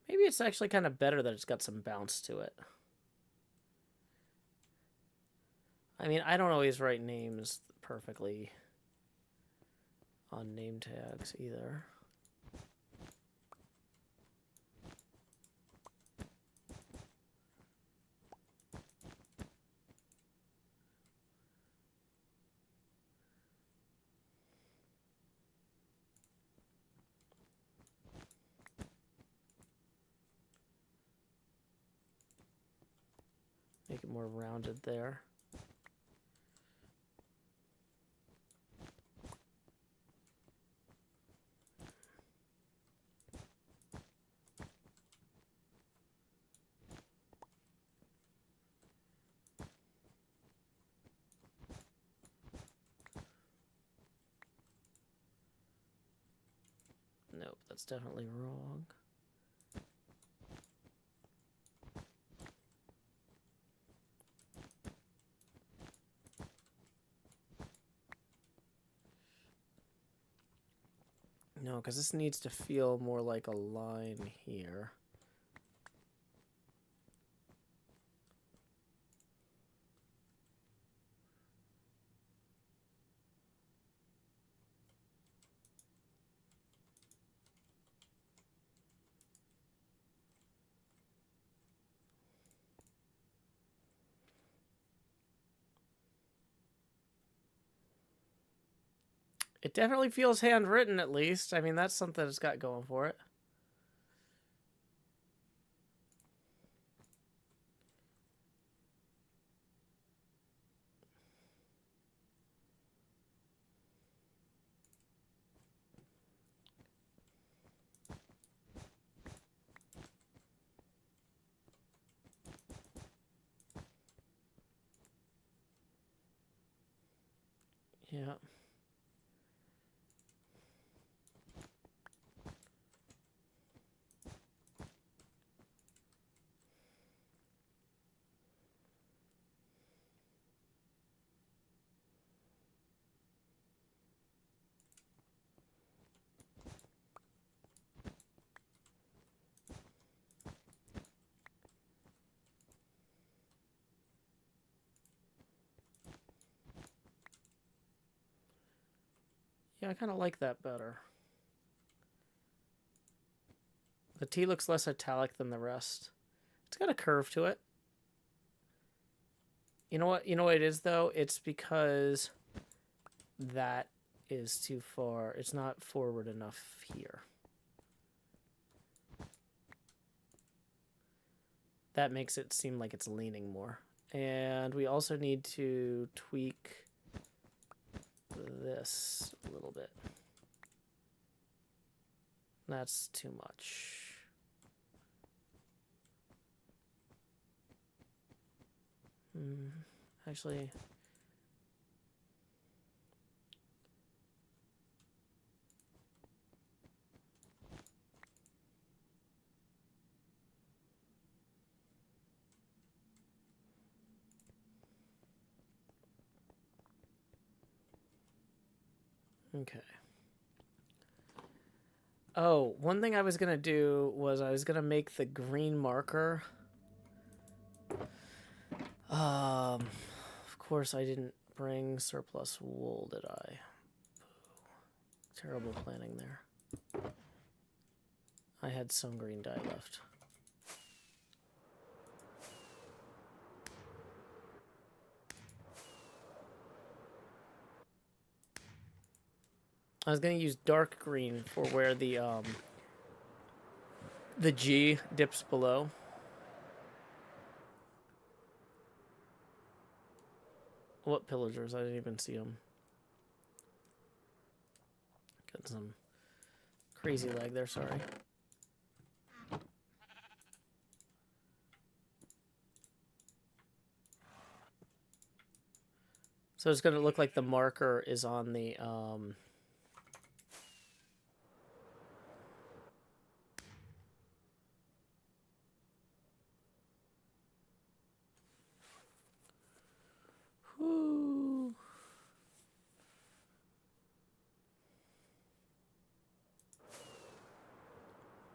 Maybe it's actually kind of better that it's got some bounce to it. I mean, I don't always write names perfectly on name tags either. Make it more rounded there. Nope, that's definitely wrong. No, because this needs to feel more like a line here. It definitely feels handwritten, at least. I mean, that's something it's got going for it. Yeah. Yeah, I kind of like that better. The T looks less italic than the rest. It's got a curve to it. You know what? You know what it is, though? It's because that is too far. It's not forward enough here. That makes it seem like it's leaning more. And we also need to tweak this a little bit. That's too much. Actually, okay. Oh, one thing I was gonna do was I was gonna make the green marker. Of course I didn't bring surplus wool, did I? Terrible planning there. I had some green dye left. I was gonna use dark green for where the G dips below. What pillagers? I didn't even see them. Got some crazy lag there, sorry. So it's going to look like the marker is on the whoo.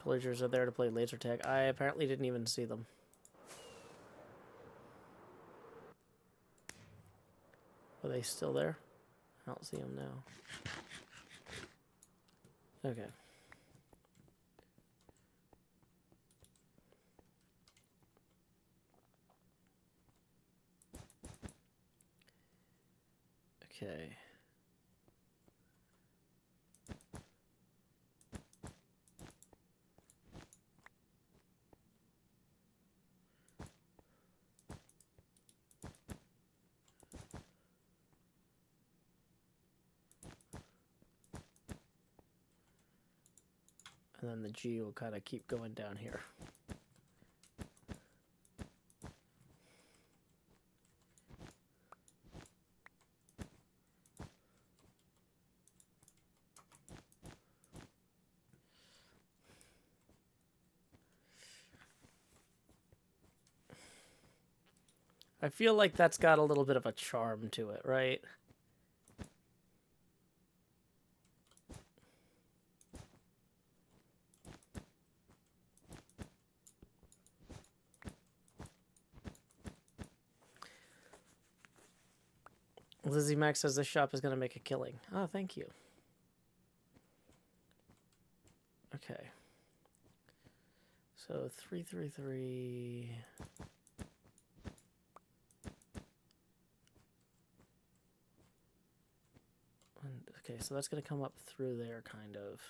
Pillagers are there to play laser tag. I apparently didn't even see them. Are they still there? I don't see them now. Okay. Okay. and then the G will kind of keep going down here. I feel like that's got a little bit of a charm to it, right? Lizzie Mac says this shop is going to make a killing. Oh, thank you. Okay. So 333. Okay, so that's going to come up through there, kind of.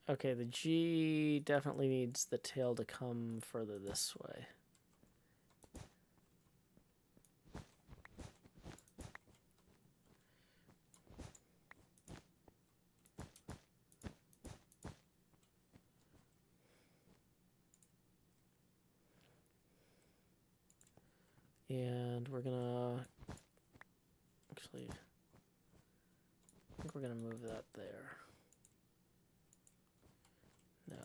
Okay, the G definitely needs the tail to come further this way. And we're gonna actually, I think we're gonna move that there. No.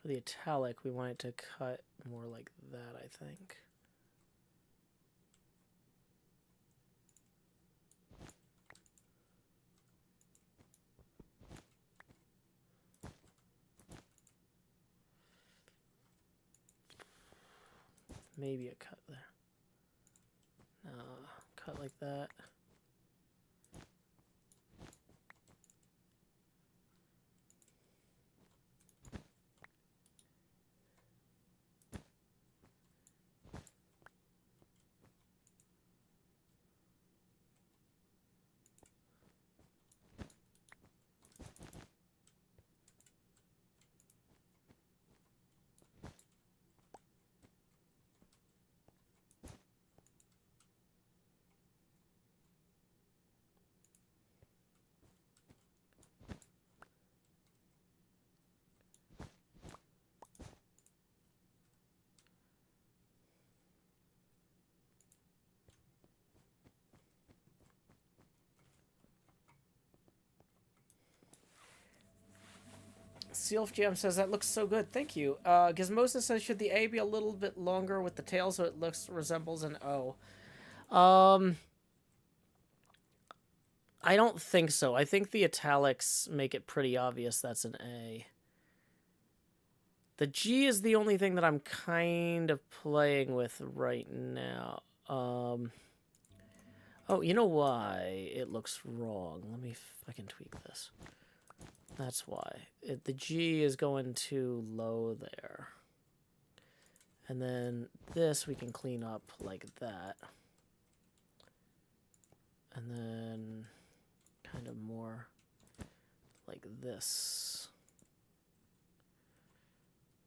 For the italic, we want it to cut more like that, I think. Maybe a cut there. No, cut like that. Sealf Jam says that looks so good. Thank you. Gizmosa says should the A be a little bit longer with the tail so it resembles an O? I don't think so. I think the italics make it pretty obvious that's an A. The G is the only thing that I'm kind of playing with right now. Oh, you know why it looks wrong? Let me, if I can tweak this. That's why. The G is going too low there. And then this we can clean up like that. And then kind of more like this.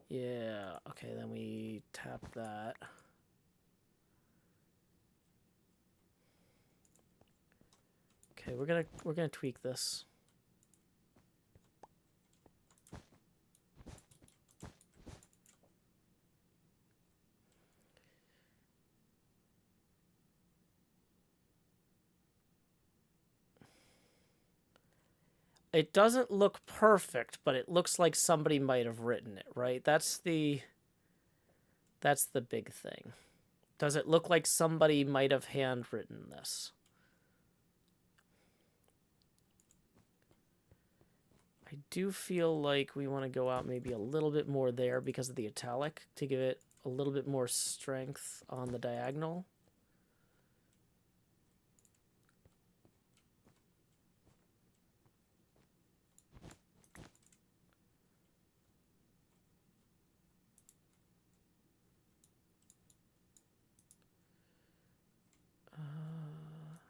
Yeah, okay, then we tap that. Okay, we're gonna tweak this. It doesn't look perfect, but it looks like somebody might have written it, right? That's the big thing. Does it look like somebody might have handwritten this? I do feel like we want to go out maybe a little bit more there because of the italic to give it a little bit more strength on the diagonal.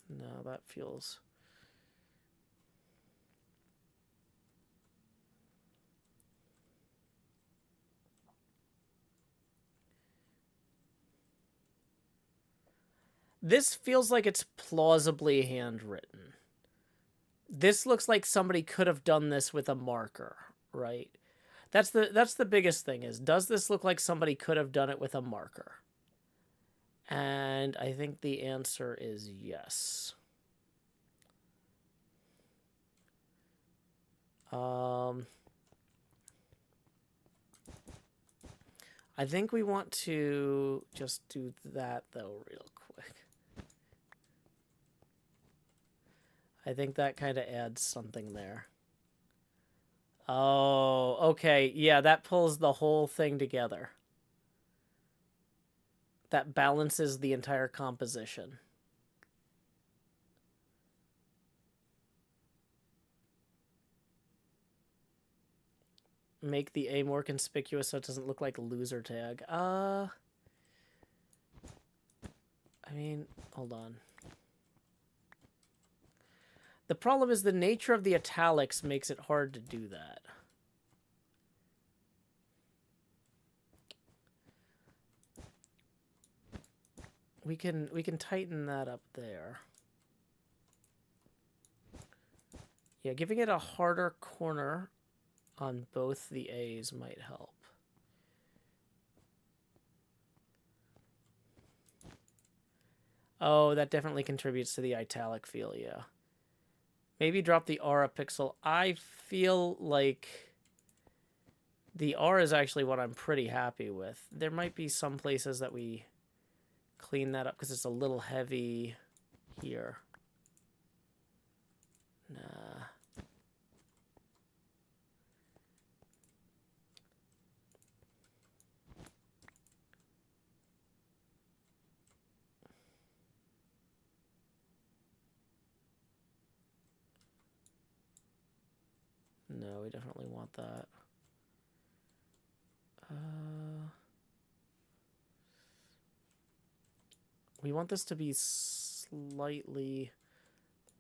No, that feels... This feels like it's plausibly handwritten. This looks like somebody could have done this with a marker, right? That's the biggest thing is, does this look like somebody could have done it with a marker? And I think the answer is yes. I think we want to just do that, though, real quick. I think that kind of adds something there. Oh, okay. Yeah, that pulls the whole thing together. That balances the entire composition. Make the A more conspicuous so it doesn't look like a loser tag. I mean, hold on. The problem is the nature of the italics makes it hard to do that. We can tighten that up there. Yeah, giving it a harder corner on both the A's might help. Oh, that definitely contributes to the italic feel, yeah. Maybe drop the R a pixel. I feel like the R is actually what I'm pretty happy with. There might be some places that we clean that up because it's a little heavy here. Nah. No, we definitely want that. We want this to be slightly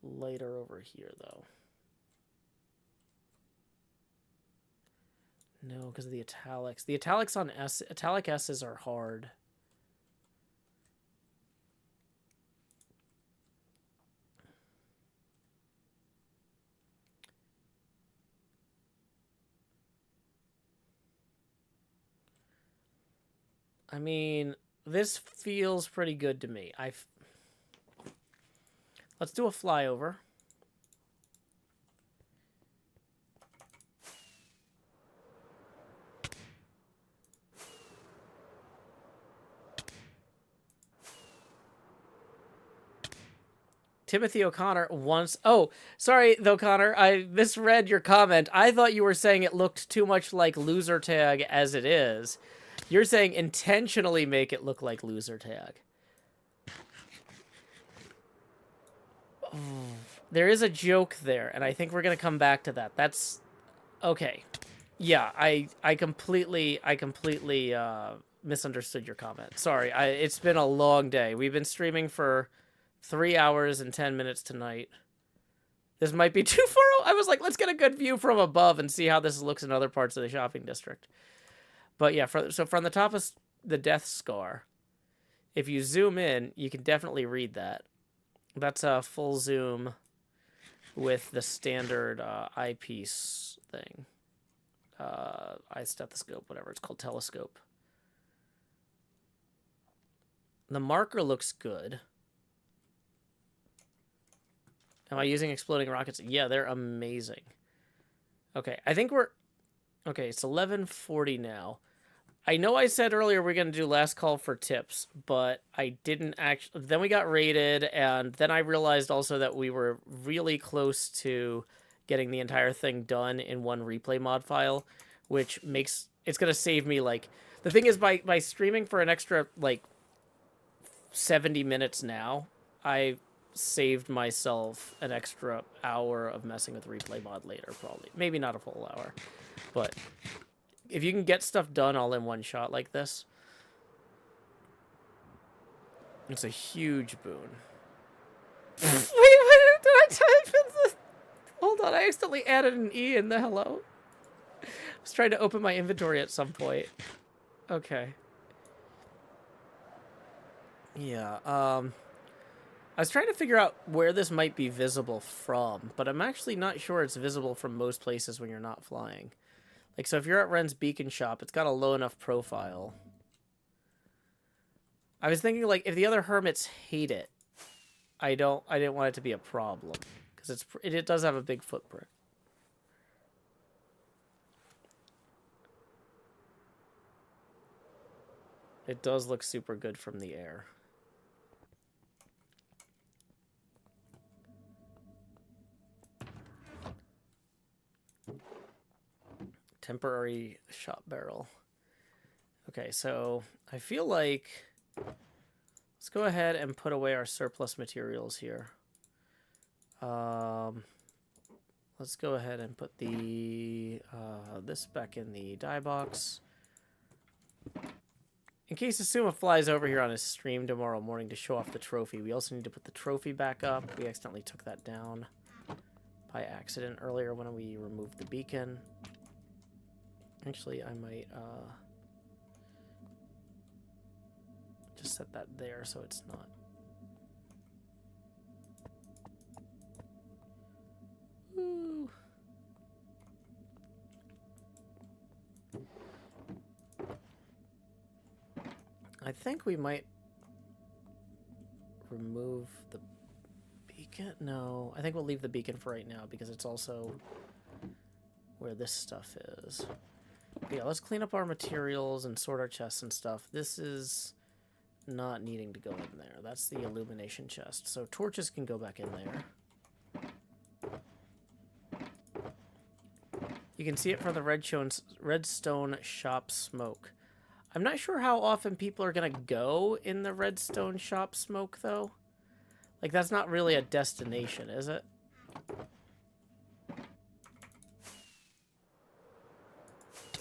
lighter over here, though. No, because of the italics. The italics on S, italic S's are hard. I mean, this feels pretty good to me. Let's do a flyover. Timothy O'Connor wants... Oh, sorry, though, Connor. I misread your comment. I thought you were saying it looked too much like loser tag as it is. You're saying intentionally make it look like loser tag. Oh, there is a joke there, and I think we're going to come back to that. That's... Okay. Yeah, I completely misunderstood your comment. Sorry, it's been a long day. We've been streaming for 3 hours and 10 minutes tonight. This might be too far. I was like, let's get a good view from above and see how this looks in other parts of the shopping district. But yeah, so from the top of the Death Scar, if you zoom in, you can definitely read that. That's a full zoom with the standard eyepiece thing. Eye stethoscope, whatever it's called, telescope. The marker looks good. Am I using exploding rockets? Yeah, they're amazing. Okay, I think we're... Okay, it's 11:40 now. I know I said earlier we're going to do last call for tips, but I didn't actually... Then we got raided, and then I realized also that we were really close to getting the entire thing done in one replay mod file, which makes... It's going to save me, like... The thing is, by streaming for an extra, like, 70 minutes now, I saved myself an extra hour of messing with replay mod later, probably. Maybe not a full hour, but... If you can get stuff done all in one shot like this, it's a huge boon. Wait, what did I type in the... Hold on, I accidentally added an E in the hello. I was trying to open my inventory at some point. Okay. Yeah, I was trying to figure out where this might be visible from, but I'm actually not sure it's visible from most places when you're not flying. Like, so if you're at Ren's Beacon Shop, it's got a low enough profile. I was thinking, like, if the other hermits hate it, I didn't want it to be a problem. Because it does have a big footprint. It does look super good from the air. Temporary shot barrel. Okay, so I feel like let's go ahead and put away our surplus materials here. Let's go ahead and put the this back in the dye box. In case Asuma flies over here on his stream tomorrow morning to show off the trophy, we also need to put the trophy back up. We accidentally took that down by accident earlier when we removed the beacon. Actually, I might just set that there so it's not. Woo. I think we might remove the beacon. No, I think we'll leave the beacon for right now because it's also where this stuff is. Yeah, let's clean up our materials and sort our chests and stuff. This is not needing to go in there. That's the illumination chest. So torches can go back in there. You can see it from the redstone shop smoke. I'm not sure how often people are going to go in the redstone shop smoke, though. Like, that's not really a destination, is it?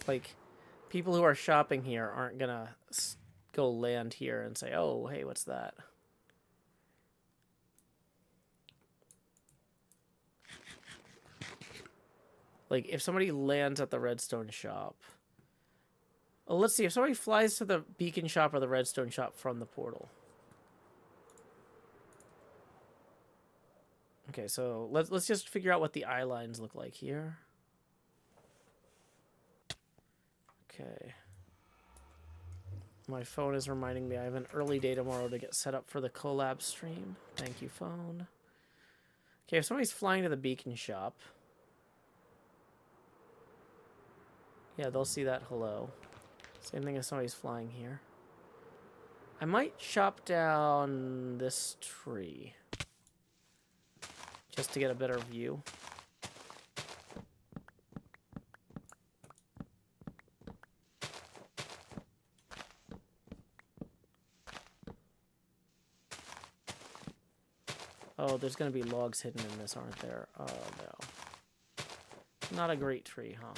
Like, people who are shopping here aren't gonna go land here and say, oh, hey, what's that? Like, if somebody lands at the redstone shop... Well, let's see. If somebody flies to the beacon shop or the redstone shop from the portal. Okay, so let's just figure out what the eye lines look like here. Okay. My phone is reminding me I have an early day tomorrow to get set up for the collab stream. Thank you, phone. Okay, if somebody's flying to the beacon shop... Yeah, they'll see that hello. Same thing as somebody's flying here. I might chop down this tree. Just to get a better view. Oh, there's going to be logs hidden in this, aren't there? Oh, no. Not a great tree, huh?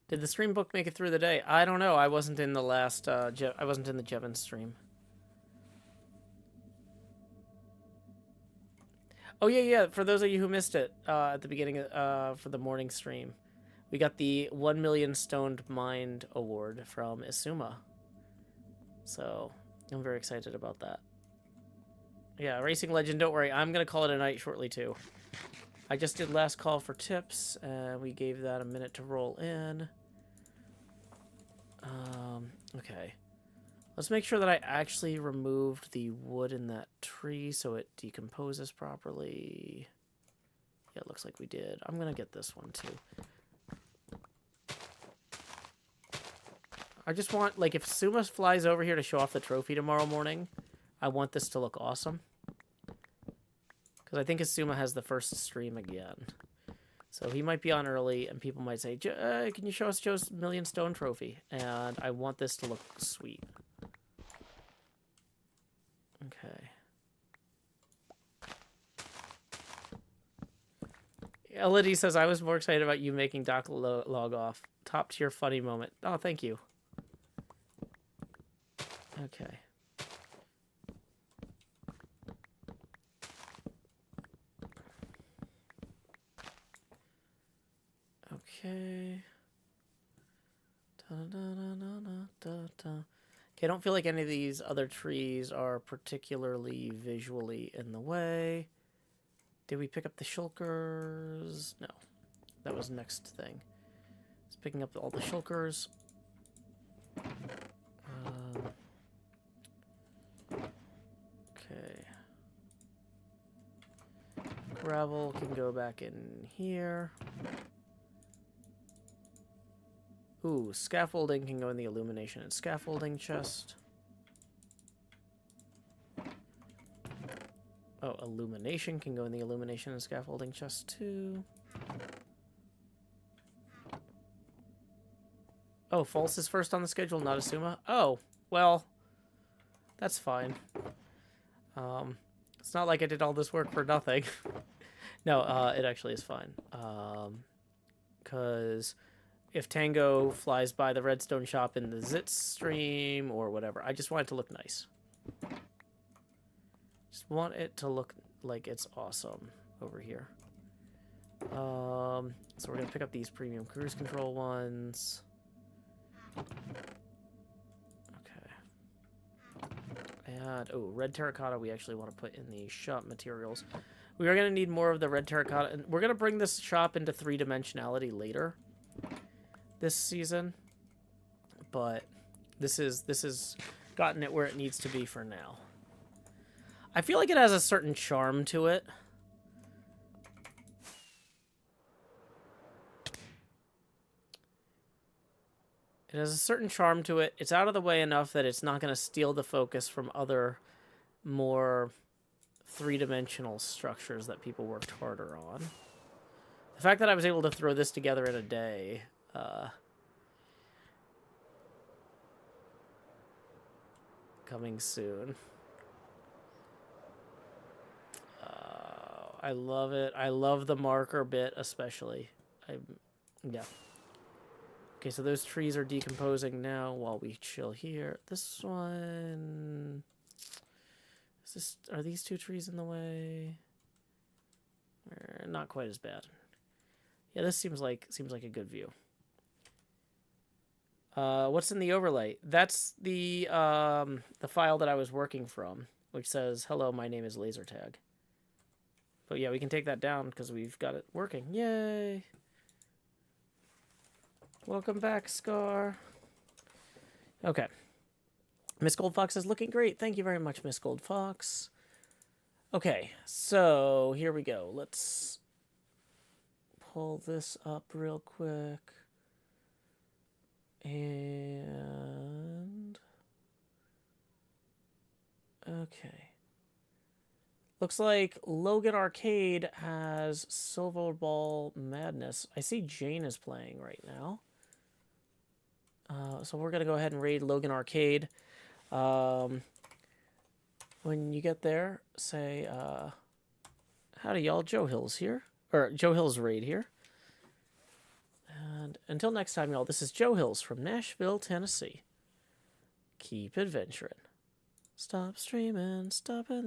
Did the stream book make it through the day? I don't know. I wasn't in the last, I wasn't in the Jevon stream. Oh, yeah. For those of you who missed it, at the beginning, for the morning stream, we got the 1 million stoned mind award from Asuma. So, I'm very excited about that. Yeah, Racing Legend, don't worry. I'm going to call it a night shortly, too. I just did last call for tips, and we gave that a minute to roll in. Okay. Let's make sure that I actually removed the wood in that tree so it decomposes properly. Yeah, it looks like we did. I'm going to get this one, too. I just want, like, if Suma flies over here to show off the trophy tomorrow morning, I want this to look awesome. Because I think Asuma has the first stream again. So he might be on early, and people might say, can you show us Joe's Million Stone trophy? And I want this to look sweet. Okay. Elodie says, I was more excited about you making Doc log off. Top tier funny moment. Oh, thank you. Okay. Okay. Okay, I don't feel like any of these other trees are particularly visually in the way. Did we pick up the shulkers? No. That was next thing. It's picking up all the shulkers. Okay. Gravel can go back in here. Ooh, scaffolding can go in the illumination and scaffolding chest. Oh, illumination can go in the illumination and scaffolding chest too. Oh, false is first on the schedule, not Asuma. Oh, well, that's fine. It's not like I did all this work for nothing. No, it actually is fine. Because if Tango flies by the redstone shop in the Zitz stream or whatever, I just want it to look nice. Just want it to look like it's awesome over here. So we're going to pick up these premium cruise control ones. Okay. And, oh, red terracotta we actually want to put in the shop materials. We are going to need more of the red terracotta. And we're going to bring this shop into three-dimensionality later this season. But this is gotten it where it needs to be for now. I feel like it has a certain charm to it. It has a certain charm to it. It's out of the way enough that it's not going to steal the focus from other more three-dimensional structures that people worked harder on. The fact that I was able to throw this together in a day... coming soon. I love it. I love the marker bit especially. Yeah. Okay, so those trees are decomposing now while we chill here. This one... Are these two trees in the way? Not quite as bad. Yeah, this seems like a good view. What's in the overlay? That's the file that I was working from, which says, "Hello, my name is Lasertag." But yeah, we can take that down because we've got it working. Yay! Welcome back, Scar. Okay. Miss Goldfox is looking great. Thank you very much, Miss Goldfox. Okay, so here we go. Let's pull this up real quick. And... okay. Looks like Logan Arcade has Silver Ball Madness. I see Jane is playing right now. So we're going to go ahead and raid Logan Arcade. When you get there, say, howdy y'all, Joe Hills here. Or Joe Hills raid here. And until next time, y'all, this is Joe Hills from Nashville, Tennessee. Keep adventuring. Stop streaming, stop it.